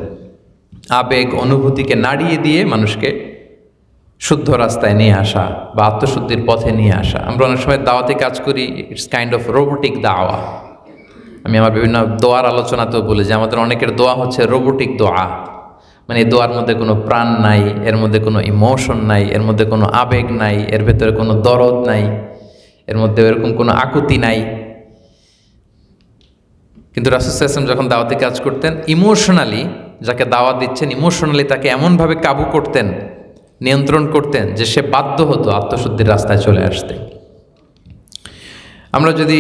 আবেগ অনুভূতিকে নাড়িয়ে দিয়ে মানুষকে শুদ্ধ রাস্তায় নিয়ে আসা বা আত্মশুদ্ধির পথে নিয়ে আসা। আমরা অনেক সময় দাওয়াতে কাজ করি, ইটস কাইন্ড অফ রোবোটিক দাওয়া। আমি আমার বিভিন্ন দোয়ার আলোচনাতেও বলি যে আমাদের অনেকের দোয়া হচ্ছে রোবোটিক দোয়া, মানে এই দোয়ার মধ্যে কোনো প্রাণ নাই, এর মধ্যে কোনো ইমোশন নাই, এর মধ্যে কোনো আবেগ নাই, এর ভেতরে কোনো দরদ নাই, এর মধ্যে এরকম কোনো আকুতি নাই। কিন্তু রাসূল সাল্লাল্লাহু আলাইহি ওয়াসাল্লাম যখন দাওয়াতে কাজ করতেন, ইমোশনালি যাকে দাওয়াত দিচ্ছেন, ইমোশনালি তাকে এমনভাবে কাবু করতেন, নিয়ন্ত্রণ করতেন যে সে বাধ্য হতো আত্মশুদ্ধির রাস্তায় চলে আসতে। আমরা যদি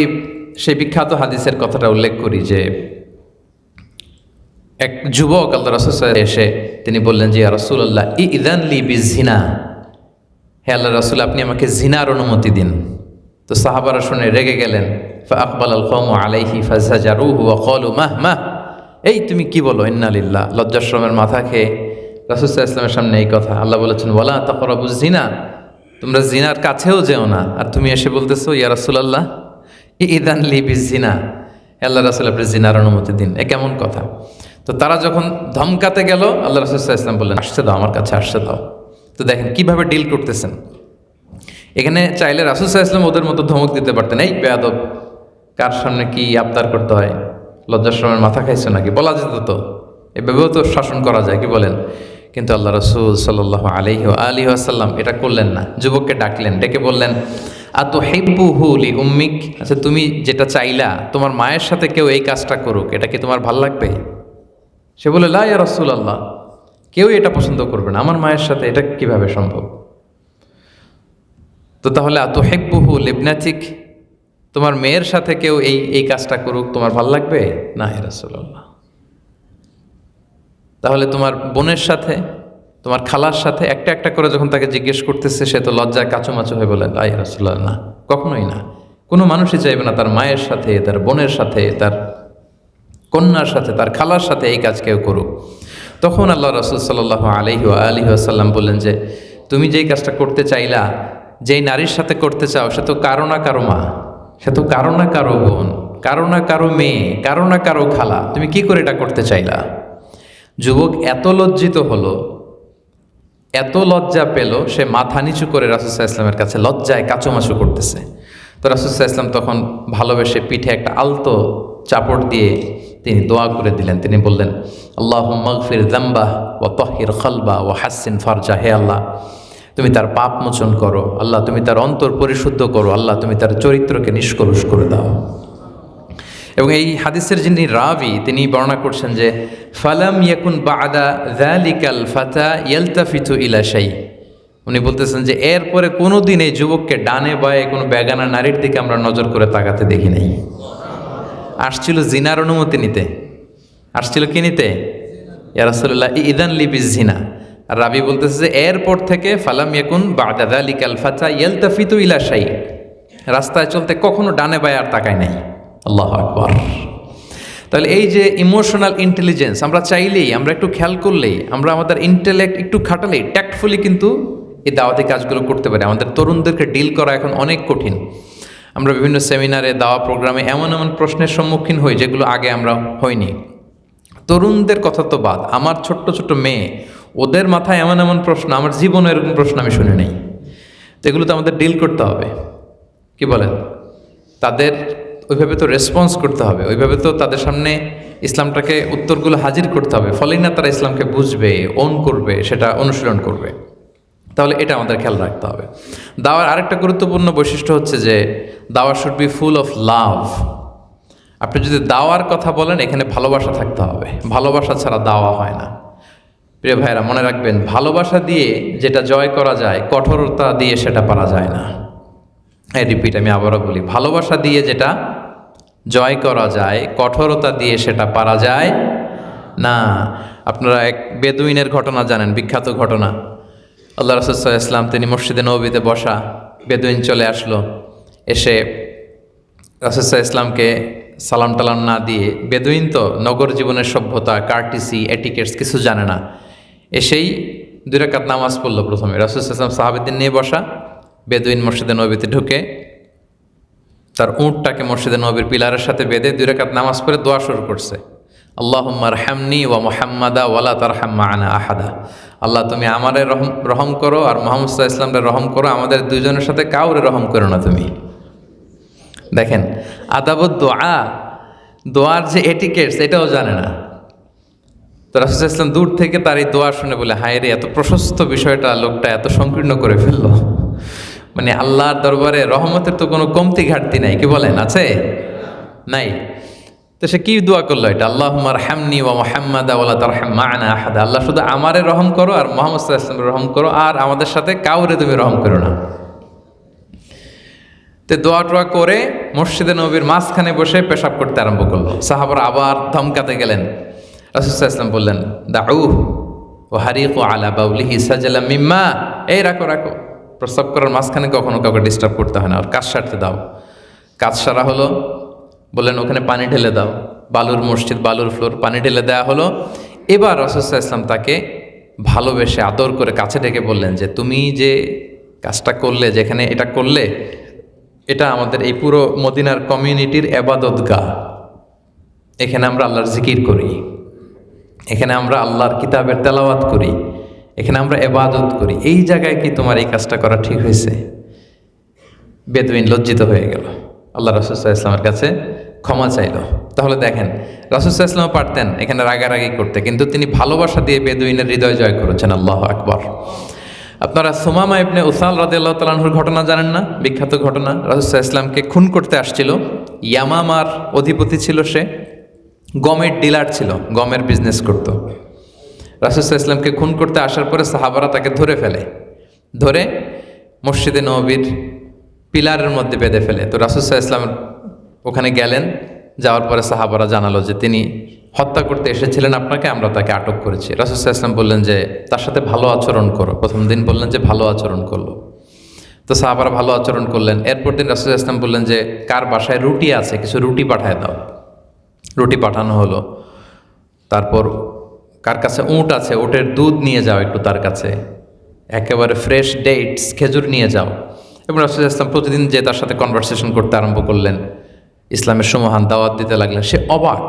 সেই বিখ্যাত হাদিসের কথাটা উল্লেখ করি যে এক যুবক আল্লাহ রাসূল সাল্লাল্লাহু আলাইহি ওয়াসাল্লাম এসে তিনি বললেন যে ইয়া রাসূলুল্লাহ ইযান লি বিজিনা, হে আল্লাহ রাসূল আপনি আমাকে জিনার অনুমতি দিন। তো সাহাবারা শুনে রেগে গেলেন। ফা আকবালাল কওমু আলাইহি ফাজাজারুহু ওয়া ক্বালু মাহ মাহ, এই তুমি কি বলো, ইন্না লিল্লাহ। লজ্জাশরমের মাথা খেয়ে রাসূল সাল্লাল্লাহু আলাইহি ওয়াসাল্লামের সামনে এই কথা। আল্লাহ বলেছেন ওয়ালা তাকরাবুজ জিনা, তোমরা জিনার কাছেও যেও না, আর তুমি এসে বলতেছো ইয়া রাসূলুল্লাহ ইযান লি বিজিনা, আল্লাহ রাসূল আপনি জিনার অনুমতি দিন, এ কেমন কথা। তো তারা যখন ধমকাতে গেল, আল্লাহ রাসূল সাল্লাল্লাহু আলাইহি ওয়াসাল্লাম বললেন, আসতে দাও, আমার কাছে আসতে দাও। তো দেখেন কিভাবে ডিল করতেছেন। এখানে চাইলে রাসূল সাল্লাল্লাহু আলাইহি ওয়াসাল্লাম ওদের মতো ধমক দিতে পারতেন, এই বেয়াদব, কার সামনে কি আবদার করতে হয়, লজ্জাশরমের মাথা খাইছো নাকি, বলা যেত তো, এভাবেও তো শাসন করা যায়, কি বলেন? কিন্তু আল্লাহ রাসূল সাল্লাল্লাহু আলাইহি ওয়াসাল্লাম এটা করলেন না। যুবককে ডাকলেন, ডেকে বললেন, আতুহিব্বুহু লি উম্মিক, আচ্ছা তুমি যেটা চাইলা তোমার মায়ের সাথে কেউ এই কাজটা করুক, এটা কি তোমার ভাল লাগবে? সে বলে, লা ইয়া রাসূলুল্লাহ, কেউই এটা পছন্দ করবে না, আমার মায়ের সাথে এটা কিভাবে সম্ভব? তো তাহলে আতুহিব্বুহু লিবনাতিক, তোমার মেয়ের সাথে কেউ এই কাজটা করুক, তোমার ভাল লাগবে? না ইয়া রাসূলুল্লাহ। তাহলে তোমার বোনের সাথে, তোমার খালার সাথে, একটা একটা করে যখন তাকে জিজ্ঞেস করতেছে, সে তো লজ্জায় কাচুমাচু হয়ে বলে, লা ইয়া রাসূলুল্লাহ, না, কখনোই না। কোনো মানুষই চাইবে না তার মায়ের সাথে, তার বোনের সাথে, তার কন্যার সাথে, তার খালার সাথে এই কাজ কেউ করুক। তখন আল্লাহ রাসূল সাল্লাল্লাহু আলাইহি ওয়াসাল্লাম বললেন যে, তুমি যেই কাজটা করতে চাইলা, যেই নারীর সাথে করতে চাও, সে তো কারো না কারো মা, সে তো কারো না কারো বোন, কারো না কারো মেয়ে, কারো না কারো খালা, তুমি কি করে এটা করতে চাইলা? যুবক এত লজ্জিত হলো, এত লজ্জা পেল, সে মাথা নিচু করে রাসূল সাল্লাল্লাহু আলাইহি ওয়াসাল্লামের কাছে লজ্জায় কাচুমাচু করতেছে। তো রাসূল সাল্লাল্লাহু আলাইহি ওয়াসাল্লাম তখন ভালোবেসে পিঠে একটা আলতো চাপড় দিয়ে তিনি দোয়া করে দিলেন। তিনি বললেন, আল্লাহুম্মা গফির যামবাহ ওয়া তাহহির কলবা ওয়া হাসসিন ফারজা, হে আল্লাহ তুমি তার পাপ মোচন করো, আল্লাহ তুমি তার অন্তর পরিশুদ্ধ করো, আল্লাহ তুমি তার চরিত্রকে নিষ্কলুষ করে দাও। এবং এই হাদিসের যিনি রাবি, তিনি বর্ণনা করছেন যে, ফালাম ইয়াকুন বা'দা যালিকাল ফাতা ইয়ালতাফিতু ইলা শাই, উনি বলতেছেন যে এরপরে কোনো দিন এই যুবককে ডানে বায়ে কোনো বেগানা নারীর দিকে আমরা নজর করে তাকাতে দেখি নাই। আসছিল জিনার অনুমতি নিতে, আসছিল কি নিতে? ইয়া রাসূলুল্লাহ ইযান লি বিজিনা। আর রাবি বলতেছে যে এরপর থেকে ফালাম ইয়াকুন বা'দা যালিকাল ফাতা ইয়ালতাফিতু ইলা শাই, রাস্তায় চলতে কখনো ডানে বায়ে আর তাকায় নাই। আল্লাহু আকবার। তাহলে এই যে ইমোশনাল ইন্টেলিজেন্স, আমরা চাইলেই, আমরা একটু খেয়াল করলেই, আমরা আমাদের ইন্টেলেক্ট একটু খাটালেই ট্যাক্টফুলি কিন্তু এই দাওয়াতি কাজগুলো করতে পারি। আমাদের তরুণদেরকে ডিল করা এখন অনেক কঠিন। আমরা বিভিন্ন সেমিনারে, দাওয়া প্রোগ্রামে এমন এমন প্রশ্নের সম্মুখীন হই যেগুলো আগে আমরা হইনি। তরুণদের কথা তো বাদ, আমার ছোট্ট ছোট্ট মেয়ে, ওদের মাথায় এমন এমন প্রশ্ন, আমার জীবনে এরকম প্রশ্ন আমি শুনি নাই। তো এগুলো তো আমাদের ডিল করতে হবে, কি বলেন? তাদের ওইভাবে তো রেসপন্স করতে হবে, ওইভাবে তো তাদের সামনে ইসলামটাকে উত্তরগুলো হাজির করতে হবে, ফলেই না তারা ইসলামকে বুঝবে, ওন করবে, সেটা অনুশীলন করবে। তাহলে এটা আমাদের খেয়াল রাখতে হবে। দাওয়ার আরেকটা গুরুত্বপূর্ণ বৈশিষ্ট্য হচ্ছে যে দাওয়া should B full of love. আপনি যদি দাওয়ার কথা বলেন, এখানে ভালোবাসা থাকতে হবে, ভালোবাসা ছাড়া দাওয়া হয় না। প্রিয় ভাইরা, মনে রাখবেন, ভালোবাসা দিয়ে যেটা জয় করা যায়, কঠোরতা দিয়ে সেটা পারা যায় না। রিপিট, আমি আবারও বলি, ভালোবাসা দিয়ে যেটা জয় করা যায়, কঠোরতা দিয়ে সেটা পারা যায় না। আপনারা এক বেদুইনের ঘটনা জানেন, বিখ্যাত ঘটনা। আল্লাহ রাসূল সাল্লাল্লাহু আলাইহি ওয়াসাল্লাম তিনি মসজিদে নববীতে বসা, বেদুইন চলে আসলো, এসে রাসূল সাল্লাল্লাহু আলাইহি ওয়াসাল্লামকে সালাম টালাম না দিয়ে, বেদুইন তো নগর জীবনের সভ্যতা, কার্টিসি, এটিকেটস কিছু জানে না, এসেই 2 রাকাত নামাজ পড়লো প্রথমে। রাসূল সাল্লাল্লাহু আলাইহি ওয়াসাল্লাম সাহাবীদের নিয়ে বসা, বেদুইন মসজিদে নববীতে ঢুকে তার উঁটটাকে মসজিদে নবীর পিলারের সাথে বেঁধে 2 রাকাত নামাজ পড়ে দোয়া শুরু করছে, আল্লাহুম্মা আরহামনি ওয়া মুহাম্মাদা ওয়ালা তারহাম মা'ানা আহাদা। আল্লাহ তুমি আমারে রহম করো আর মুহাম্মদ সাল্লাল্লাহু আলাইহি ওয়াসাল্লামকে রহম করো, আমাদের দুইজনের সাথে কাউরে রহম করো না তুমি। দেখেন, আদাবুদ দোয়া, দোয়ার যে এটিকেটস এটাও জানে না। তো রাসূল সাল্লাল্লাহু আলাইহি ওয়াসাল্লাম দূর থেকে তার এই দোয়া শুনে বলে, হায় রে, এত প্রশস্ত বিষয়টা লোকটা এত সংকীর্ণ করে ফেললো। মানে আল্লাহর দরবারে রহমতের তো কোনো কমতি ঘাটতি নাই, কি বলেন, আছে? নাই। তো সে কি দোয়া করলো এটা, আল্লাহুম্মা আরহামনি ওয়া মুহাম্মাদা ওয়ালা তারহাম মা'ানা আহাদা। আল্লাহ শুধু আমারে রহম করো আর মুহাম্মদ সাল্লাল্লাহু আলাইহি ওয়াসাল্লামকে রহম করো, আর আমাদের সাথে কাউরে তুমি রহম করো না। তো দোয়া টোয়া করে মসজিদে নবীর মাঝখানে বসে পেশাব করতে আরম্ভ করলো। সাহাবারা আবার ধমকাতে গেলেন। রাসূল সাল্লাল্লাহু আলাইহি ওয়াসাল্লাম বললেন, দাউহু ওয়া হারিকু আলা বাউলিহি সাজালা মিম্মা, এই রাখো রাখো, প্রস্রাব করার মাঝখানে কখনো কাউকে ডিস্টার্ব করতে হয় না, আর কাজ সারতে দাও। কাজ সারা হলো, বললেন ওখানে পানি ঢেলে দাও, বালুর মসজিদ, বালুর ফ্লোর, পানি ঢেলে দেওয়া হলো। এবার রাসূল সাল্লাল্লাহু আলাইহি ওয়াসাল্লাম তাকে ভালোবেসে আদর করে কাছে ডেকে বললেন যে, তুমি যে কাজটা করলে, যেখানে এটা করলে, এটা আমাদের এই পুরো মদিনার কমিউনিটির ইবাদতগাহ, এখানে আমরা আল্লাহর জিকির করি। এখানে আমরা আল্লাহর কিতাবের তেলাওয়াত করি, এখানে আমরা ইবাদত করি, এই জায়গায় কি তোমার এই কাজটা করা ঠিক হয়েছে? বেদুইন লজ্জিত হয়ে গেল, আল্লাহ রাসূল সাল্লাল্লাহু আলাইহি ওয়াসাল্লামের কাছে ক্ষমা চাইল। তাহলে দেখেন, রাসূল সাল্লাল্লাহু আলাইহি ওয়াসাল্লাম পারতেন এখানে রাগারাগি করতে, কিন্তু তিনি ভালোবাসা দিয়ে বেদুইনের হৃদয় জয় করেছেন। আল্লাহু আকবার। আপনারা সুমামা ইবনে উসাল রাদিয়াল্লাহু তাআলা আনহুর ঘটনা জানেন না? বিখ্যাত ঘটনা। রাসূল সাল্লাল্লাহু আলাইহি ওয়াসাল্লামকে খুন করতে আসছিল। ইয়ামামার অধিপতি ছিল সে, গমের ডিলার ছিল, গমের বিজনেস করত। রাসূল সাল্লাল্লাহু আলাইহি ওয়াসাল্লামকে খুন করতে আসার পরে সাহাবারা তাকে ধরে ফেলে, ধরে মসজিদে নববীর পিলারের মধ্যে বেঁধে ফেলে। তো রাসূল সাল্লাল্লাহু আলাইহি ওয়াসাল্লাম ওখানে গেলেন, যাওয়ার পরে সাহাবারা জানালো যে তিনি হত্যা করতে এসেছিলেন আপনাকে, আমরা তাকে আটক করেছি। রাসূল সাল্লাল্লাহু আলাইহি ওয়াসাল্লাম বললেন যে তার সাথে ভালো আচরণ করো। প্রথম দিন বললেন যে ভালো আচরণ করলো, তো সাহাবারা ভালো আচরণ করলেন। এরপর দিন রাসূল সাল্লাল্লাহু আলাইহি ওয়াসাল্লাম বললেন যে কার বাসায় রুটি আছে, কিছু রুটি পাঠায় দাও। রুটি পাঠানো হলো। তারপর কার কাছে উট আছে, উটের দুধ নিয়ে যাও একটু তার কাছে, একেবারে ফ্রেশ ডেটস, খেজুর নিয়ে যাও। এবং রাসূল সাল্লাল্লাহু আলাইহি ওয়াসাল্লাম প্রতিদিন যে তার সাথে কনভারসেশন করতে আরম্ভ করলেন, ইসলামের সুমহান দাওয়াত দিতে লাগলেন। সে অবাক,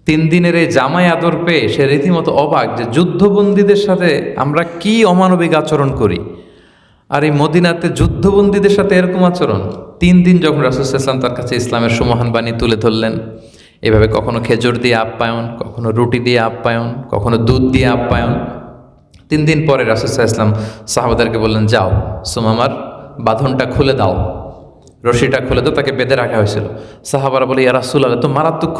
3 দিনের এই জামাই আদর পেয়ে সে রীতিমতো অবাক যে যুদ্ধবন্দীদের সাথে আমরা কি অমানবিক আচরণ করি, আর এই মদিনাতে যুদ্ধবন্দীদের সাথে এরকম আচরণ। 3 দিন যখন রাসূল সাল্লাল্লাহু আলাইহি ওয়াসাল্লাম তার কাছে ইসলামের সুমহান বাণী তুলে ধরলেন, এভাবে কখনো খেজুর দিয়ে আপ্যায়ন, কখনো রুটি দিয়ে আপ্যায়ন, কখনো দুধ দিয়ে আপ্যায়ন। 3 দিন পরে রাসূল সাল্লাল্লাহু আলাইহি ওয়াসাল্লাম সাহাবাদেরকে বললেন, যাও সুমামার বাঁধনটা খুলে দাও, রশিটা খুলে দাও। তাকে বেঁধে রাখা হয়েছিল। সাহাবারা বলে, ইয়া রাসূলুল্লাহ, তো মারাত্মক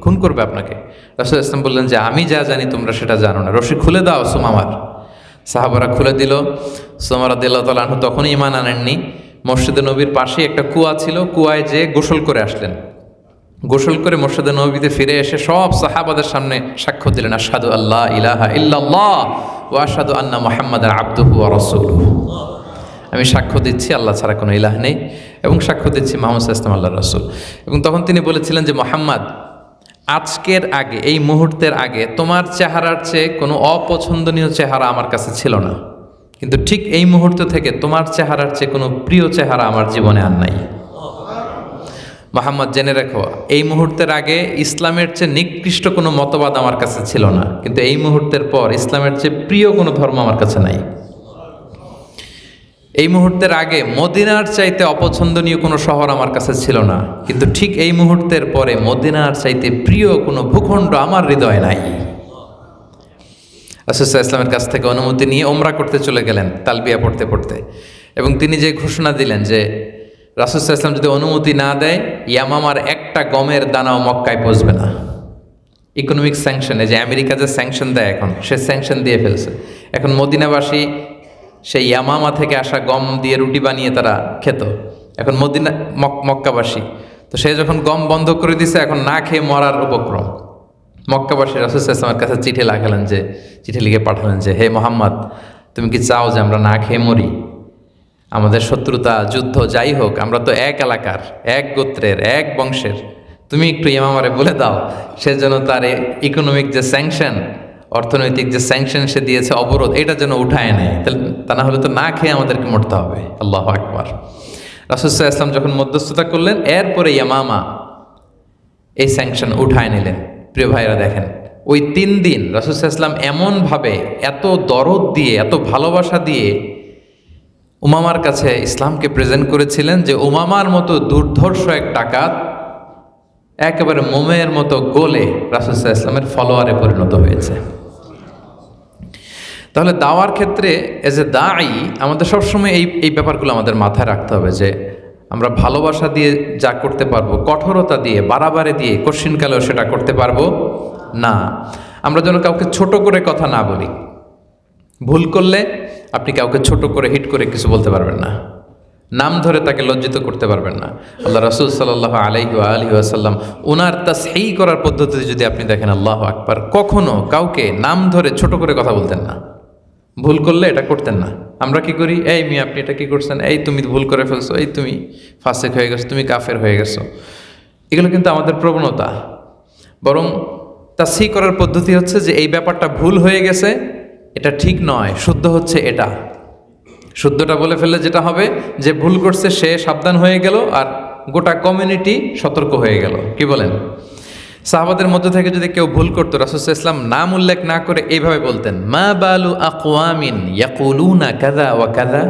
খুন করবে আপনাকে। রাসূল সাল্লাল্লাহু আলাইহি ওয়াসাল্লাম বললেন যে আমি যা জানি তোমরা সেটা জানো না, রশি খুলে দাও সুমামার। সাহাবারা খুলে দিল। সুমামা রাদিয়াল্লাহু তাআলা আনহু তখনই ঈমান আনেননি। মসজিদে নবীর পাশেই একটা কুয়া ছিল, কুয়ায় যেয়ে গোসল করে আসলেন। গোসল করে মসজিদে নবীতে ফিরে এসে সব সাহাবাদের সামনে সাক্ষ্য দিলেন, আশহাদু আল্লা ইলাহা ইল্লাল্লাহ ওয়া আশহাদু আন্না মুহাম্মাদান আবদুহু ওয়া রাসূলুহু। আমি সাক্ষ্য দিচ্ছি আল্লাহ ছাড়া কোনো ইলাহ নেই, এবং সাক্ষ্য দিচ্ছি মুহাম্মদ সাল্লাল্লাহু আলাইহি ওয়াসাল্লাম আল্লাহর রাসূল। এবং তখন তিনি বলেছিলেন যে মুহাম্মদ, আজকের আগে, এই মুহূর্তের আগে তোমার চেহারার চেয়ে কোনো অপছন্দনীয় চেহারা আমার কাছে ছিল না, কিন্তু ঠিক এই মুহূর্ত থেকে তোমার চেহারার চেয়ে কোনো প্রিয় চেহারা আমার জীবনে আর নাই। মুহাম্মদ, জেনে রেখো, এই মুহূর্তের আগে ইসলামের চেয়ে নিকৃষ্ট কোনো মতবাদ আমার কাছে ছিল না, কিন্তু এই মুহূর্তের পর ইসলামের চেয়ে প্রিয় কোনো ধর্ম আমার কাছে নাই। এই মুহূর্তের আগে মদিনার চাইতে অপছন্দনীয় কোনো শহর আমার কাছে ছিল না, কিন্তু ঠিক এই মুহূর্তের পরে মদিনার চাইতে প্রিয় কোনো ভূখণ্ড আমার হৃদয়ে নাই। রাসূল সাল্লাল্লাহু আলাইহি ওয়াসাল্লামের কাছ থেকে অনুমতি নিয়ে উমরা করতে চলে গেলেন তালবিয়া পড়তে পড়তে। এবং তিনি যে ঘোষণা দিলেন যে রাসূল সাল্লাল্লাহু আলাইহি ওয়াসাল্লাম যদি অনুমতি না দেয়, ইয়ামামার একটা গমের দানাও মক্কায় পৌঁছবে না। ইকোনমিক স্যাংশন, এই যে আমেরিকা যে স্যাংশন দেয় এখন, সে স্যাংশন দিয়ে ফেলছে। এখন মদিনাবাসী সেই ইয়ামামা থেকে আসা গম দিয়ে রুটি বানিয়ে তারা খেত। এখন মদিনা মক্কাবাসী, তো সে যখন গম বন্ধ করে দিছে, এখন না খেয়ে মরার উপক্রম। মক্কাবাসী রাসূল সাল্লাল্লাহু আলাইহি ওয়াসাল্লামের কাছে চিঠি লিখে পাঠালেন যে, হে মুহাম্মদ, তুমি কি চাও যে আমরা না খেয়ে মরি? আমাদের শত্রুতা, যুদ্ধ যাই হোক, আমরা তো এক এলাকার, এক গোত্রের, এক বংশের। তুমি একটু ইয়ামামারে বলে দাও, সেজন্য তার ইকোনমিক যে স্যাংশন, অর্থনৈতিক যে স্যাংশন সে দিয়েছে, অবরোধ, এটা যেন উঠায় নেয়। তা না হলে তো না খেয়ে আমাদেরকে মরতে হবে। আল্লাহু আকবার। রাসূল সাল্লাল্লাহু আলাইহি ওয়াসাল্লাম যখন মধ্যস্থতা করলেন, এরপরে ইয়ামামা এই স্যাংশন উঠায় নিলেন। প্রিয় ভাইরা, দেখেন, ওই 3 দিন রাসূল সাল্লাল্লাহু আলাইহি ওয়াসাল্লাম এমনভাবে, এত দরদ দিয়ে, এত ভালোবাসা দিয়ে উমামার কাছে ইসলামকে প্রেজেন্ট করেছিলেন যে উমামার মতো দুর্ধর্ষ এক ডাকাত একেবারে মোমের মতো গলে রাসূল সাল্লাল্লাহু আলাইহি ওয়াসাল্লামের ফলোয়ারে পরিণত হয়েছে। তাহলে দাওয়ার ক্ষেত্রে এজ এ দাঈ আমাদের সবসময় এই ব্যাপারগুলো আমাদের মাথায় রাখতে হবে যে আমরা ভালোবাসা দিয়ে যা করতে পারবো, কঠোরতা দিয়ে, বাড়াবাড়ি দিয়ে কঠিনকালেও সেটা করতে পারবো না। আমরা যেন কাউকে ছোট করে কথা না বলি। ভুল করলে আপনি কাউকে ছোট করে, হিট করে কিছু বলতে পারবেন না, নাম ধরে তাকে লজ্জিত করতে পারবেন না। আল্লাহ রাসূল সাল্লাল্লাহু আলাইহি ওয়াসাল্লাম ওনার তাসহিহ করার পদ্ধতি যদি আপনি দেখেন, আল্লাহু আকবার, কখনো কাউকে নাম ধরে ছোট করে কথা বলতেন না। ভুল করলে এটা করতেন না। আমরা কি করি, এই মিয়া আপনি এটা কি করছেন, এই তুমি ভুল করে ফেলছো, এই তুমি ফাসিক হয়ে গেছো, তুমি কাফের হয়ে গেছো। এগুলো কিন্তু আমাদের প্রবণতা। বরং তাসহিহ করার পদ্ধতি হচ্ছে যে এই ব্যাপারটা ভুল হয়ে গেছে, এটা ঠিক নয়, শুদ্ধ হচ্ছে এটা। শুদ্ধটা বলে ফেললে যেটা হবে, যে ভুল করছে সে সাবধান হয়ে গেল, আর গোটা কমিউনিটি সতর্ক হয়ে গেল। কি বলেন? সাহাবাদের মধ্য থেকে যদি কেউ ভুল করতো, রাসূল সাল্লাল্লাহু আলাইহি ওয়াসাল্লাম নাম উল্লেখ না করে এইভাবে বলতেন, মা বালু আকওয়ামিন ইয়াকুলুনা কাযা ওয়া কাযা,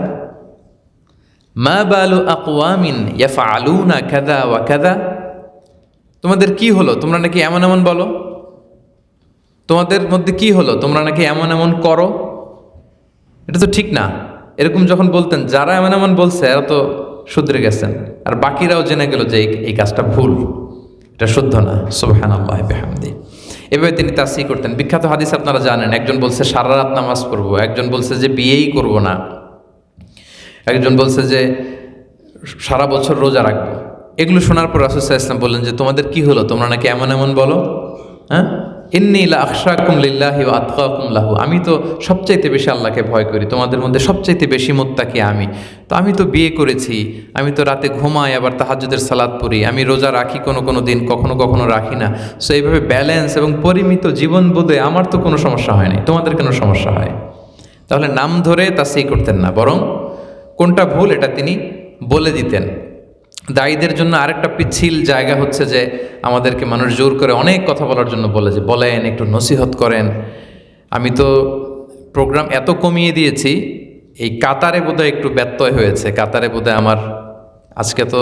মা বালু আকওয়ামিন ইয়াফআলুনা কাযা ওয়া কাযা। তোমাদের কি হলো, তোমরা নাকি এমন এমন বলো? তোমাদের মধ্যে কি হলো, তোমরা নাকি এমন এমন করো? এটা তো ঠিক না। এরকম যখন বলতেন, যারা এমন এমন বলছে এরা তো শুধরে গেছেন, আর বাকিরাও জেনে গেল যে এই কাজটা ভুল, এটা শুদ্ধ না। সুবহানাল্লাহি বিহামদি। এভাবে তিনি তাসিহ করতেন। বিখ্যাত হাদিস আপনারা জানেন, একজন বলছে সারা রাত নামাজ পড়বো, একজন বলছে যে বিয়েই করব না, একজন বলছে যে সারা বছর রোজা রাখবো। এগুলো শোনার পর রাসূল সাল্লাল্লাহু আলাইহি ওয়াসাল্লাম বললেন যে তোমাদের কি হলো, তোমরা নাকি এমন এমন বলো? হ্যাঁ, ইন্নী লা আখশাকুম লিল্লাহি ওয়া আতকাকুম লাহু, আমি তো সবচাইতে বেশি আল্লাহকে ভয় করি, তোমাদের মধ্যে সবচাইতে বেশি মুত্তাকি আমি। তো আমি তো বিয়ে করেছি, আমি তো রাতে ঘুমাই, আবার তাহাজ্জুদের সালাত পড়ি, আমি রোজা রাখি কোনো কোনো দিন, কখনো কখনো রাখি না। সো এইভাবে ব্যালেন্স এবং পরিমিত জীবন বোধে আমার তো কোনো সমস্যা হয় নাই, তোমাদের কেন সমস্যা হয়? তাহলে নাম ধরে তাসিহ করতেন না, বরং কোনটা ভুল এটা তিনি বলে দিতেন। দায়ীদের জন্য আরেকটা পিচ্ছিল জায়গা হচ্ছে যে আমাদেরকে মানুষ জোর করে অনেক কথা বলার জন্য বলে যে বলেন, একটু নসিহত করেন। আমি তো প্রোগ্রাম এত কমিয়ে দিয়েছি, এই কাতারে বোধহয় একটু ব্যত্যয় হয়েছে। কাতারে বোধহয় আমার আজকে তো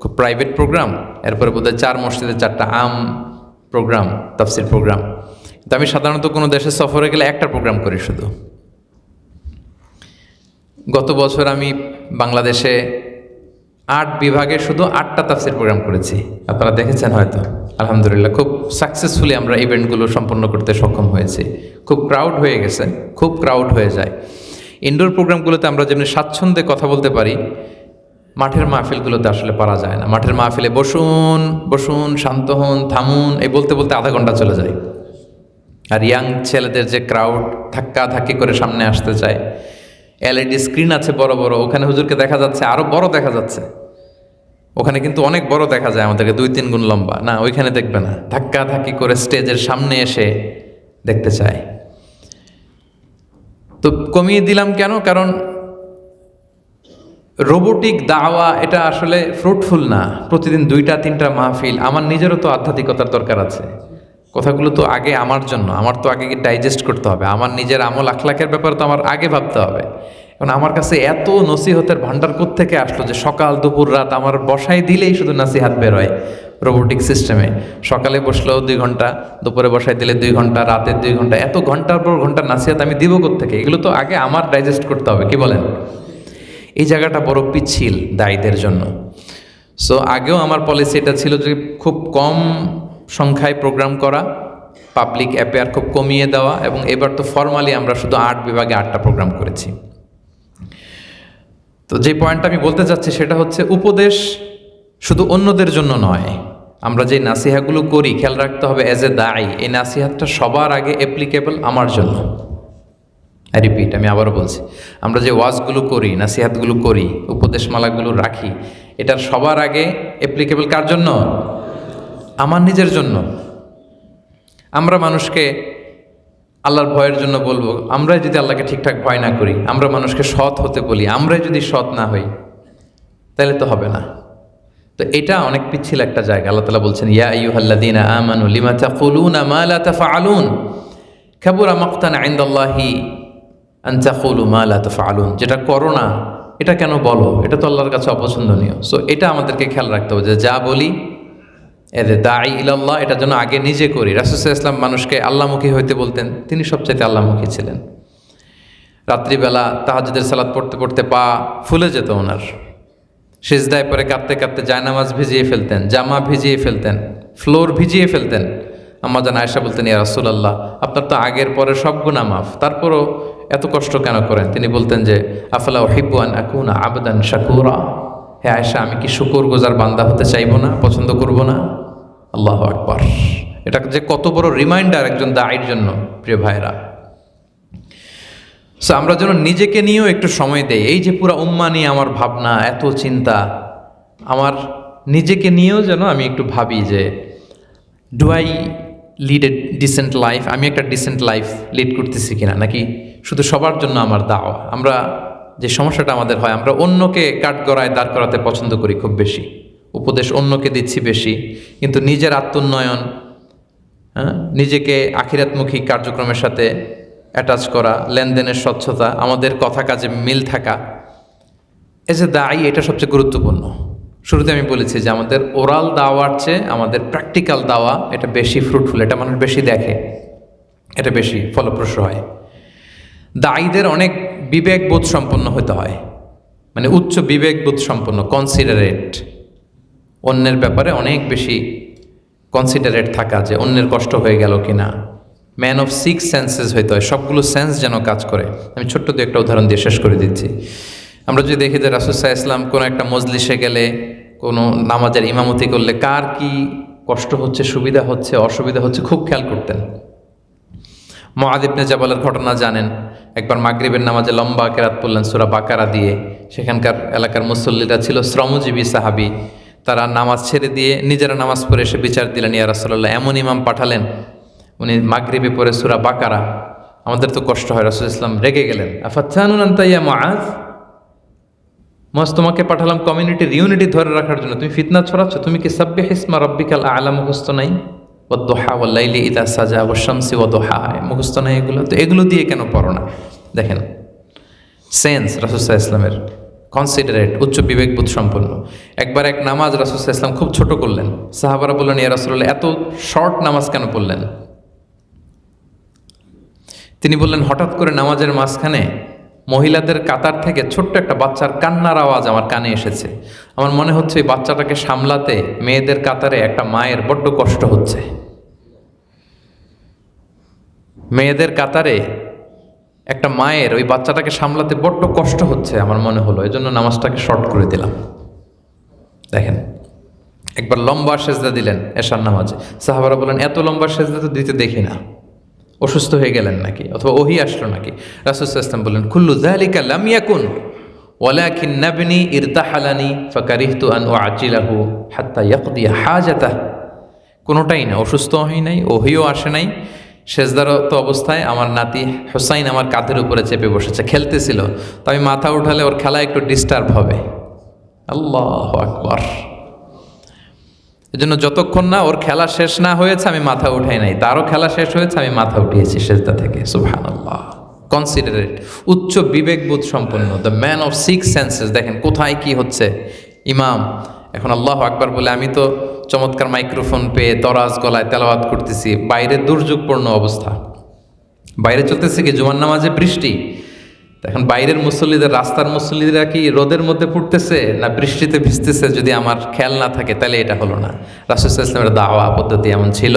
খুব প্রাইভেট প্রোগ্রাম, এরপরে বোধহয় 4 মসজিদে 4টা আম প্রোগ্রাম, তাফসির প্রোগ্রাম। তো আমি সাধারণত কোনো দেশে সফরে গেলে একটা প্রোগ্রাম করি শুধু। গত বছর আমি বাংলাদেশে 8 বিভাগে শুধু 8টা তাফসির প্রোগ্রাম করেছি, আপনারা দেখেছেন হয়তো। আলহামদুলিল্লাহ, খুব সাকসেসফুলি আমরা ইভেন্টগুলো সম্পন্ন করতে সক্ষম হয়েছি। খুব ক্রাউড হয়ে গেছে, খুব ক্রাউড হয়ে যায়। ইনডোর প্রোগ্রামগুলোতে আমরা যেমনি স্বাচ্ছন্দ্যে কথা বলতে পারি, মাঠের মাহফিলগুলোতে আসলে পারা যায় না। মাঠের মাহফিলে বসুন বসুন, শান্ত হন, থামুন, এই বলতে বলতে আধা ঘন্টা চলে যায়। আর ইয়াং ছেলেদের যে ক্রাউড ধাক্কা ধাক্কি করে সামনে আসতে চায়, এলইডি স্ক্রিন আছে বড় বড়, ওখানে হুজুরকে দেখা যাচ্ছে, আরো বড় দেখা যাচ্ছে। ওখানে কিন্তু অনেক বড় দেখা যায় আমাদেরকে, 2-3 গুণ লম্বা। না, ওইখানে দেখবে না, ধাক্কা ধাক্কি করে স্টেজের সামনে এসে দেখতে চায়। তো কমিয়ে দিলাম কেন? কারণ রোবোটিক দাওয়া এটা আসলে ফ্রুটফুল না। প্রতিদিন 2টা-3টা মাহফিল, আমার নিজেরও তো আধ্যাত্মিকতার দরকার আছে। কথাগুলো তো আগে আমার জন্য, আমার তো আগে ডাইজেস্ট করতে হবে। আমার নিজের আমল আখলাকের ব্যাপারে তো আমার আগে ভাবতে হবে। এখন আমার কাছে এত নসিহতের ভান্ডার কোত্থেকে আসলো যে সকাল দুপুর রাত আমার বসাই দিলেই শুধু নাসিহাত বের হয় রোবোটিক সিস্টেমে। সকালে বসলেও 2 ঘন্টা, দুপুরে বসাই দিলে 2 ঘন্টা, রাতে 2 ঘন্টা, এত ঘন্টার পর ঘন্টা নাসিহাত আমি দিব কোত্থেকে? এগুলো তো আগে আমার ডাইজেস্ট করতে হবে, কি বলেন? এই জায়গাটা বড় পিচ্ছিল দায়ীদের জন্য। সো আগেও আমার পলিসি এটা ছিল যে খুব কম সংখ্যায় প্রোগ্রাম করা, পাবলিক অ্যাপেয়ার খুব কমিয়ে দেওয়া, এবং এবার তো ফর্মালি আমরা শুধু 8 বিভাগে 8টা প্রোগ্রাম করেছি। তো যে পয়েন্টটা আমি বলতে চাচ্ছি সেটা হচ্ছে, উপদেশ শুধু অন্যদের জন্য নয়। আমরা যে নাসিহাগুলো করি, খেয়াল রাখতে হবে অ্যাজ এ দায়ী, এই নাসিহাতটা সবার আগে অ্যাপ্লিকেবল আমার জন্য। আই রিপিট, আমি আবারও বলছি, আমরা যে ওয়াজগুলো করি, নাসিহাতগুলো করি, উপদেশমালাগুলো রাখি, এটার সবার আগে অ্যাপ্লিকেবল কার জন্য? আমার নিজের জন্য। আমরা মানুষকে আল্লাহর ভয়ের জন্য বলবো, আমরাই যদি আল্লাহকে ঠিকঠাক ভয় না করি, আমরা মানুষকে সৎ হতে বলি, আমরাই যদি সৎ না হই, তাহলে তো হবে না। তো এটা অনেক পিচ্ছিল একটা জায়গা। আল্লাহ তাআলা বলছেন, ইয়া আইয়ুহাল্লাযীনা আমানু লিমা তাকুলুনা মা লা তাফআলুন কাবুরা মাকতান ইনদাল্লাহি আন তাকুলু মা লা তাফআলুন। যেটা করো না এটা কেন বলো, এটা তো আল্লাহর কাছে অপছন্দনীয়। সো এটা আমাদেরকে খেয়াল রাখতে হবে যে যা বলি এদের দায়ী ইলাল্লাহ, এটা যেন আগে নিজে করি। রাসূল সাল্লাল্লাহু আলাইহি ওয়াসাল্লাম মানুষকে আল্লাহমুখী হইতে বলতেন, তিনি সবচাইতে আল্লাহমুখী ছিলেন। রাত্রিবেলা তাহাজ্জুদের সালাত পড়তে পড়তে পা ফুলে যেত ওনার, সিজদায় পরে কাঁদতে কাঁদতে জায়নামাজ ভিজিয়ে ফেলতেন, জামা ভিজিয়ে ফেলতেন, ফ্লোর ভিজিয়ে ফেলতেন। আম্মা জান আয়েশা বলতেন, ইয়া রাসূলুল্লাহ, আপনার তো আগের পরে সব গুনাহ মাফ, তারপরও এত কষ্ট কেন করেন? তিনি বলতেন যে আফালা উহিব্বু আন আকুনা আবদান শাকুরা, হে আয়েশা, আমি কি শুকরগুজার বান্দা হতে চাইবো না, পছন্দ করব না? আল্লাহু আকবার। এটা যে কত বড় রিমাইন্ডার একজন দায়ীর জন্য, প্রিয় ভাইরা। সো আমরা যেন নিজেকে নিয়েও একটু সময় দেই। এই যে পুরা উম্মাহ নিয়ে আমার ভাবনা, এত চিন্তা, আমার নিজেকে নিয়েও যেন আমি একটু ভাবি যে do I lead a dissent life, আমি একটা ডিসেন্ট লাইফ লিড করতেছি কিনা, নাকি শুধু সবার জন্য আমার দাওয়া। আমরা যে সমস্যাটা আমাদের হয়, আমরা অন্যকে কাঠগড়ায় দাঁড় করাতে পছন্দ করি খুব বেশি, উপদেশ অন্যকে দিচ্ছি বেশি, কিন্তু নিজের আত্মোন্নয়ন, হ্যাঁ, নিজেকে আখিরাতমুখী কার্যক্রমের সাথে অ্যাটাচ করা, লেনদেনের স্বচ্ছতা, আমাদের কথা কাজে মিল থাকা, এজ এ দায়ী এটা সবচেয়ে গুরুত্বপূর্ণ। শুরুতে আমি বলেছি যে আমাদের ওরাল দাওয়ার চেয়ে আমাদের প্র্যাকটিক্যাল দাওয়া এটা বেশি ফ্রুটফুল, এটা মানুষ বেশি দেখে, এটা বেশি ফলপ্রসূ হয়। দায়ীদের অনেক বিবেকবোধ সম্পন্ন হতে হয়, মানে উচ্চ বিবেকবোধ সম্পন্ন, কনসিডারেট, অন্যের ব্যাপারে অনেক বেশি কনসিডারেট থাকা, যে অন্যের কষ্ট হয়ে গেল কিনা। ম্যান অফ 6 সেন্সেস হইতে হয়, সবগুলো সেন্স যেন কাজ করে। আমি ছোট্ট দু একটা উদাহরণ দিয়ে শেষ করে দিচ্ছি। আমরা যদি দেখি যে রাসূল সাল্লাল্লাহু আলাইহি ওয়াসাল্লাম কোনো একটা মজলিসে গেলে, কোনো নামাজের ইমামতি করলে কার কি কষ্ট হচ্ছে, সুবিধা হচ্ছে, অসুবিধা হচ্ছে, খুব খেয়াল করতেন। মুআয ইবনে জাবালের ঘটনা জানেন, একবার মাগরিবের নামাজে লম্বা কেরাত পড়লেন সূরা বাকারা দিয়ে। সেখানকার এলাকার মুসল্লিরা ছিল শ্রমজীবী সাহাবী, তারা নামাজ ছেড়ে দিয়ে নিজেরা নামাজ পড়ে এসে বিচার দিলেন, ইয়া রাসূলুল্লাহ, এমন ইমাম পাঠালেন উনি মাগরিবে পড়ে সূরা বাকারা, আমাদের তো কষ্ট হয়। রাসূল ইসলাম রেগে গেলেন, আফাতানুন আনতা ইয়া মুআয, মুআয তোমাকে পাঠালাম কমিউনিটির ইউনিটি ধরে রাখার জন্য, তুমি ফিতনা ছড়াচ্ছ। তুমি কি সাব্বিহ ইসমা রাব্বিকাল আ'লা মুখস্থ নাই? ওয়াদ-দুহা ওয়াল-লাইলি ইযা সাজা ওয়াশ-শামসি ওয়া-দুহা মুখস্থ নাই এগুলো? তো এগুলো দিয়ে কেন পড়ো না? দেখেন সেন্স রাসূল সাল্লাল্লাহু আলাইহি ওয়াসাল্লামের, কনসিডারেট, উচ্চ বিবেকবোধ সম্পন্ন। একবার এক নামাজ রাসূল সাল্লাল্লাহু আলাইহি ওয়াসাল্লাম খুব ছোট করলেন। সাহাবারা বললেন, ইয়া রাসূলুল্লাহ, এত শর্ট নামাজ কেন পড়লেন? তিনি বললেন, হঠাৎ করে নামাজের মাঝখানে মহিলাদের কাতার থেকে ছোট্ট একটা বাচ্চার কান্নার আওয়াজ আমার কানে এসেছে। আমার মনে হচ্ছে এই বাচ্চাটাকে সামলাতে মেয়েদের কাতারে একটা মায়ের বড্ড কষ্ট হচ্ছে। মেয়েদের কাতারে একটা মায়ের ওই বাচ্চাটাকে সামলাতে বড্ড কষ্ট হচ্ছে আমার মনে হলো, এই জন্য নামাজটাকে শর্ট করে দিলাম। দেখেন, একবার লম্বা সেজদা দিলেন এশার নামাজে। সাহাবারা বলেন, এত লম্বা সেজদা তো দিতে দেখি না, অসুস্থ হয়ে গেলেন নাকি, অথবা ওহি আসলো নাকি? রাসূল সাল্লাল্লাহু আলাইহি ওয়াসাল্লাম বললেন, কুল্লু যালিকা লাম ইয়াকুন ওয়ালাকিন নাবনি ইরতাহালানি ফাকারিহতু আন উআজিলাহু হাত্তা ইয়াকদি হাজাতাহ। কোনোটাই না, অসুস্থ হই নাই, ওহিও আসে নাই, সেজদারত অবস্থায় আমার নাতি হুসাইন আমার কাঁধের উপরে চেপে বসেছে, খেলতেছিল, তো আমি মাথা উঠালে ওর খেলা একটু ডিস্টার্ব হবে। আল্লাহু আকবার। এজন্য যতক্ষণ না ওর খেলা শেষ না হয়েছে আমি মাথা উঠাই নাই, তারও খেলা শেষ হয়েছে আমি মাথা উঠিয়েছি সেজদা থেকে। সুবহানাল্লাহ। কনসিডারেট, উচ্চ বিবেকবোধ সম্পন্ন, দ্য ম্যান অফ 6 সেন্সেস। দেখেন কোথায় কি হচ্ছে। ইমাম এখন আল্লাহু আকবার বলে আমি তো চমৎকার মাইক্রোফোন পেয়ে দরাজ গলায় তেলাওয়াত করতেছি, বাইরে দুর্যোগপূর্ণ অবস্থা, বাইরে চলতেছে কি জুমার নামাজে বৃষ্টি। এখন বাইরের মুসল্লিদের, রাস্তার মুসল্লিরা কি রোদের মধ্যে পড়তেছে না বৃষ্টিতে ভিজতেছে? যদি আমার খেয়াল না থাকে তাহলে এটা হলো না। রাসূল সাল্লাল্লাহু আলাইহি ওয়াসাল্লামের দাওয়া পদ্ধতি এমন ছিল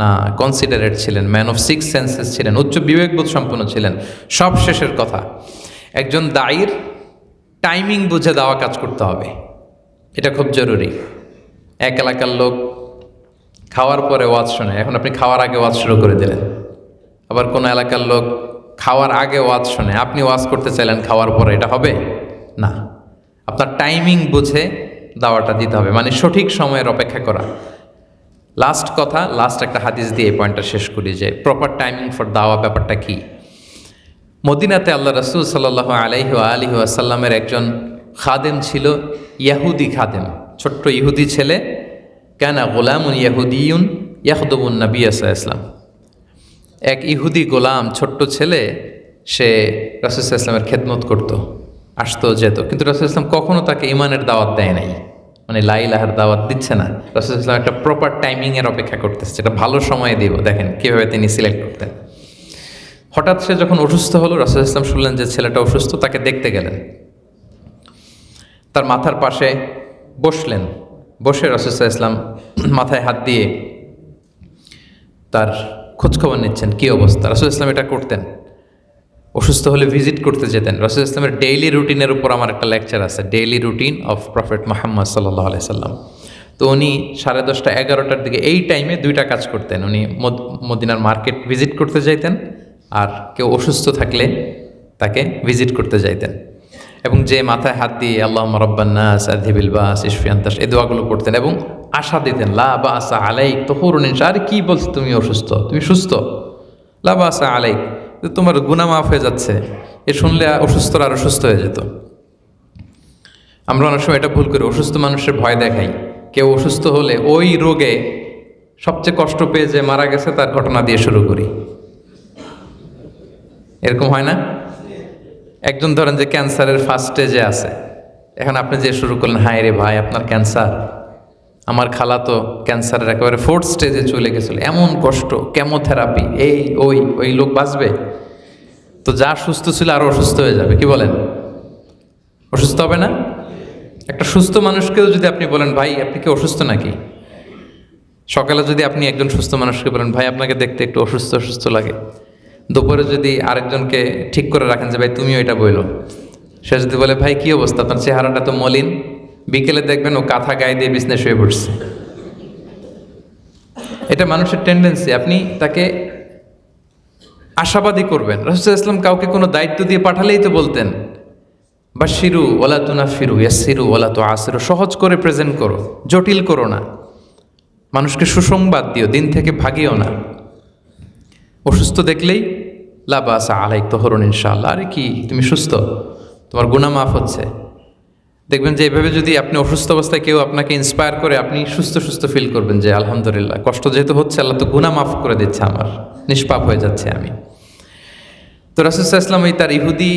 না, কনসিডারেট ছিলেন, ম্যান অফ 6 সেন্সেস ছিলেন, উচ্চ বিবেকবোধ সম্পন্ন ছিলেন। সব শেষের কথা, একজন দায়ীর টাইমিং বুঝে দাওয়া কাজ করতে হবে, এটা খুব জরুরি। এক এলাকার লোক খাওয়ার পরে ওয়াজ শোনে, এখন আপনি খাওয়ার আগে ওয়াজ শুরু করে দিলেন। আবার কোনো এলাকার লোক খাওয়ার আগে ওয়াজ শোনে, আপনি ওয়াজ করতে চাইলেন খাওয়ার পরে, এটা হবে না। আপনার টাইমিং বুঝে দাওয়াটা দিতে হবে, মানে সঠিক সময়ের অপেক্ষা করা। লাস্ট কথা, লাস্ট একটা হাদিস দিয়ে এই পয়েন্টটা শেষ করি যে প্রপার টাইমিং ফর দাওয়া ব্যাপারটা কি। মদিনাতে আল্লাহ রাসূল সাল্লাল্লাহু আলাইহি ওয়া আলিহি ওয়াসাল্লামের একজন খাদেম ছিল, ইয়াহুদি খাদেম, ছোট্ট ইহুদি ছেলে। কানা গোলামুন ইয়াহুদিয়ুন ইয়াখদুমুন নবী সাল্লাল্লাহু আলাইহি ওয়াসাল্লাম। এক ইহুদি গোলাম, ছোট্ট ছেলে, সে রাসূল সাল্লাল্লাহু আলাইহি ওয়াসাল্লামের খেদমত করতো, আসতো যেত, কিন্তু রাসূল সাল্লাল্লাহু আলাইহি ওয়াসাল্লাম কখনো তাকে ঈমানের দাওয়াত দেয় নাই, মানে লা ইলাহার দাওয়াত দিচ্ছে না। রাসূল সাল্লাল্লাহু আলাইহি ওয়াসাল্লাম একটা প্রপার টাইমিংয়ের অপেক্ষা করতেছে, যেটা ভালো সময়ে দিব। দেখেন কীভাবে তিনি সিলেক্ট করতেন। হঠাৎ সে যখন অসুস্থ হলো, রাসূল সাল্লাল্লাহু আলাইহি ওয়াসাল্লাম শুনলেন যে ছেলেটা অসুস্থ, তাকে দেখতে গেলেন। তার মাথার পাশে বসলেন, বসে রাসূল সাল্লাল্লাহু আলাইহি ওয়াসাল্লাম মাথায় হাত দিয়ে তার খোঁজখবর নিচ্ছেন, কী অবস্থা। রাসূল সাল্লাল্লাহু আলাইহি ওয়াসাল্লাম এটা করতেন, অসুস্থ হলে ভিজিট করতে যেতেন। রাসূল সাল্লাল্লাহু আলাইহি ওয়াসাল্লামের ডেইলি রুটিনের উপর আমার একটা লেকচার আছে, daily routine of prophet Muhammad সাল্লাল্লাহু আলাইহি সাল্লাম। তো উনি 10:30 11টার দিকে এই টাইমে 2টা কাজ করতেন। উনি মদিনার মার্কেট ভিজিট করতে যাইতেন, আর কেউ অসুস্থ থাকলে তাকে ভিজিট করতে যাইতেন, এবং যে মাথায় হাত দিয়ে আল্লাহুম্মা রাব্বান নাস আযহিবিল বাস ইশফি আনতা, এই দোয়াগুলো করতেন এবং আশা দিতেন, লা বাসা আলাইক তুহুরুন ইনশা। আরে কি বলছো, তুমি অসুস্থ, তুমি সুস্থ, লা বাসা আলাইক, তোমার গুনাহ মাফ হয়ে যাচ্ছে। এ শুনলে অসুস্থরা আরও সুস্থ হয়ে যেত। আমরা অনেক সময় এটা ভুল করি, অসুস্থ মানুষের ভয় দেখাই। কেউ অসুস্থ হলে ওই রোগে সবচেয়ে কষ্ট পেয়ে যে মারা গেছে তার ঘটনা দিয়ে শুরু করি। এরকম হয় না? একজন ধরেন যে ক্যান্সারের ফার্স্ট স্টেজে আছে, এখন আপনি যে শুরু করলেন, হায় রে ভাই আপনার ক্যান্সার, আমার খালা তো ক্যান্সারের একেবারে 4th স্টেজে চলে গেছিল, এমন কষ্ট, কেমোথেরাপি, ওই লোক বাঁচবে? তো যা সুস্থ ছিল আরও অসুস্থ হয়ে যাবে, কি বলেন? অসুস্থ হবে না? একটা সুস্থ মানুষকেও যদি আপনি বলেন ভাই আপনি কি অসুস্থ নাকি, সকালে যদি আপনি একজন সুস্থ মানুষকে বলেন ভাই আপনাকে দেখতে একটু অসুস্থ অসুস্থ লাগে, দুপুরে যদি আরেকজনকে ঠিক করে রাখেন যে ভাই তুমিও এটা বইলো, সে যদি বলে ভাই কি অবস্থা আপনার চেহারাটা তো মলিন, বিকেলে দেখবেন ও কাঁথা গায়ে দিয়ে বিছনায় শুয়ে পড়ছে। এটা মানুষের টেন্ডেন্সি, আপনি তাকে আশাবাদী করবেন। রাসূল ইসলাম কাউকে কোনো দায়িত্ব দিয়ে পাঠালেই তো বলতেন বাশিরু ওয়ালা তুনাফিরু ইয়াসসিরু ওয়ালা তুআসিরু, সহজ করে প্রেজেন্ট করো, জটিল করো না, মানুষকে সুসংবাদ দিও, দিন থেকে ভাগিও না। অসুস্থ দেখলেই লা বাসা আলাইক তহরুন ইনশাআল্লাহ, আরে কি তুমি সুস্থ, তোমার গুনাহ মাফ হচ্ছে। দেখবেন যে এভাবে যদি আপনি অসুস্থ অবস্থায় কেউ আপনাকে ইন্সপায়ার করে, আপনি সুস্থ সুস্থ ফিল করবেন যে আলহামদুলিল্লাহ, কষ্ট যেহেতু হচ্ছে আল্লাহ তো গুনাহ মাফ করে দিচ্ছে, আমার নিষ্পাপ হয়ে যাচ্ছে আমি। তো রাসূল সাল্লাল্লাহু আলাইহি ওয়াসাল্লাম ওই তার ইহুদি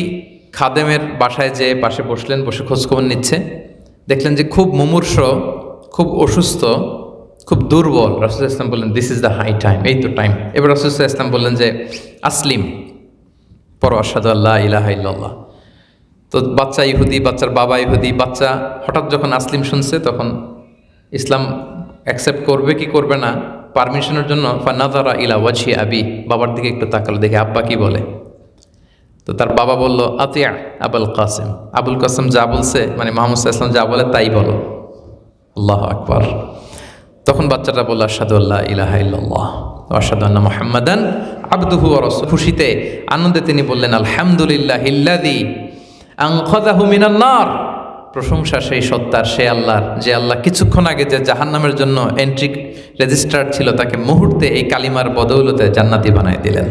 খাদেমের বাসায় যেয়ে পাশে বসলেন, বসে খোঁজখবর নিচ্ছে, দেখলেন যে খুব মুমূর্ষ, খুব অসুস্থ, খুব দুর্বল। রাসূল সাল্লাল্লাহু আলাইহি ওয়াসাল্লাম বললেন this is the high time, এই তো টাইম। এবার রাসূল সাল্লাল্লাহু আলাইহি ওয়াসাল্লাম বললেন যে আসলিম, পড়ো আশহাদু আল্লা ইলাহা ইল্লাল্লাহ। তো বাচ্চা ইহুদি, বাচ্চার বাবা ইহুদি, বাচ্চা হঠাৎ যখন আসলিম শুনছে তখন ইসলাম অ্যাকসেপ্ট করবে কি করবে না পারমিশনের জন্য ফানাযারা ইলা ওয়াজহি আবি, বাবার দিকে একটু তাকালো, দেখে আব্বা কি বলে। তো তার বাবা বলল আতিয়া আবুল কাসিম, আবুল কাসিম যা বলছে, মানে মুহাম্মদ সাল্লাল্লাহু আলাইহি ওয়াসাল্লাম যা বলে তাই বলো। আল্লাহু আকবার। তখন বাচ্চাটা বলল আশহাদু আল্লা ইলাহা ইল্লাল্লাহ ওয়া আশহাদু আন্না মুহাম্মাদান আবদুহু ওয়া রাসূলুহু। খুশিতে আনন্দে তিনি বললেন আলহামদুলিল্লাহিল্লাযী আনকাযাহু মিনান নার, প্রশংসা সেই সত্তার, সে আল্লাহর, যে আল্লাহ কিছুক্ষণ আগে যে জাহান্নামের জন্য এন্ট্রি রেজিস্টার্ড ছিল তাকে মুহূর্তে এই কালিমার বদৌলতে জান্নাতি বানায় দিলেন।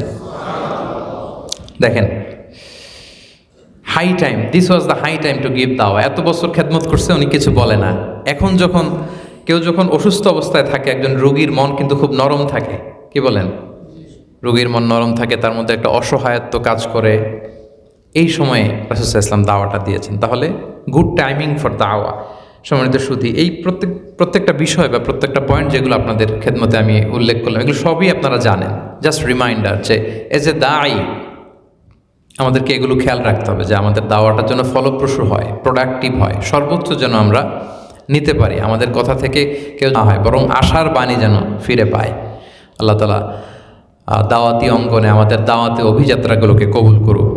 দেখেন high time, this was the high time to give দাওয়া। এত বছর খেদমত করছে, উনি কিছু বলে না। এখন যখন কেউ যখন অসুস্থ অবস্থায় থাকে, একজন রোগীর মন কিন্তু খুব নরম থাকে, কি বলেন? রোগীর মন নরম থাকে, তার মধ্যে একটা অসহায়ত্ব কাজ করে। এই সময়ে রাসূল সাল্লাল্লাহু আলাইহি ওয়াসাল্লাম দাওয়াটা দিয়েছেন। তাহলে গুড টাইমিং ফর দাওয়া। সম্মানিত সুধী, এই প্রত্যেকটা বিষয় বা প্রত্যেকটা পয়েন্ট যেগুলো আপনাদের খেদমতে আমি উল্লেখ করলাম, এগুলো সবই আপনারা জানেন। জাস্ট রিমাইন্ডার যে এজ এ দায়ী আমাদেরকে এগুলো খেয়াল রাখতে হবে যে আমাদের দাওয়াটার জন্য ফলপ্রসূ হয়, প্রোডাক্টিভ হয়, সর্বোচ্চ যেন আমরা নিতে পারি, আমাদের কথা থেকে কেউ না হয়, বরং আশার বাণী যেন ফিরে পায়। আল্লাহ তাআলা দাওয়াতি অঙ্গনে আমাদের দাওয়াতি অভিযাত্রাগুলোকে কবুল করুক।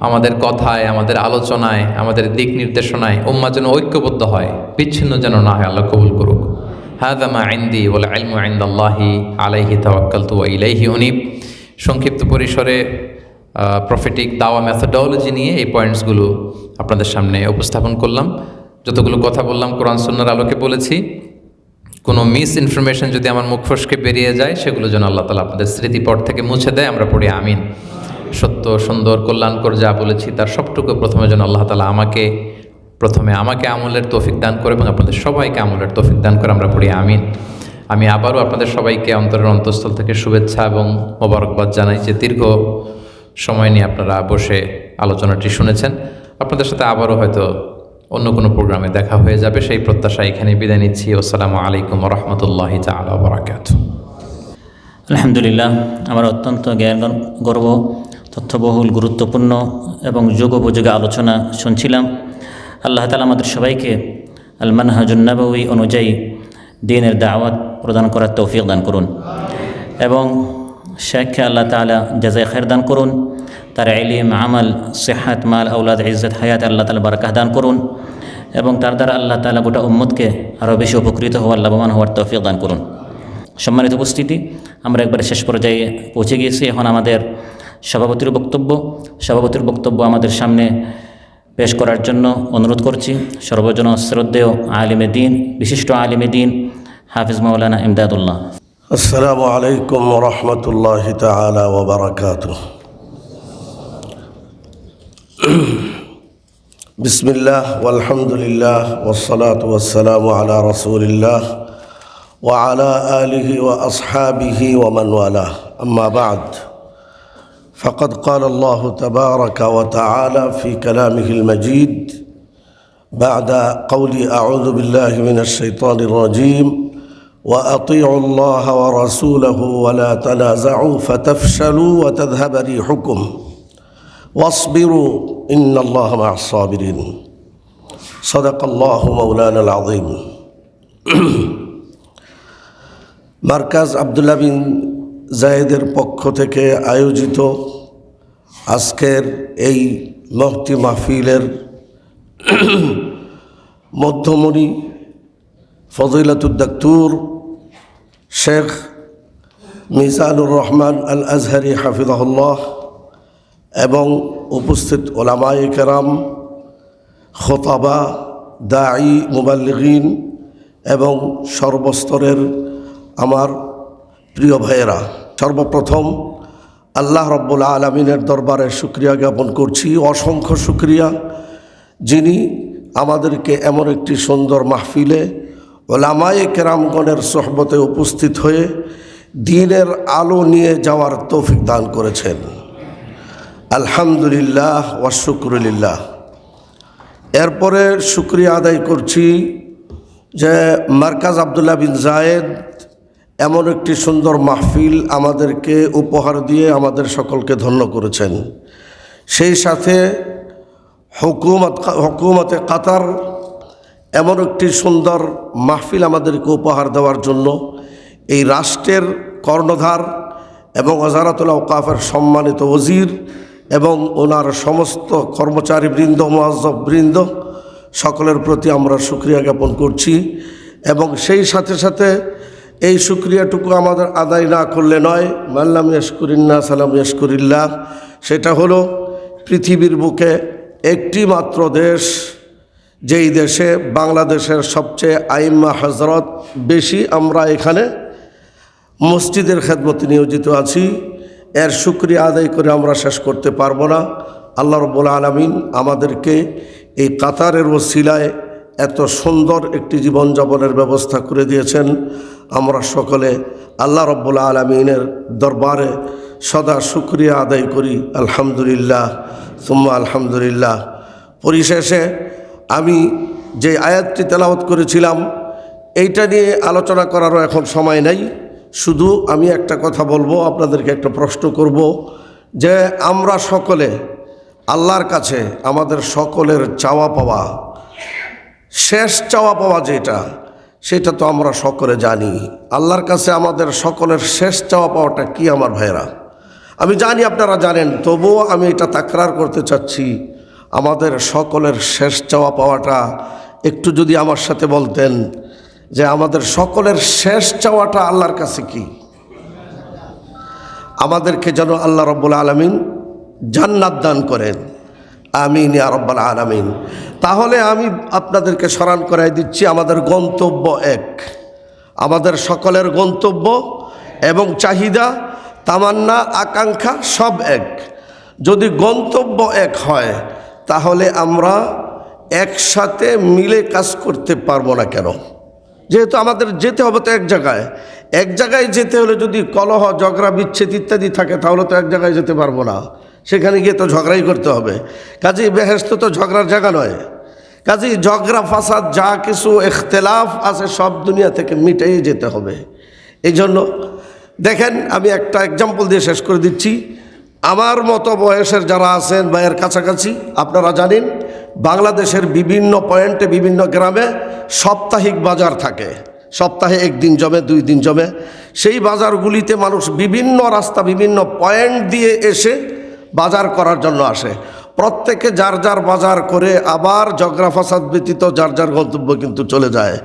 আমাদের কথায়, আমাদের আলোচনায়, আমাদের দিক নির্দেশনায় উম্মাহ যেন ঐক্যবদ্ধ হয়, বিচ্ছিন্ন যেন না হয়, আল্লাহ কবুল করুক। হাযা মা ইনদি ওয়াল ইলমু ইনদাল্লাহি আলাইহি তাওয়াক্কালতু ওয়া ইলাইহি উনীব। সংক্ষিপ্ত পরিসরে প্রফেটিক দাওয়া মেথোডোলজি নিয়ে এই পয়েন্টসগুলো আপনাদের সামনে উপস্থাপন করলাম। যতগুলো কথা বললাম কোরআন সুন্নাহর আলোকে বলেছি। কোনো মিস ইনফরমেশন যদি আমার মুখ ফসকে বেরিয়ে যায়, সেগুলো যেন আল্লাহ তাআলা আপনাদের স্মৃতিপট থেকে মুছে দেয়, আমরা পড়ি আমিন। সত্য, সুন্দর, কল্যাণকর যা বলেছি তার সবটুকু প্রথমে যেন আল্লাহ তাআলা আমাকে আমলের তৌফিক দান করে এবং আপনাদের সবাইকে আমলের তৌফিক দান করে, আমরা পড়ি আমিন। আমি আবারও আপনাদের সবাইকে অন্তরের অন্তঃস্থল থেকে শুভেচ্ছা এবং মোবারকবাদ জানাই যে দীর্ঘ সময় নিয়ে আপনারা বসে আলোচনাটি শুনেছেন। আপনাদের সাথে আবারও হয়তো অন্য কোনো প্রোগ্রামে দেখা হয়ে যাবে, সেই প্রত্যাশা এখানে বিদায় নিচ্ছি। আসসালামু আলাইকুম ওয়া রাহমাতুল্লাহি তাআলা ওয়া বারাকাতুহু। আলহামদুলিল্লাহ, আমার অত্যন্ত জ্ঞান গর্ব, তথ্যবহুল, গুরুত্বপূর্ণ এবং যুগোপযোগী আলোচনা শুনছিলাম। আল্লাহ তাআলা আমাদের সবাইকে আল মানহাজুন নববী অনুযায়ী দ্বীনের দাওয়াত প্রদান করার তৌফিক দান করুন এবং শেখকে আল্লাহ তাআলা জাযায়ে খায়ের দান করুন। তার ইলম, আমল, সিহাত, মাল, আওলাদ, ইজ্জত, হায়াত আল্লাহ তাআলা বারাকাত দান করুন এবং তার দ্বারা আল্লাহ তাআলা গোটা উম্মতকে আরও বেশি উপকৃত হওয়ার, লাভবান হওয়ার তৌফিক দান করুন। সম্মানিত উপস্থিতি, আমরা একবারে শেষ পর্যায়ে পৌঁছে গিয়েছি। এখন আমাদের সভাপতির বক্তব্য আমাদের সামনে পেশ করার জন্য অনুরোধ করছি সর্বজন শ্রদ্ধেয় আলিমে দ্বীন, বিশিষ্ট আলিমে দ্বীন হাফিজ মাওলানা ইমদাদুল্লাহ। আসসালামু আলাইকুম ওয়া রাহমাতুল্লাহি তাআলা ওয়া বারাকাতুহু। বিসমিল্লাহ ওয়ালহামদুলিল্লাহ ওয়াসসালাতু ওয়াসসালামু আলা রাসূলিল্লাহ وعلى آله وأصحابه ومن والاه أما بعد فقد قال الله تبارك وتعالى في كلامه المجيد بعد قولي أعوذ بالله من الشيطان الرجيم وأطيعوا الله ورسوله ولا تنازعوا فتفشلوا وتذهب ريحكم واصبروا إن الله مع الصابرين صدق الله مولانا العظيم মার্কাজ আব্দুল্লাহ বিন জায়েদের পক্ষ থেকে আয়োজিত আজকের এই মহতি মাহফিলের মধ্যমণি ফজিলাতুদ দাক্তুর শেখ মিজানুর রহমান আল আজহারি হাফিজাহুল্লাহ এবং উপস্থিত ওলামায়ে কেরাম, খোতাবা, দাঈ, মুবাল্লিগিন এবং সর্বস্তরের আমার প্রিয় ভাইয়েরা, সর্বপ্রথম আল্লাহ রব্বুল আলমিনের দরবারে শুকরিয়া জ্ঞাপন করছি, অসংখ্য শুকরিয়া, যিনি আমাদেরকে এমন একটি সুন্দর মাহফিলে ওলামায়ে কেরামগণের সোহবতে উপস্থিত হয়ে দ্বীনের আলো নিয়ে যাওয়ার তৌফিক দান করেছেন। আলহামদুলিল্লাহ ওয়া শুকরুলিল্লাহ। এরপরে শুকরিয়া আদায় করছি যে মার্কাজ আব্দুল্লাহ বিন জায়েদ এমন একটি সুন্দর মাহফিল আমাদেরকে উপহার দিয়ে আমাদের সকলকে ধন্য করেছেন। সেই সাথে হুকুমতে কাতার এমন একটি সুন্দর মাহফিল আমাদেরকে উপহার দেওয়ার জন্য এই রাষ্ট্রের কর্ণধার এবং ওজারাতুল আওকাফের সম্মানিত ওজির এবং ওনার সমস্ত কর্মচারীবৃন্দ, মুআজ্জববৃন্দ সকলের প্রতি আমরা শুকরিয়া জ্ঞাপন করছি। এবং সেই সাথে সাথে এই শুকরিয়াটুকু আমাদের আদায় না করলে নয়, মাল্লাম ইয়াশকুরিন্না সালাম ইয়াশকুরিল্লাহ। সেটা হলো পৃথিবীর বুকে একটি মাত্র দেশ, যেই দেশে বাংলাদেশের সবচেয়ে আইম্মা হজরত বেশি, আমরা এখানে মসজিদের খেদমতে নিয়োজিত আছি। এর শুকরিয়া আদায় করে আমরা শেষ করতে পারবো না। আল্লাহ রাব্বুল আলামিন আমাদেরকে এই কাতারের ওসিলায় এত সুন্দর একটি জীবনযাপনের ব্যবস্থা করে দিয়েছেন। আমরা সকলে আল্লাহ রাব্বুল আলামিনের দরবারে সদা শুকরিয়া আদায় করি। আলহামদুলিল্লাহ সুম্মা আলহামদুলিল্লাহ। পরিশেষে আমি যে আয়াতটি তেলাওয়াত করেছিলাম এইটা নিয়ে আলোচনা করারও এখন সময় নাই। শুধু আমি একটা কথা বলবো, আপনাদেরকে একটা প্রশ্ন করব যে আমরা সকলে আল্লাহর কাছে আমাদের সকলের চাওয়া পাওয়া, শেষ চাওয়া পাওয়া যেটা, সেটা তো আমরা সকলে জানি। আল্লাহর কাছে আমাদের সকলের শেষ চাওয়া পাওয়াটা কি আমার ভাইরা? আমি জানি আপনারা জানেন, তবুও আমি এটা তাকরার করতে চাচ্ছি। আমাদের সকলের শেষ চাওয়া পাওয়াটা একটু যদি আমার সাথে বলতেন যে আমাদের সকলের শেষ চাওয়াটা আল্লাহর কাছে কি? আমাদেরকে যেন আল্লাহ রাব্বুল আলামিন জান্নাত দান করেন, আমিন ইয়া রাব্বাল আলামিন। তাহলে আমি আপনাদেরকে স্মরণ করাই দিচ্ছি, আমাদের গন্তব্য এক, আমাদের সকলের গন্তব্য এবং চাহিদা, তামান্না, আকাঙ্ক্ষা সব এক। যদি গন্তব্য এক হয় তাহলে আমরা একসাথে মিলে কাজ করতে পারবো না কেন? যেহেতু আমাদের যেতে হবে তো এক জায়গায়, এক জায়গায় যেতে হলে যদি কলহ, ঝগড়া, বিচ্ছেদ ইত্যাদি থাকে তাহলে তো এক জায়গায় যেতে পারবো না, সেখানে গিয়ে তো ঝগড়াই করতে হবে। কাজেই বেহেশত তো ঝগড়ার জায়গা নয়। কাজেই ঝগড়া ফাসাদ যা কিছু ইখতিলাফ আছে সব দুনিয়া থেকে মিটাই যেতে হবে। এই জন্য দেখেন, আমি একটা এক্সাম্পল দিয়ে শেষ করে দিচ্ছি। আমার মতো বয়সের যারা আছেন বা এর কাছাকাছি, আপনারা জানেন বাংলাদেশের বিভিন্ন পয়েন্টে, বিভিন্ন গ্রামে সাপ্তাহিক বাজার থাকে। সপ্তাহে একদিন জমে, 2 দিন জমে। সেই বাজারগুলিতে মানুষ বিভিন্ন রাস্তা, বিভিন্ন পয়েন্ট দিয়ে এসে বাজার করার জন্য আসে। প্রত্যেকে যার যার বাজার করে আবার ঝগড়া ফাসাদ ব্যতীত যার যার গন্তব্য কিন্তু চলে যায়।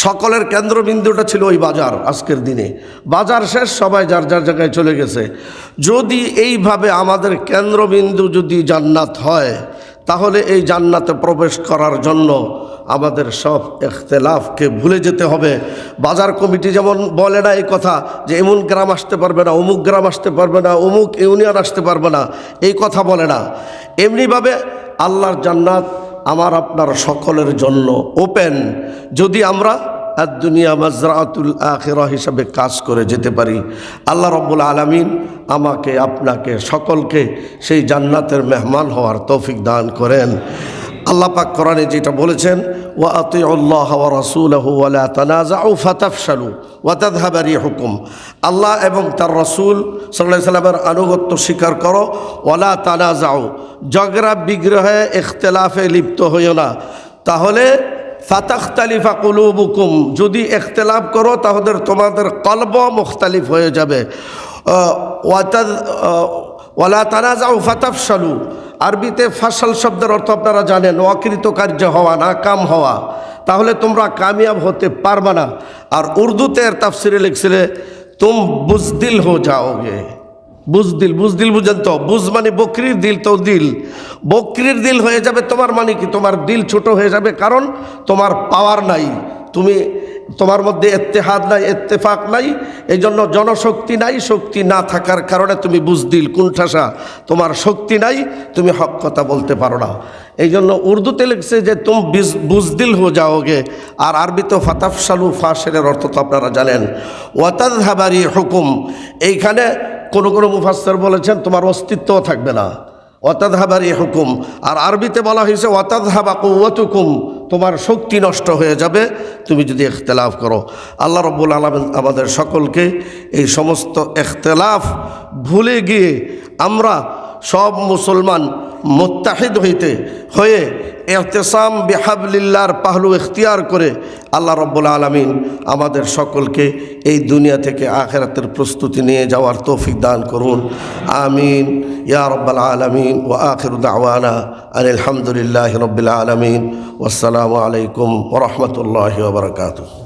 সকলের কেন্দ্রবিন্দুটা ছিল ওই বাজার। আজকের দিনে বাজার শেষ, সবাই যার যার জায়গায় চলে গেছে। যদি এইভাবে আমাদের কেন্দ্রবিন্দু যদি জান্নাত হয়, তাহলে এই জান্নাতে প্রবেশ করার জন্য আমাদের সব ইখতিলাফকে ভুলে যেতে হবে। বাজার কমিটি যেমন বলে না এই কথা যে এমন গ্রাম আসতে পারবে না, অমুক গ্রাম আসতে পারবে না, অমুক ইউনিয়ন আসতে পারবে না, এই কথা বলে না। এমনিভাবে আল্লাহর জান্নাত আমার আপনার সকলের জন্য ওপেন, যদি আমরা আর দুনিয়া মাজরাতুল আখিরা হিসাবে কাজ করে যেতে পারি। আল্লাহ রাব্বুল আলামিন আমাকে, আপনাকে, সকলকে সেই জান্নাতের মেহমান হওয়ার তৌফিক দান করেন। আল্লাহ পাক কোরআনে যেটা বলেছেন, ওয়া আতিউল্লাহ ওয়া রাসূলাহু ওয়া লা তানাযাউ ফাতাফশালু ওয়া তাযহাবা রিহুকুম, আল্লাহ এবং তার রাসূল সাল্লাল্লাহু আলাইহি সাল্লামের আনুগত্য স্বীকার করো, ওয়া লা তানাযাউ, ঝগড়া বিগ্রহে ইখতিলাফে লিপ্ত হইও না, তাহলে ফাতাখতালিফা কুলুবুকুম, যদি ইখতিলাফ করো তাহলে তোমাদের কলব মুখতালিফ হয়ে যাবে। ওয়া লা তানাযাউ ফাতাফশালু, আরবিতে ফাশাল শব্দের অর্থ আপনারা জানেন, অকৃতকার্য হওয়া, নাকাম হওয়া, তাহলে তোমরা কামিয়াব হতে পারবে না। আর উর্দুতে এর তাফসিরে লিখছিলে তুম বুজদিল হো যাওগে। বুজদিল, বুজদিল বুঝেন তো? বুজ মানে বকরির দিল, তো দিল, বকরির দিল হয়ে যাবে তোমার, মানে কি তোমার দিল ছোট হয়ে যাবে, কারণ তোমার পাওয়ার নাই, তোমার মধ্যে ইত্তেহাদ নাই, ইত্তেফাক নাই, এই জন্য জনশক্তি নাই, শক্তি না থাকার কারণে তুমি বুজদিল, কুণ্ঠাসা, তোমার শক্তি নাই, তুমি হক কথা বলতে পারো না। এই জন্য উর্দুতে লিখছে যে তুম বুজদিল হো যাওগে, আর আরবিতে ফাতাফশালু, ফাশের অর্থ তো আপনারা জানেন। ওয়াতাযহাবা রিহুকুম, এইখানে কোনো মুফাসসির বলেছেন তোমার অস্তিত্বও থাকবে না, ওয়াতাযহাবা রিহুকুম। আর আরবিতে বলা হয়েছে ওয়াতাযহাবা কুওয়াতুকুম, তোমার শক্তি নষ্ট হয়ে যাবে তুমি যদি ইখতিলাফ করো। আল্লাহ রাব্বুল আলামিন আমাদের সকলকে এই সমস্ত ইখতিলাফ ভুলে গিয়ে আমরা সব মুসলমান মুত্তাহিদ হয়ে ইহতিসাম বিহাবলিল্লাহর পাহলু ইখতিয়ার করে আল্লাহ রাব্বুল আলামিন আমাদের সকলকে এই দুনিয়া থেকে আখিরাতের প্রস্তুতি নিয়ে যাওয়ার তৌফিক দান করুন। আমিন ইয়া রাব্বাল আলামিন। ওয়া আখিরু দাওয়ানা আলহামদুলিল্লাহি রাব্বিল আলামিন। ওয়াসসালামু আলাইকুম ওয়া রাহমাতুল্লাহি ওয়া বারাকাতুহু।